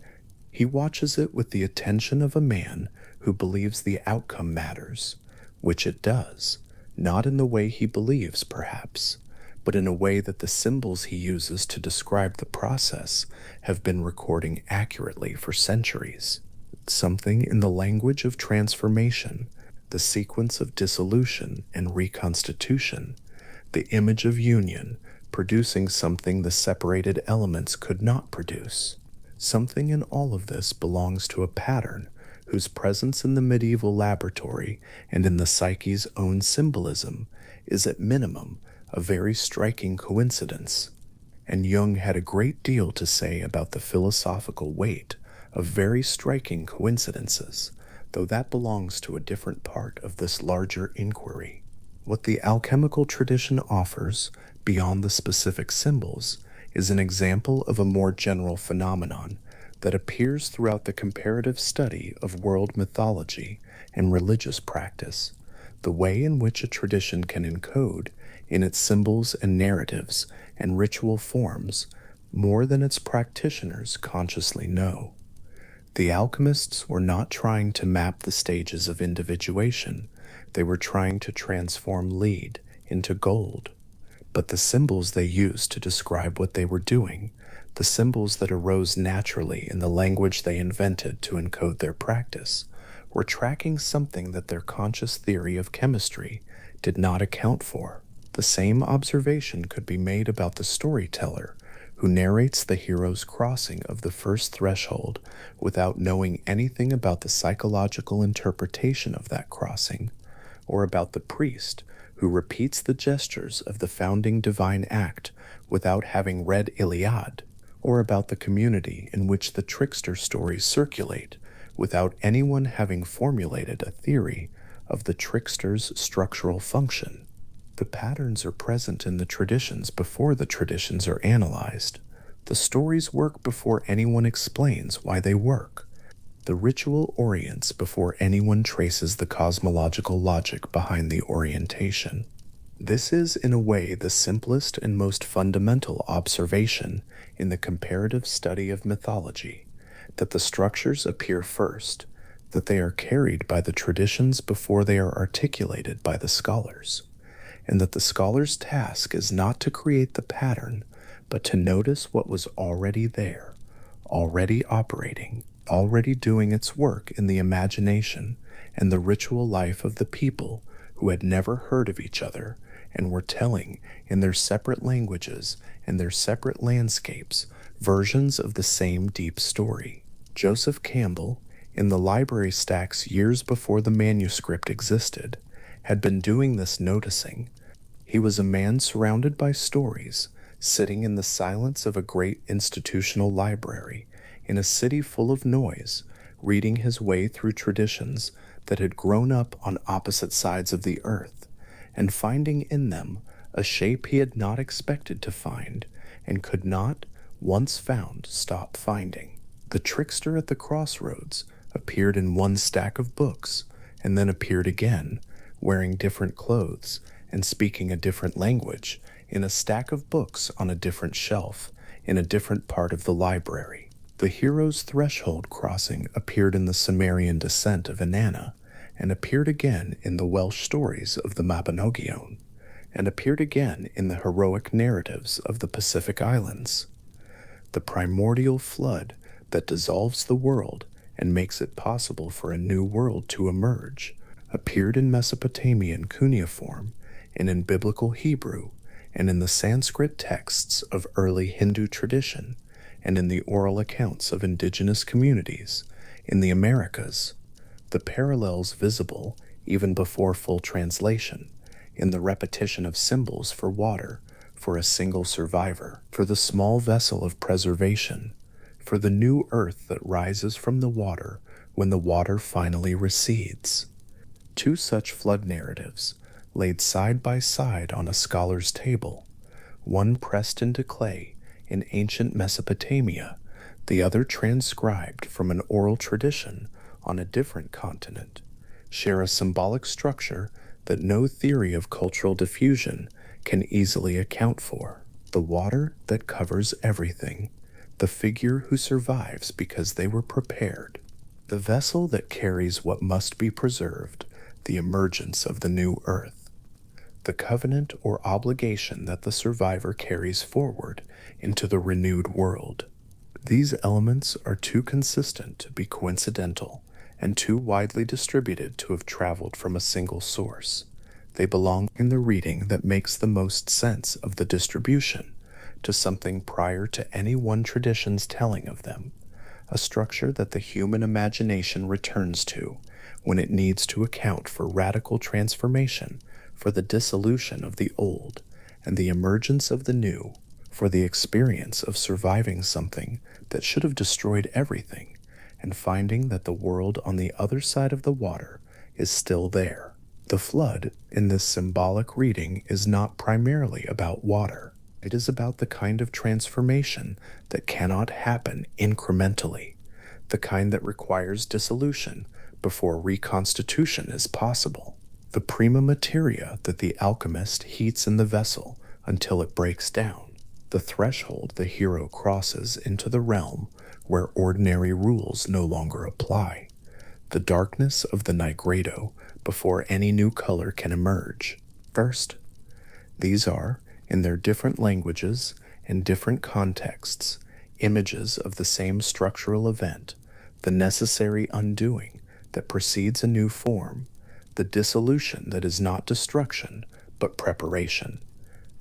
He watches it with the attention of a man who believes the outcome matters, which it does, not in the way he believes, perhaps, but in a way that the symbols he uses to describe the process have been recording accurately for centuries. Something in the language of transformation, the sequence of dissolution and reconstitution, the image of union, producing something the separated elements could not produce. Something in all of this belongs to a pattern whose presence in the medieval laboratory and in the psyche's own symbolism is at minimum a very striking coincidence. And Jung had a great deal to say about the philosophical weight of very striking coincidences, though that belongs to a different part of this larger inquiry. What the alchemical tradition offers, beyond the specific symbols, is an example of a more general phenomenon that appears throughout the comparative study of world mythology and religious practice, the way in which a tradition can encode in its symbols and narratives and ritual forms more than its practitioners consciously know. The alchemists were not trying to map the stages of individuation, they were trying to transform lead into gold. But the symbols they used to describe what they were doing, the symbols that arose naturally in the language they invented to encode their practice, were tracking something that their conscious theory of chemistry did not account for. The same observation could be made about the storyteller who narrates the hero's crossing of the first threshold without knowing anything about the psychological interpretation of that crossing, or about the priest who repeats the gestures of the founding divine act without having read Iliad, or about the community in which the trickster stories circulate without anyone having formulated a theory of the trickster's structural function. The patterns are present in the traditions before the traditions are analyzed. The stories work before anyone explains why they work. The ritual orients before anyone traces the cosmological logic behind the orientation. This is, in a way, the simplest and most fundamental observation in the comparative study of mythology, that the structures appear first, that they are carried by the traditions before they are articulated by the scholars, and that the scholar's task is not to create the pattern, but to notice what was already there, already operating, already doing its work in the imagination and the ritual life of the people who had never heard of each other and were telling, in their separate languages and their separate landscapes, versions of the same deep story. Joseph Campbell, in the library stacks years before the manuscript existed, had been doing this noticing. He was a man surrounded by stories, sitting in the silence of a great institutional library, in a city full of noise, reading his way through traditions that had grown up on opposite sides of the earth, and finding in them a shape he had not expected to find, and could not, once found, stop finding. The trickster at the crossroads appeared in one stack of books, and then appeared again, wearing different clothes and speaking a different language, in a stack of books on a different shelf, in a different part of the library. The hero's threshold crossing appeared in the Sumerian descent of Inanna, and appeared again in the Welsh stories of the Mabinogion, and appeared again in the heroic narratives of the Pacific Islands. The primordial flood that dissolves the world and makes it possible for a new world to emerge appeared in Mesopotamian cuneiform and in biblical Hebrew and in the Sanskrit texts of early Hindu tradition and in the oral accounts of indigenous communities in the Americas. The parallels visible, even before full translation, in the repetition of symbols for water, for a single survivor, for the small vessel of preservation, for the new earth that rises from the water when the water finally recedes. Two such flood narratives, laid side by side on a scholar's table, one pressed into clay in ancient Mesopotamia, the other transcribed from an oral tradition on a different continent, share a symbolic structure that no theory of cultural diffusion can easily account for. The water that covers everything, the figure who survives because they were prepared, the vessel that carries what must be preserved, the emergence of the new earth, the covenant or obligation that the survivor carries forward into the renewed world. These elements are too consistent to be coincidental and too widely distributed to have traveled from a single source. They belong in the reading that makes the most sense of the distribution to something prior to any one tradition's telling of them, a structure that the human imagination returns to when it needs to account for radical transformation, for the dissolution of the old and the emergence of the new, for the experience of surviving something that should have destroyed everything, and finding that the world on the other side of the water is still there. The flood in this symbolic reading is not primarily about water. It is about the kind of transformation that cannot happen incrementally, the kind that requires dissolution before reconstitution is possible. The prima materia that the alchemist heats in the vessel until it breaks down, the threshold the hero crosses into the realm where ordinary rules no longer apply, the darkness of the nigredo before any new color can emerge. First, these are, in their different languages and different contexts, images of the same structural event, the necessary undoing that precedes a new form, the dissolution that is not destruction but preparation.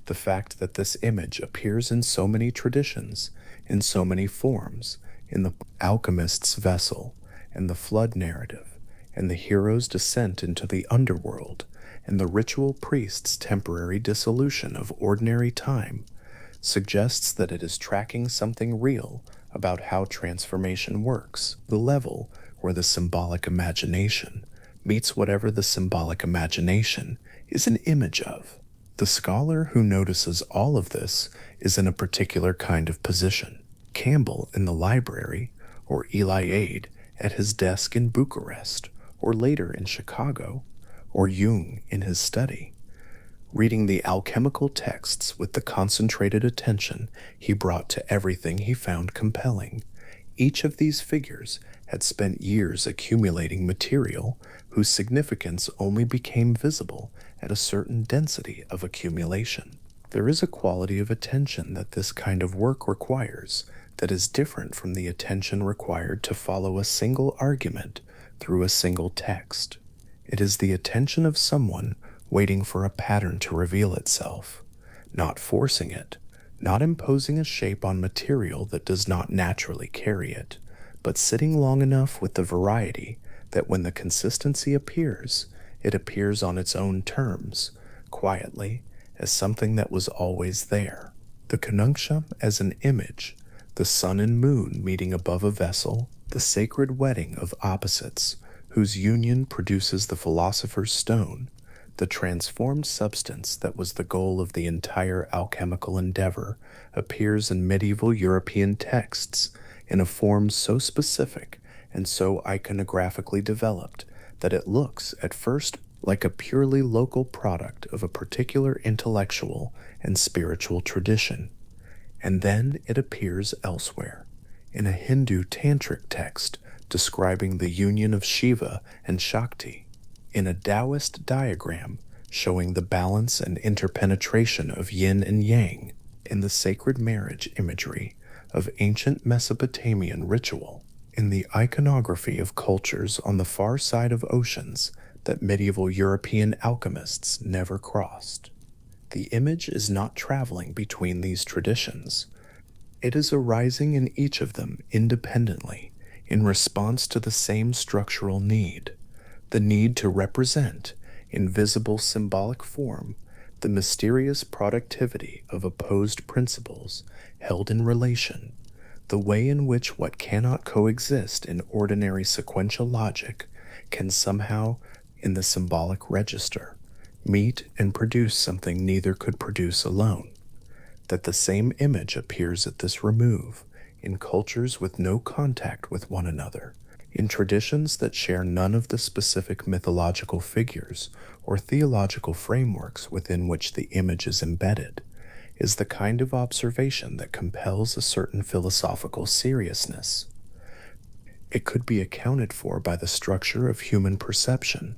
The fact that this image appears in so many traditions, in so many forms, in the alchemist's vessel, and the flood narrative, and the hero's descent into the underworld, and the ritual priest's temporary dissolution of ordinary time, suggests that it is tracking something real about how transformation works, the level where the symbolic imagination meets whatever the symbolic imagination is an image of. The scholar who notices all of this is in a particular kind of position. Campbell in the library, or Eliade at his desk in Bucharest, or later in Chicago, or Jung in his study, reading the alchemical texts with the concentrated attention he brought to everything he found compelling. Each of these figures had spent years accumulating material whose significance only became visible at a certain density of accumulation. There is a quality of attention that this kind of work requires that is different from the attention required to follow a single argument through a single text. It is the attention of someone waiting for a pattern to reveal itself, not forcing it, not imposing a shape on material that does not naturally carry it, but sitting long enough with the variety that when the consistency appears, it appears on its own terms, quietly, as something that was always there. The conjunction as an image, the sun and moon meeting above a vessel, the sacred wedding of opposites, whose union produces the philosopher's stone, the transformed substance that was the goal of the entire alchemical endeavor, appears in medieval European texts in a form so specific and so iconographically developed that it looks at first like a purely local product of a particular intellectual and spiritual tradition, and then it appears elsewhere, in a Hindu tantric text describing the union of Shiva and Shakti, in a Taoist diagram showing the balance and interpenetration of yin and yang, in the sacred marriage imagery of ancient Mesopotamian ritual, in the iconography of cultures on the far side of oceans that medieval European alchemists never crossed. The image is not traveling between these traditions. It is arising in each of them independently, in response to the same structural need, the need to represent, in visible symbolic form, the mysterious productivity of opposed principles held in relation, the way in which what cannot coexist in ordinary sequential logic can somehow, in the symbolic register, meet and produce something neither could produce alone, that the same image appears at this remove, in cultures with no contact with one another, in traditions that share none of the specific mythological figures or theological frameworks within which the image is embedded, is the kind of observation that compels a certain philosophical seriousness. It could be accounted for by the structure of human perception,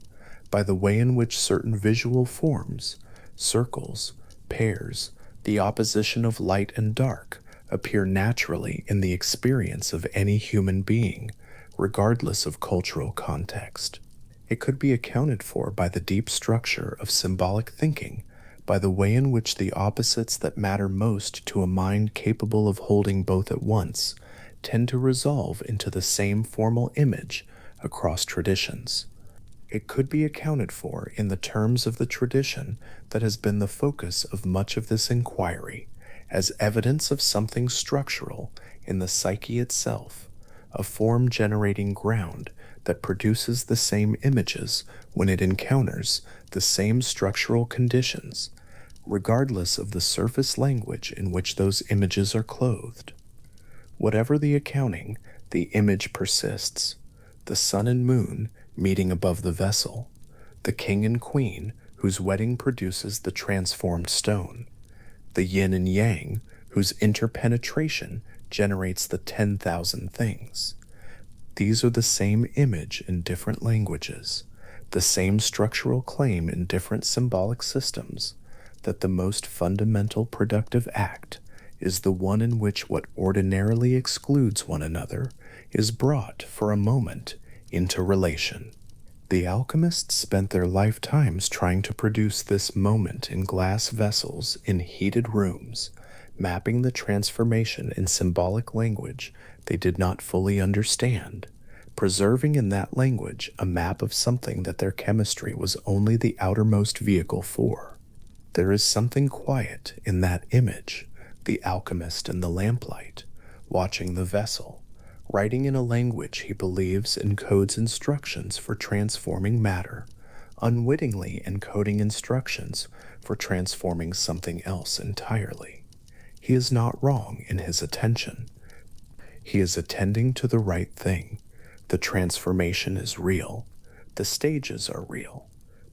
by the way in which certain visual forms, circles, pairs, the opposition of light and dark, appear naturally in the experience of any human being, regardless of cultural context. It could be accounted for by the deep structure of symbolic thinking, by the way in which the opposites that matter most to a mind capable of holding both at once tend to resolve into the same formal image across traditions. It could be accounted for in the terms of the tradition that has been the focus of much of this inquiry, as evidence of something structural in the psyche itself, a form-generating ground that produces the same images when it encounters the same structural conditions, regardless of the surface language in which those images are clothed. Whatever the accounting, the image persists. The sun and moon meeting above the vessel, the king and queen whose wedding produces the transformed stone, the yin and yang whose interpenetration generates the 10,000 things. These are the same image in different languages, the same structural claim in different symbolic systems, that the most fundamental productive act is the one in which what ordinarily excludes one another is brought for a moment into relation. The alchemists spent their lifetimes trying to produce this moment in glass vessels in heated rooms, mapping the transformation in symbolic language they did not fully understand, preserving in that language a map of something that their chemistry was only the outermost vehicle for. There is something quiet in that image, the alchemist in the lamplight, watching the vessel, writing in a language he believes encodes instructions for transforming matter, unwittingly encoding instructions for transforming something else entirely. He is not wrong in his attention. He is attending to the right thing. The transformation is real. The stages are real.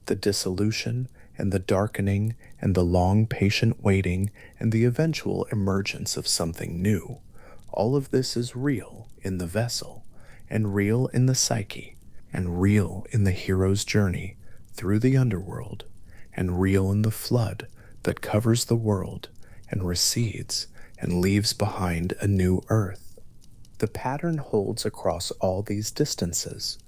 The dissolution and the darkening and the long patient waiting and the eventual emergence of something new. All of this is real in the vessel, and real in the psyche, and real in the hero's journey through the underworld, and real in the flood that covers the world and recedes and leaves behind a new earth. The pattern holds across all these distances,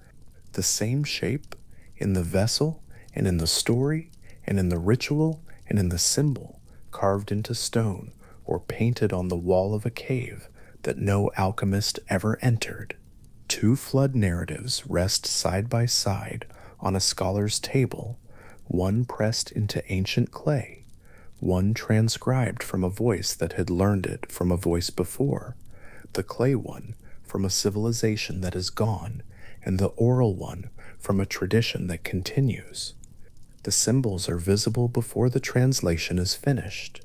the same shape in the vessel and in the story and in the ritual and in the symbol carved into stone or painted on the wall of a cave that no alchemist ever entered. Two flood narratives rest side by side on a scholar's table, one pressed into ancient clay, one transcribed from a voice that had learned it from a voice before, the clay one from a civilization that is gone, and the oral one from a tradition that continues. The symbols are visible before the translation is finished.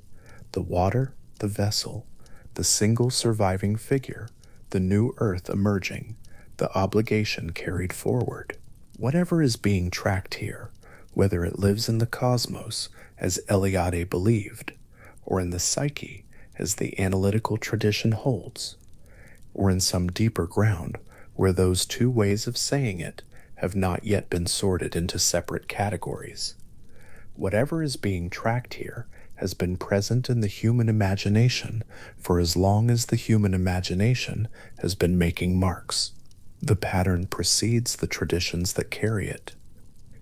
The water, the vessel, the single surviving figure, the new earth emerging, the obligation carried forward. Whatever is being tracked here, whether it lives in the cosmos, as Eliade believed, or in the psyche, as the analytical tradition holds, or in some deeper ground where those two ways of saying it have not yet been sorted into separate categories. Whatever is being tracked here has been present in the human imagination for as long as the human imagination has been making marks. The pattern precedes the traditions that carry it.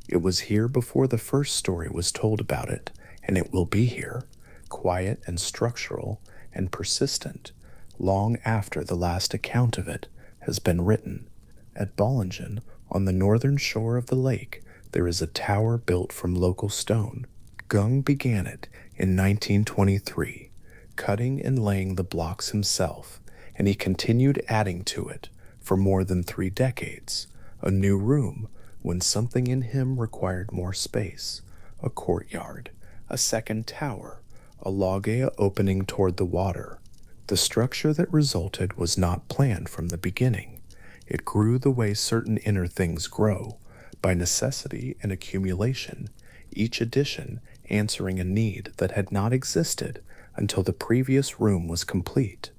It was here before the first story was told about it, and it will be here, quiet and structural and persistent, long after the last account of it has been written. At Bollingen, on the northern shore of the lake, there is a tower built from local stone. Jung began it in 1923, cutting and laying the blocks himself, and he continued adding to it for more than 3 decades, a new room when something in him required more space, a courtyard, a second tower, a loggia opening toward the water. The structure that resulted was not planned from the beginning. It grew the way certain inner things grow, by necessity and accumulation, each addition answering a need that had not existed until the previous room was complete.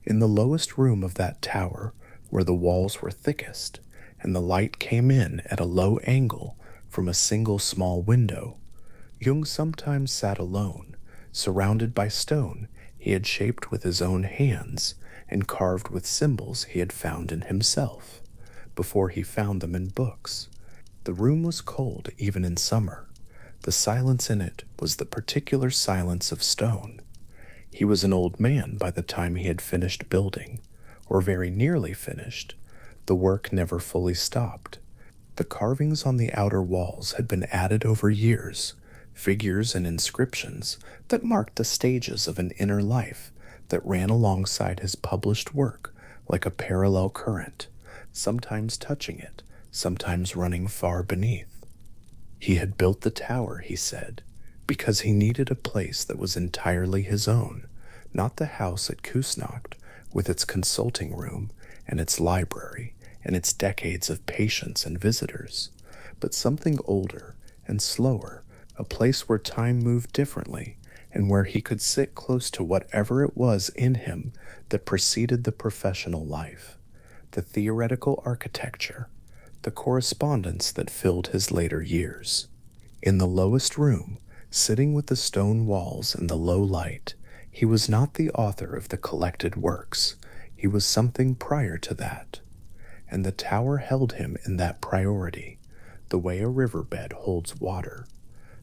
In the lowest room of that tower, where the walls were thickest, and the light came in at a low angle from a single small window, Jung sometimes sat alone, surrounded by stone he had shaped with his own hands and carved with symbols he had found in himself, before he found them in books. The room was cold even in summer. The silence in it was the particular silence of stone. He was an old man by the time he had finished building, or very nearly finished. The work never fully stopped. The carvings on the outer walls had been added over years, figures and inscriptions that marked the stages of an inner life that ran alongside his published work like a parallel current, sometimes touching it, sometimes running far beneath. He had built the tower, he said, because he needed a place that was entirely his own, not the house at Kusnacht with its consulting room and its library and its decades of patients and visitors, but something older and slower, a place where time moved differently and where he could sit close to whatever it was in him that preceded the professional life, the theoretical architecture, the correspondence that filled his later years. In the lowest room, sitting with the stone walls and the low light, he was not the author of the collected works. He was something prior to that. And the tower held him in that priority, the way a riverbed holds water,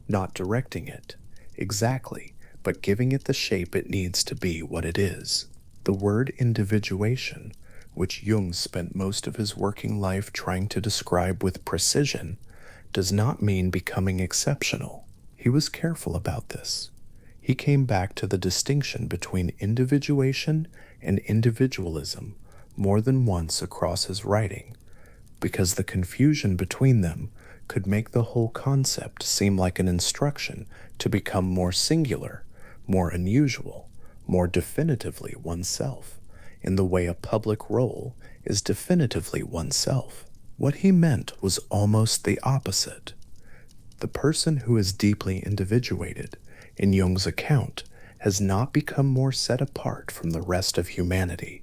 not directing it exactly, but giving it the shape it needs to be what it is. The word individuation, which Jung spent most of his working life trying to describe with precision, does not mean becoming exceptional. He was careful about this. He came back to the distinction between individuation and individualism more than once across his writing, because the confusion between them could make the whole concept seem like an instruction to become more singular, more unusual, more definitively oneself, in the way a public role is definitively oneself. What he meant was almost the opposite. The person who is deeply individuated, in Jung's account, has not become more set apart from the rest of humanity.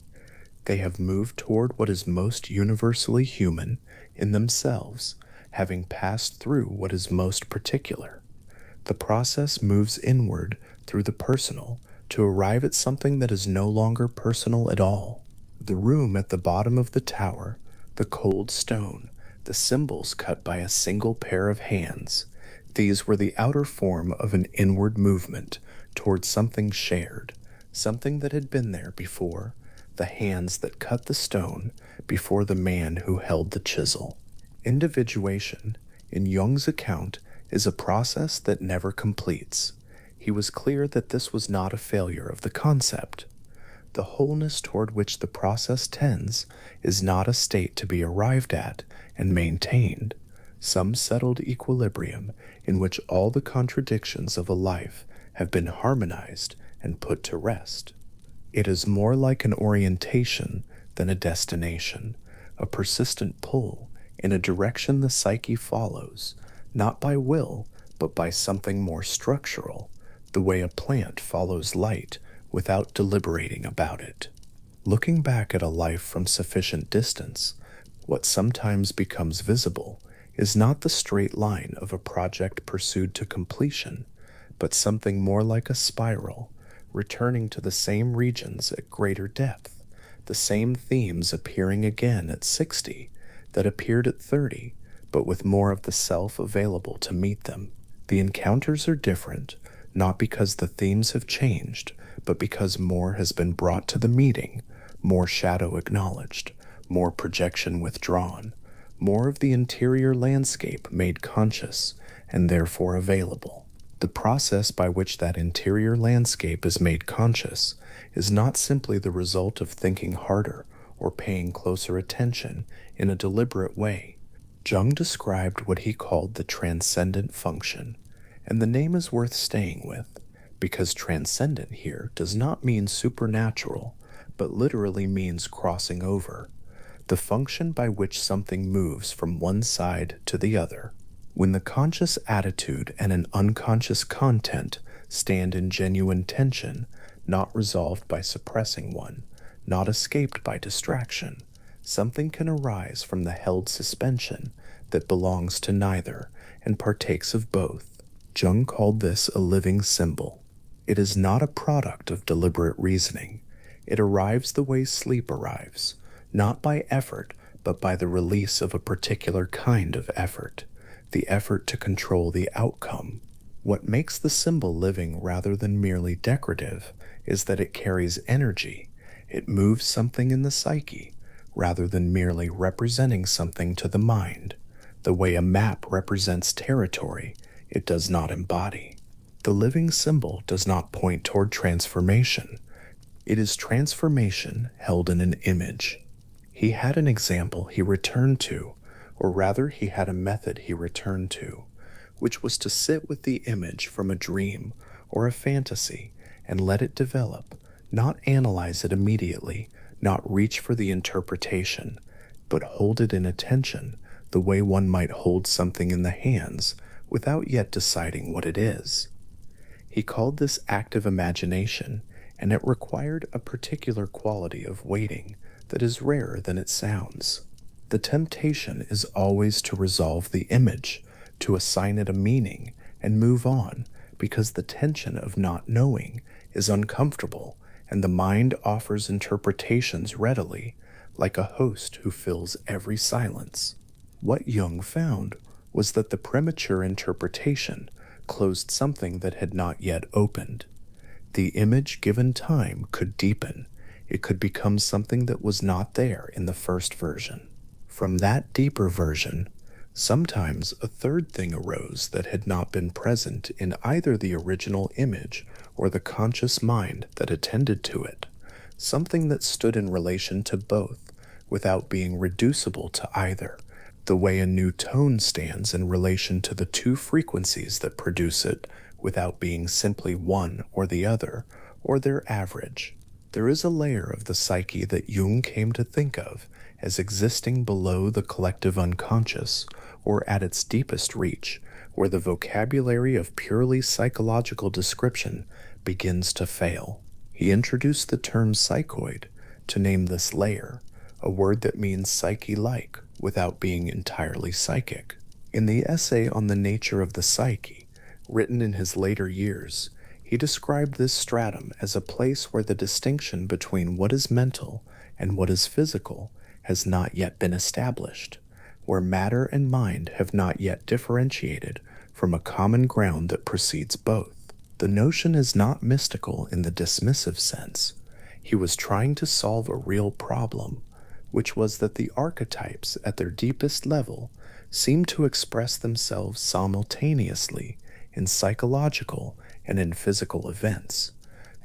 They have moved toward what is most universally human in themselves, having passed through what is most particular. The process moves inward through the personal to arrive at something that is no longer personal at all. The room at the bottom of the tower, the cold stone, the symbols cut by a single pair of hands, these were the outer form of an inward movement toward something shared, something that had been there before, the hands that cut the stone before the man who held the chisel. Individuation, in Jung's account, is a process that never completes. He was clear that this was not a failure of the concept. The wholeness toward which the process tends is not a state to be arrived at and maintained, some settled equilibrium in which all the contradictions of a life have been harmonized and put to rest. It is more like an orientation than a destination, a persistent pull in a direction the psyche follows, not by will, but by something more structural, the way a plant follows light without deliberating about it. Looking back at a life from sufficient distance, what sometimes becomes visible is not the straight line of a project pursued to completion, but something more like a spiral, returning to the same regions at greater depth, the same themes appearing again at 60 that appeared at 30, but with more of the self available to meet them. The encounters are different, not because the themes have changed, but because more has been brought to the meeting, more shadow acknowledged, more projection withdrawn, more of the interior landscape made conscious and therefore available. The process by which that interior landscape is made conscious is not simply the result of thinking harder or paying closer attention in a deliberate way. Jung described what he called the transcendent function, and the name is worth staying with, because transcendent here does not mean supernatural, but literally means crossing over, the function by which something moves from one side to the other. When the conscious attitude and an unconscious content stand in genuine tension, not resolved by suppressing one, not escaped by distraction, something can arise from the held suspension that belongs to neither and partakes of both. Jung called this a living symbol. It is not a product of deliberate reasoning. It arrives the way sleep arrives, not by effort, but by the release of a particular kind of effort, the effort to control the outcome. What makes the symbol living rather than merely decorative is that it carries energy. It moves something in the psyche, rather than merely representing something to the mind. The way a map represents territory, it does not embody. The living symbol does not point toward transformation. It is transformation held in an image. He had an example he returned to, or rather he had a method he returned to, which was to sit with the image from a dream or a fantasy and let it develop, not analyze it immediately, not reach for the interpretation, but hold it in attention the way one might hold something in the hands without yet deciding what it is. He called this active imagination, and it required a particular quality of waiting that is rarer than it sounds. The temptation is always to resolve the image, to assign it a meaning, and move on, because the tension of not knowing is uncomfortable, and the mind offers interpretations readily, like a host who fills every silence. What Jung found was that the premature interpretation closed something that had not yet opened. The image given time could deepen. It could become something that was not there in the first version. From that deeper version, sometimes a third thing arose that had not been present in either the original image or the conscious mind that attended to it, something that stood in relation to both without being reducible to either, the way a new tone stands in relation to the two frequencies that produce it without being simply one or the other, or their average. There is a layer of the psyche that Jung came to think of as existing below the collective unconscious, or at its deepest reach, where the vocabulary of purely psychological description begins to fail. He introduced the term psychoid to name this layer, a word that means psyche-like without being entirely psychic. In the essay on the nature of the psyche, written in his later years, he described this stratum as a place where the distinction between what is mental and what is physical has not yet been established, where matter and mind have not yet differentiated from a common ground that precedes both. The notion is not mystical in the dismissive sense. He was trying to solve a real problem, which was that the archetypes at their deepest level seem to express themselves simultaneously in psychological and in physical events,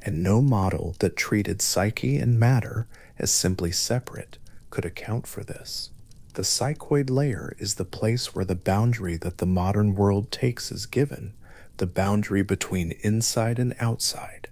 and no model that treated psyche and matter as simply separate could account for this. The psychoid layer is the place where the boundary that the modern world takes is given, the boundary between inside and outside,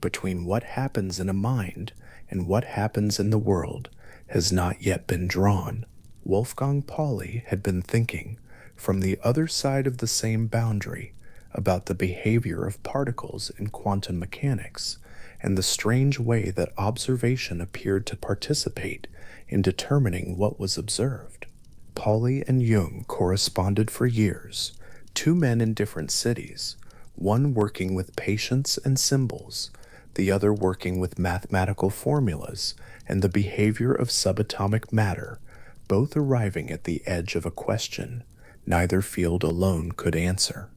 between what happens in a mind and what happens in the world, has not yet been drawn. Wolfgang Pauli had been thinking, from the other side of the same boundary, about the behavior of particles in quantum mechanics, and the strange way that observation appeared to participate in determining what was observed. Pauli and Jung corresponded for years, two men in different cities, one working with patients and symbols, the other working with mathematical formulas and the behavior of subatomic matter, both arriving at the edge of a question neither field alone could answer.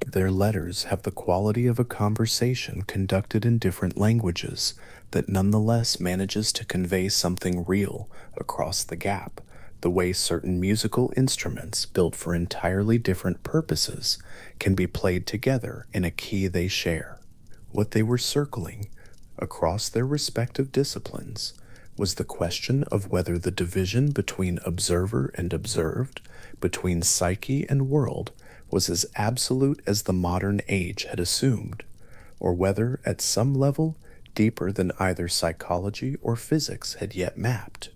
Their letters have the quality of a conversation conducted in different languages that nonetheless manages to convey something real across the gap, the way certain musical instruments built for entirely different purposes can be played together in a key they share. What they were circling across their respective disciplines was the question of whether the division between observer and observed, between psyche and world, was as absolute as the modern age had assumed, or whether, at some level, deeper than either psychology or physics had yet mapped,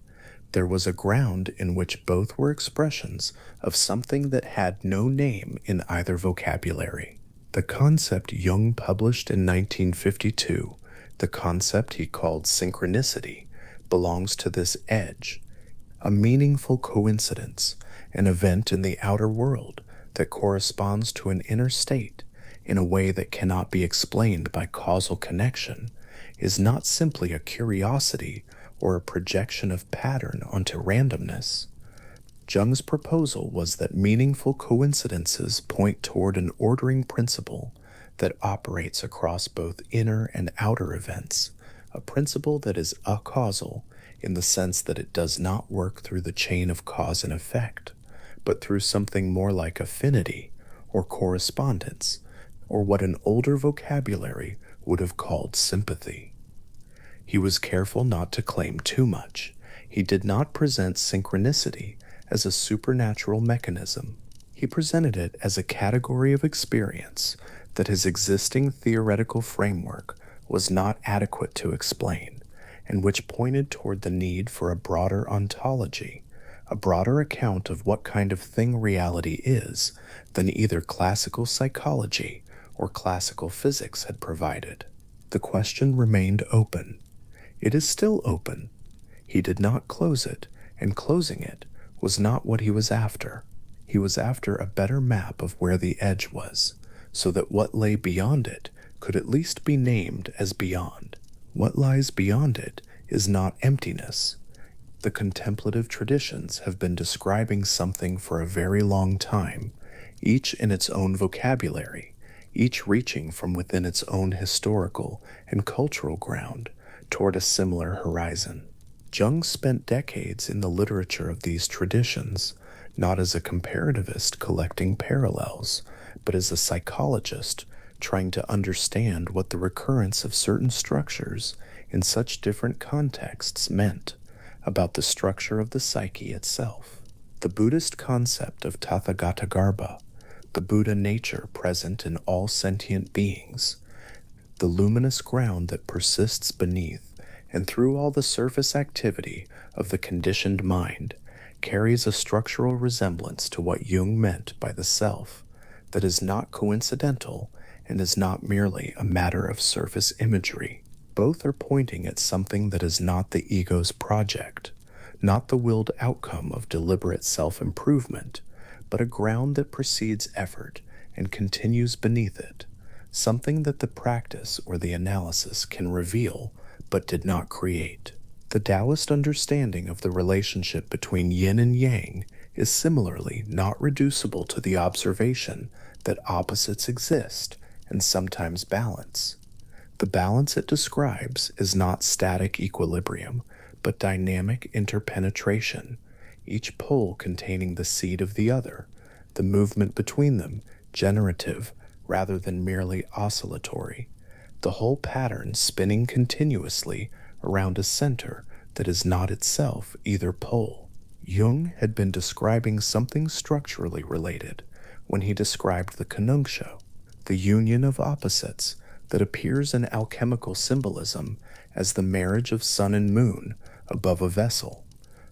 there was a ground in which both were expressions of something that had no name in either vocabulary. The concept Jung published in 1952, the concept he called synchronicity, belongs to this edge, a meaningful coincidence, an event in the outer world that corresponds to an inner state in a way that cannot be explained by causal connection, is not simply a curiosity or a projection of pattern onto randomness. Jung's proposal was that meaningful coincidences point toward an ordering principle that operates across both inner and outer events, a principle that is acausal in the sense that it does not work through the chain of cause and effect, but through something more like affinity or correspondence, or what an older vocabulary would have called sympathy. He was careful not to claim too much. He did not present synchronicity as a supernatural mechanism. He presented it as a category of experience that his existing theoretical framework was not adequate to explain, and which pointed toward the need for a broader ontology, a broader account of what kind of thing reality is than either classical psychology or classical physics had provided. The question remained open. It is still open. He did not close it, and closing it was not what he was after. He was after a better map of where the edge was, so that what lay beyond it could at least be named as beyond. What lies beyond it is not emptiness. The contemplative traditions have been describing something for a very long time, each in its own vocabulary, each reaching from within its own historical and cultural ground toward a similar horizon. Jung spent decades in the literature of these traditions, not as a comparativist collecting parallels, but as a psychologist trying to understand what the recurrence of certain structures in such different contexts meant about the structure of the psyche itself. The Buddhist concept of Tathagatagarbha, the Buddha nature present in all sentient beings, the luminous ground that persists beneath and through all the surface activity of the conditioned mind, carries a structural resemblance to what Jung meant by the self that is not coincidental and is not merely a matter of surface imagery. Both are pointing at something that is not the ego's project, not the willed outcome of deliberate self-improvement, but a ground that precedes effort and continues beneath it, something that the practice or the analysis can reveal but did not create. The Taoist understanding of the relationship between yin and yang is similarly not reducible to the observation that opposites exist and sometimes balance. The balance it describes is not static equilibrium, but dynamic interpenetration, each pole containing the seed of the other, the movement between them generative rather than merely oscillatory, the whole pattern spinning continuously around a center that is not itself either pole. Jung had been describing something structurally related when he described the conjunctio, the union of opposites that appears in alchemical symbolism as the marriage of sun and moon above a vessel,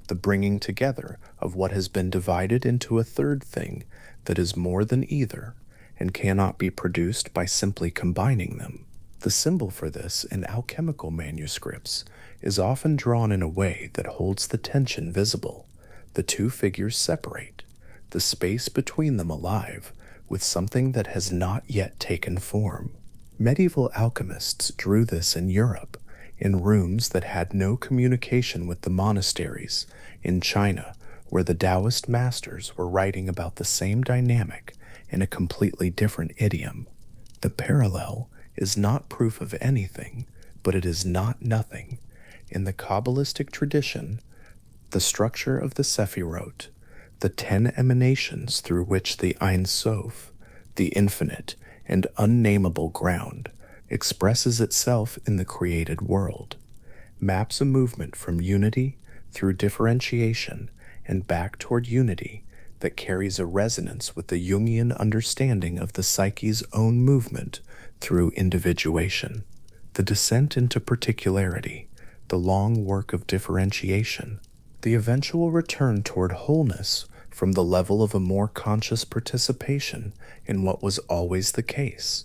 the bringing together of what has been divided into a third thing that is more than either and cannot be produced by simply combining them. The symbol for this in alchemical manuscripts is often drawn in a way that holds the tension visible. The two figures separate, the space between them alive with something that has not yet taken form. Medieval alchemists drew this in Europe, in rooms that had no communication with the monasteries, in China, where the Taoist masters were writing about the same dynamic in a completely different idiom. The parallel is not proof of anything, but it is not nothing. In the Kabbalistic tradition, the structure of the Sephirot, the 10 emanations through which the Ein Sof, the infinite and unnameable ground, expresses itself in the created world, maps a movement from unity through differentiation and back toward unity that carries a resonance with the Jungian understanding of the psyche's own movement through individuation. The descent into particularity, the long work of differentiation, the eventual return toward wholeness from the level of a more conscious participation in what was always the case.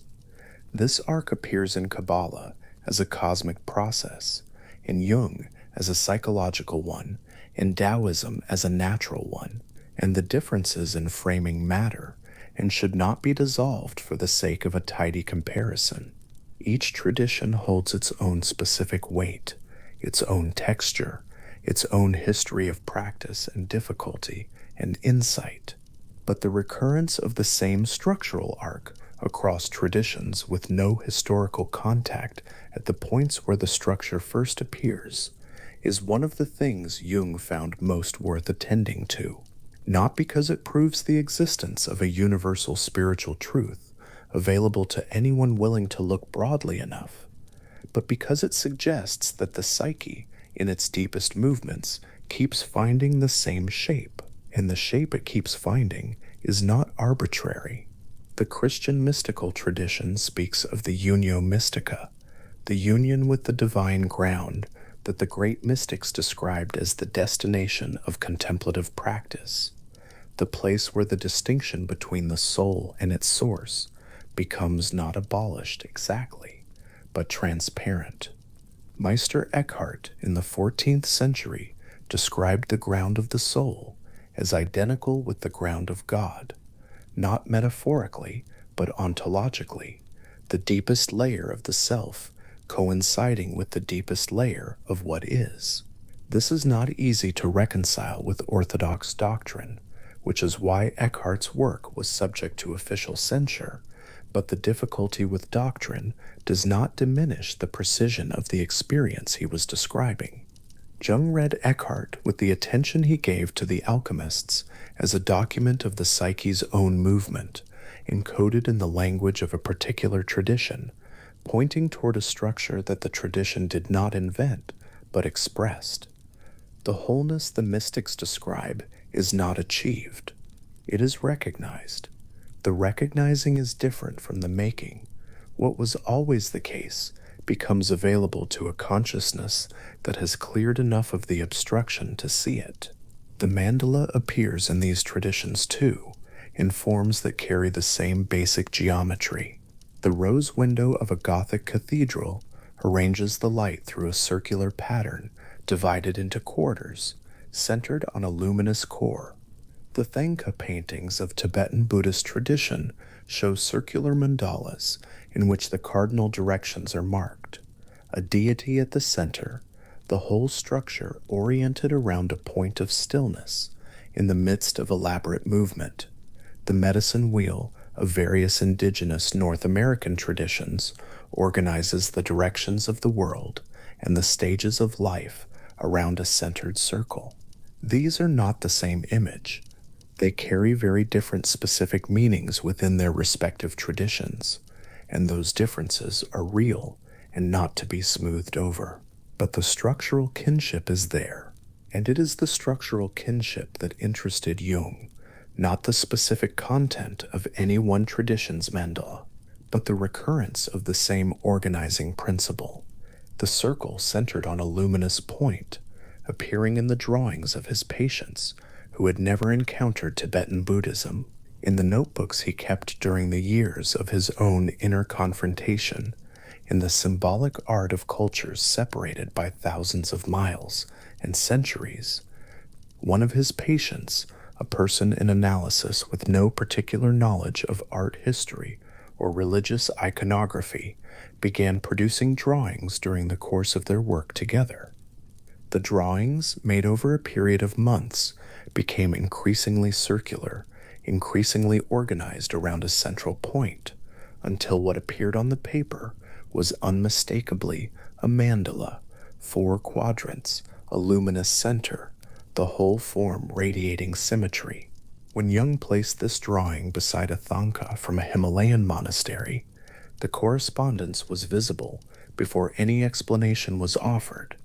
This arc appears in Kabbalah as a cosmic process, in Jung as a psychological one, in Taoism as a natural one, and the differences in framing matter and should not be dissolved for the sake of a tidy comparison. Each tradition holds its own specific weight, its own texture, its own history of practice and difficulty and insight, but the recurrence of the same structural arc across traditions with no historical contact at the points where the structure first appears is one of the things Jung found most worth attending to, not because it proves the existence of a universal spiritual truth available to anyone willing to look broadly enough, but because it suggests that the psyche, in its deepest movements, keeps finding the same shape, and the shape it keeps finding is not arbitrary. The Christian mystical tradition speaks of the unio mystica, the union with the divine ground that the great mystics described as the destination of contemplative practice, the place where the distinction between the soul and its source, becomes not abolished exactly, but transparent. Meister Eckhart in the 14th century described the ground of the soul as identical with the ground of God, not metaphorically, but ontologically, the deepest layer of the self coinciding with the deepest layer of what is. This is not easy to reconcile with orthodox doctrine, which is why Eckhart's work was subject to official censure, but the difficulty with doctrine does not diminish the precision of the experience he was describing. Jung read Eckhart with the attention he gave to the alchemists as a document of the psyche's own movement, encoded in the language of a particular tradition, pointing toward a structure that the tradition did not invent, but expressed. The wholeness the mystics describe is not achieved. It is recognized. The recognizing is different from the making. What was always the case becomes available to a consciousness that has cleared enough of the obstruction to see it. The mandala appears in these traditions too, in forms that carry the same basic geometry. The rose window of a Gothic cathedral arranges the light through a circular pattern divided into quarters, centered on a luminous core. The Thangka paintings of Tibetan Buddhist tradition show circular mandalas in which the cardinal directions are marked, a deity at the center, the whole structure oriented around a point of stillness in the midst of elaborate movement. The medicine wheel of various indigenous North American traditions organizes the directions of the world and the stages of life around a centered circle. These are not the same image. They carry very different specific meanings within their respective traditions, and those differences are real and not to be smoothed over. But the structural kinship is there, and it is the structural kinship that interested Jung, not the specific content of any one tradition's mandala, but the recurrence of the same organizing principle, the circle centered on a luminous point, appearing in the drawings of his patients who had never encountered Tibetan Buddhism, in the notebooks he kept during the years of his own inner confrontation, in the symbolic art of cultures separated by thousands of miles and centuries. One of his patients, a person in analysis with no particular knowledge of art history or religious iconography, began producing drawings during the course of their work together. The drawings, made over a period of months, became increasingly circular, increasingly organized around a central point, until what appeared on the paper was unmistakably a mandala, 4 quadrants, a luminous center, the whole form radiating symmetry. When Jung placed this drawing beside a thangka from a Himalayan monastery, the correspondence was visible before any explanation was offered,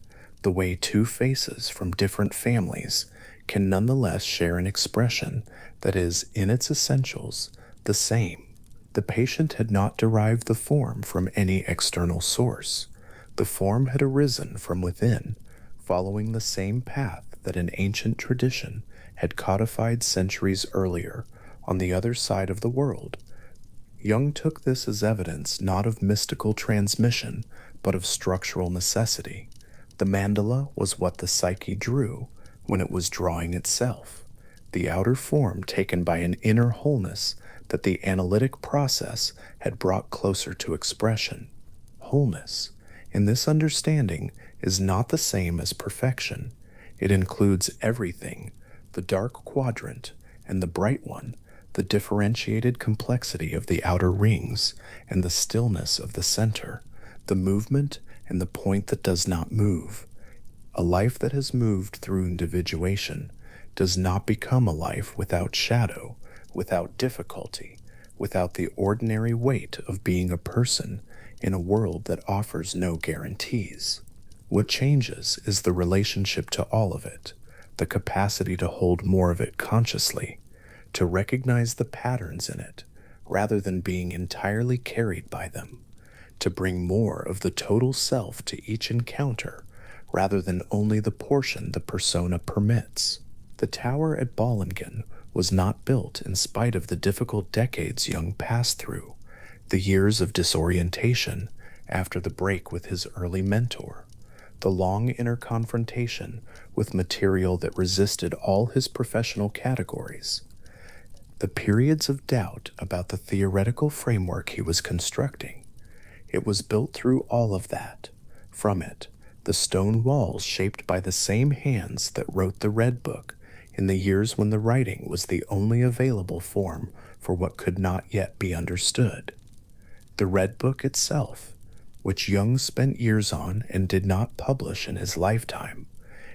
the way 2 faces from different families can nonetheless share an expression that is, in its essentials, the same. The patient had not derived the form from any external source. The form had arisen from within, following the same path that an ancient tradition had codified centuries earlier on the other side of the world. Jung took this as evidence not of mystical transmission, but of structural necessity. The mandala was what the psyche drew when it was drawing itself, the outer form taken by an inner wholeness that the analytic process had brought closer to expression. Wholeness, in this understanding, is not the same as perfection. It includes everything, the dark quadrant and the bright one, the differentiated complexity of the outer rings and the stillness of the center, the movement and the point that does not move. A life that has moved through individuation does not become a life without shadow, without difficulty, without the ordinary weight of being a person in a world that offers no guarantees. What changes is the relationship to all of it, the capacity to hold more of it consciously, to recognize the patterns in it, rather than being entirely carried by them, to bring more of the total self to each encounter, rather than only the portion the persona permits. The tower at Bollingen was not built in spite of the difficult decades Jung passed through. The years of disorientation after the break with his early mentor, the long inner confrontation with material that resisted all his professional categories, the periods of doubt about the theoretical framework he was constructing. It was built through all of that. From it, the stone walls shaped by the same hands that wrote the Red Book in the years when the writing was the only available form for what could not yet be understood. The Red Book itself, which Jung spent years on and did not publish in his lifetime,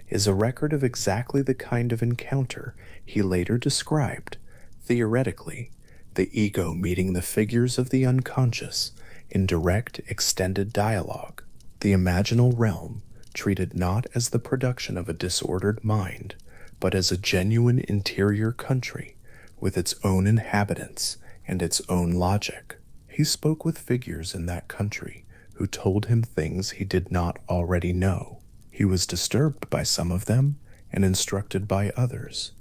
is a record of exactly the kind of encounter he later described, theoretically, the ego meeting the figures of the unconscious in direct, extended dialogue, the imaginal realm treated not as the production of a disordered mind, but as a genuine interior country with its own inhabitants and its own logic. He spoke with figures in that country who told him things he did not already know. He was disturbed by some of them and instructed by others.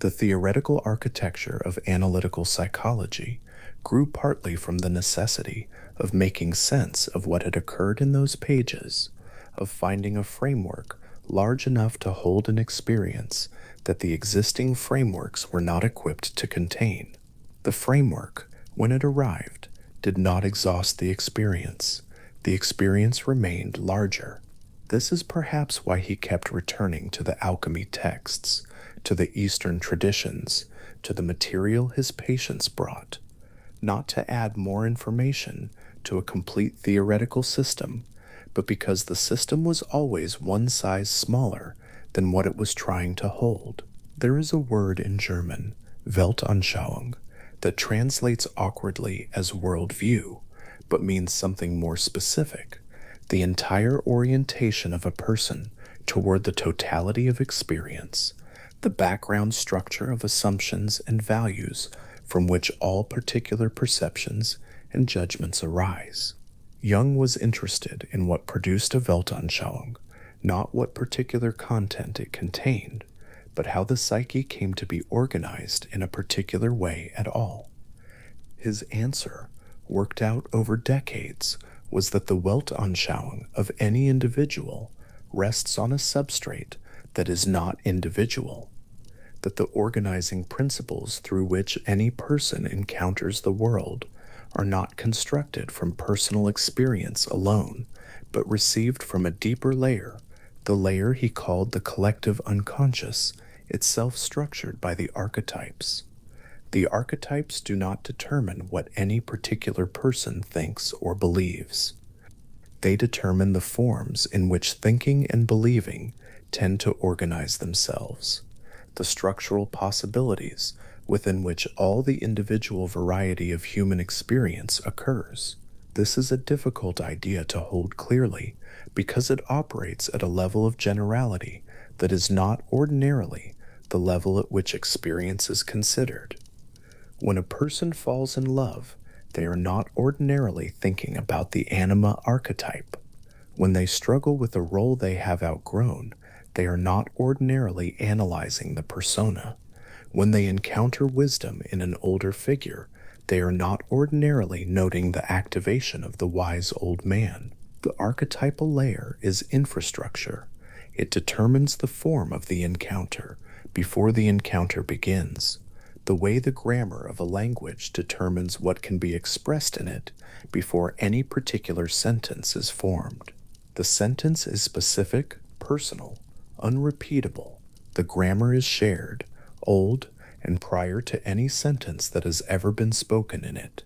The theoretical architecture of analytical psychology grew partly from the necessity of making sense of what had occurred in those pages, of finding a framework large enough to hold an experience that the existing frameworks were not equipped to contain. The framework, when it arrived, did not exhaust the experience. The experience remained larger. This is perhaps why he kept returning to the alchemy texts, to the Eastern traditions, to the material his patients brought, not to add more information to a complete theoretical system, but because the system was always one size smaller than what it was trying to hold. There is a word in German, Weltanschauung, that translates awkwardly as worldview, but means something more specific: the entire orientation of a person toward the totality of experience, the background structure of assumptions and values from which all particular perceptions and judgments arise. Jung was interested in what produced a Weltanschauung, not what particular content it contained, but how the psyche came to be organized in a particular way at all. His answer, worked out over decades, was that the Weltanschauung of any individual rests on a substrate that is not individual, that the organizing principles through which any person encounters the world are not constructed from personal experience alone, but received from a deeper layer, the layer he called the collective unconscious, itself structured by the archetypes. The archetypes do not determine what any particular person thinks or believes. They determine the forms in which thinking and believing tend to organize themselves, the structural possibilities within which all the individual variety of human experience occurs. This is a difficult idea to hold clearly because it operates at a level of generality that is not ordinarily the level at which experience is considered. When a person falls in love, they are not ordinarily thinking about the anima archetype. When they struggle with a role they have outgrown, they are not ordinarily analyzing the persona. When they encounter wisdom in an older figure, they are not ordinarily noting the activation of the wise old man. The archetypal layer is infrastructure. It determines the form of the encounter before the encounter begins, the way the grammar of a language determines what can be expressed in it before any particular sentence is formed. The sentence is specific, personal, unrepeatable. The grammar is shared, old, and prior to any sentence that has ever been spoken in it.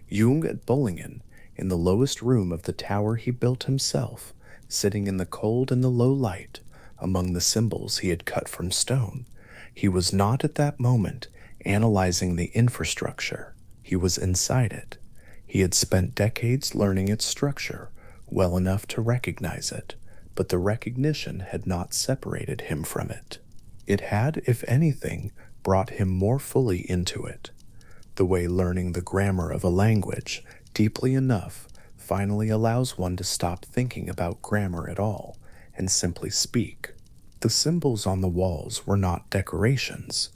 Jung at Bollingen, in the lowest room of the tower he built himself, sitting in the cold and the low light, among the symbols he had cut from stone, he was not at that moment analyzing the infrastructure. He was inside it. He had spent decades learning its structure well enough to recognize it, but the recognition had not separated him from it. It had, if anything, brought him more fully into it, the way learning the grammar of a language deeply enough finally allows one to stop thinking about grammar at all and simply speak. The symbols on the walls were not decorations.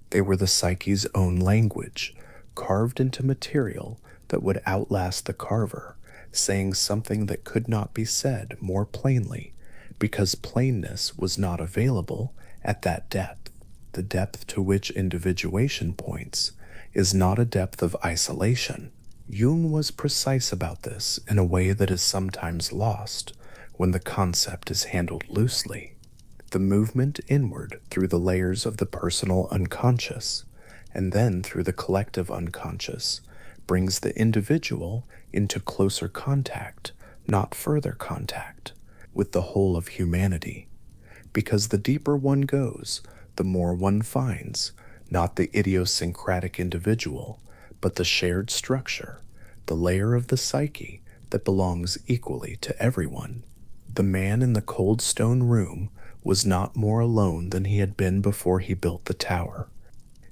They were the psyche's own language, carved into material that would outlast the carver, saying something that could not be said more plainly, because plainness was not available at that depth. The depth to which individuation points is not a depth of isolation. Jung was precise about this in a way that is sometimes lost when the concept is handled loosely. The movement inward through the layers of the personal unconscious, and then through the collective unconscious, brings the individual into closer contact, not further contact, with the whole of humanity. Because the deeper one goes, the more one finds, not the idiosyncratic individual, but the shared structure, the layer of the psyche that belongs equally to everyone. The man in the cold stone room was not more alone than he had been before he built the tower.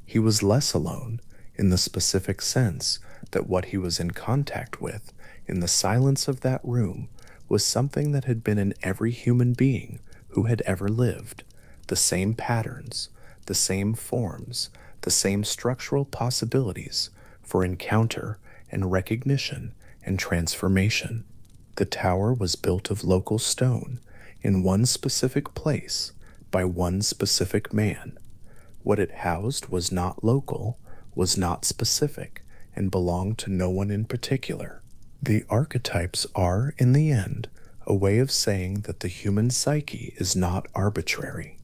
He was less alone in the specific sense that what he was in contact with in the silence of that room was something that had been in every human being who had ever lived, the same patterns, the same forms, the same structural possibilities for encounter and recognition and transformation. The tower was built of local stone in one specific place by one specific man. What it housed was not local, was not specific, and belonged to no one in particular. The archetypes are, in the end, a way of saying that the human psyche is not arbitrary.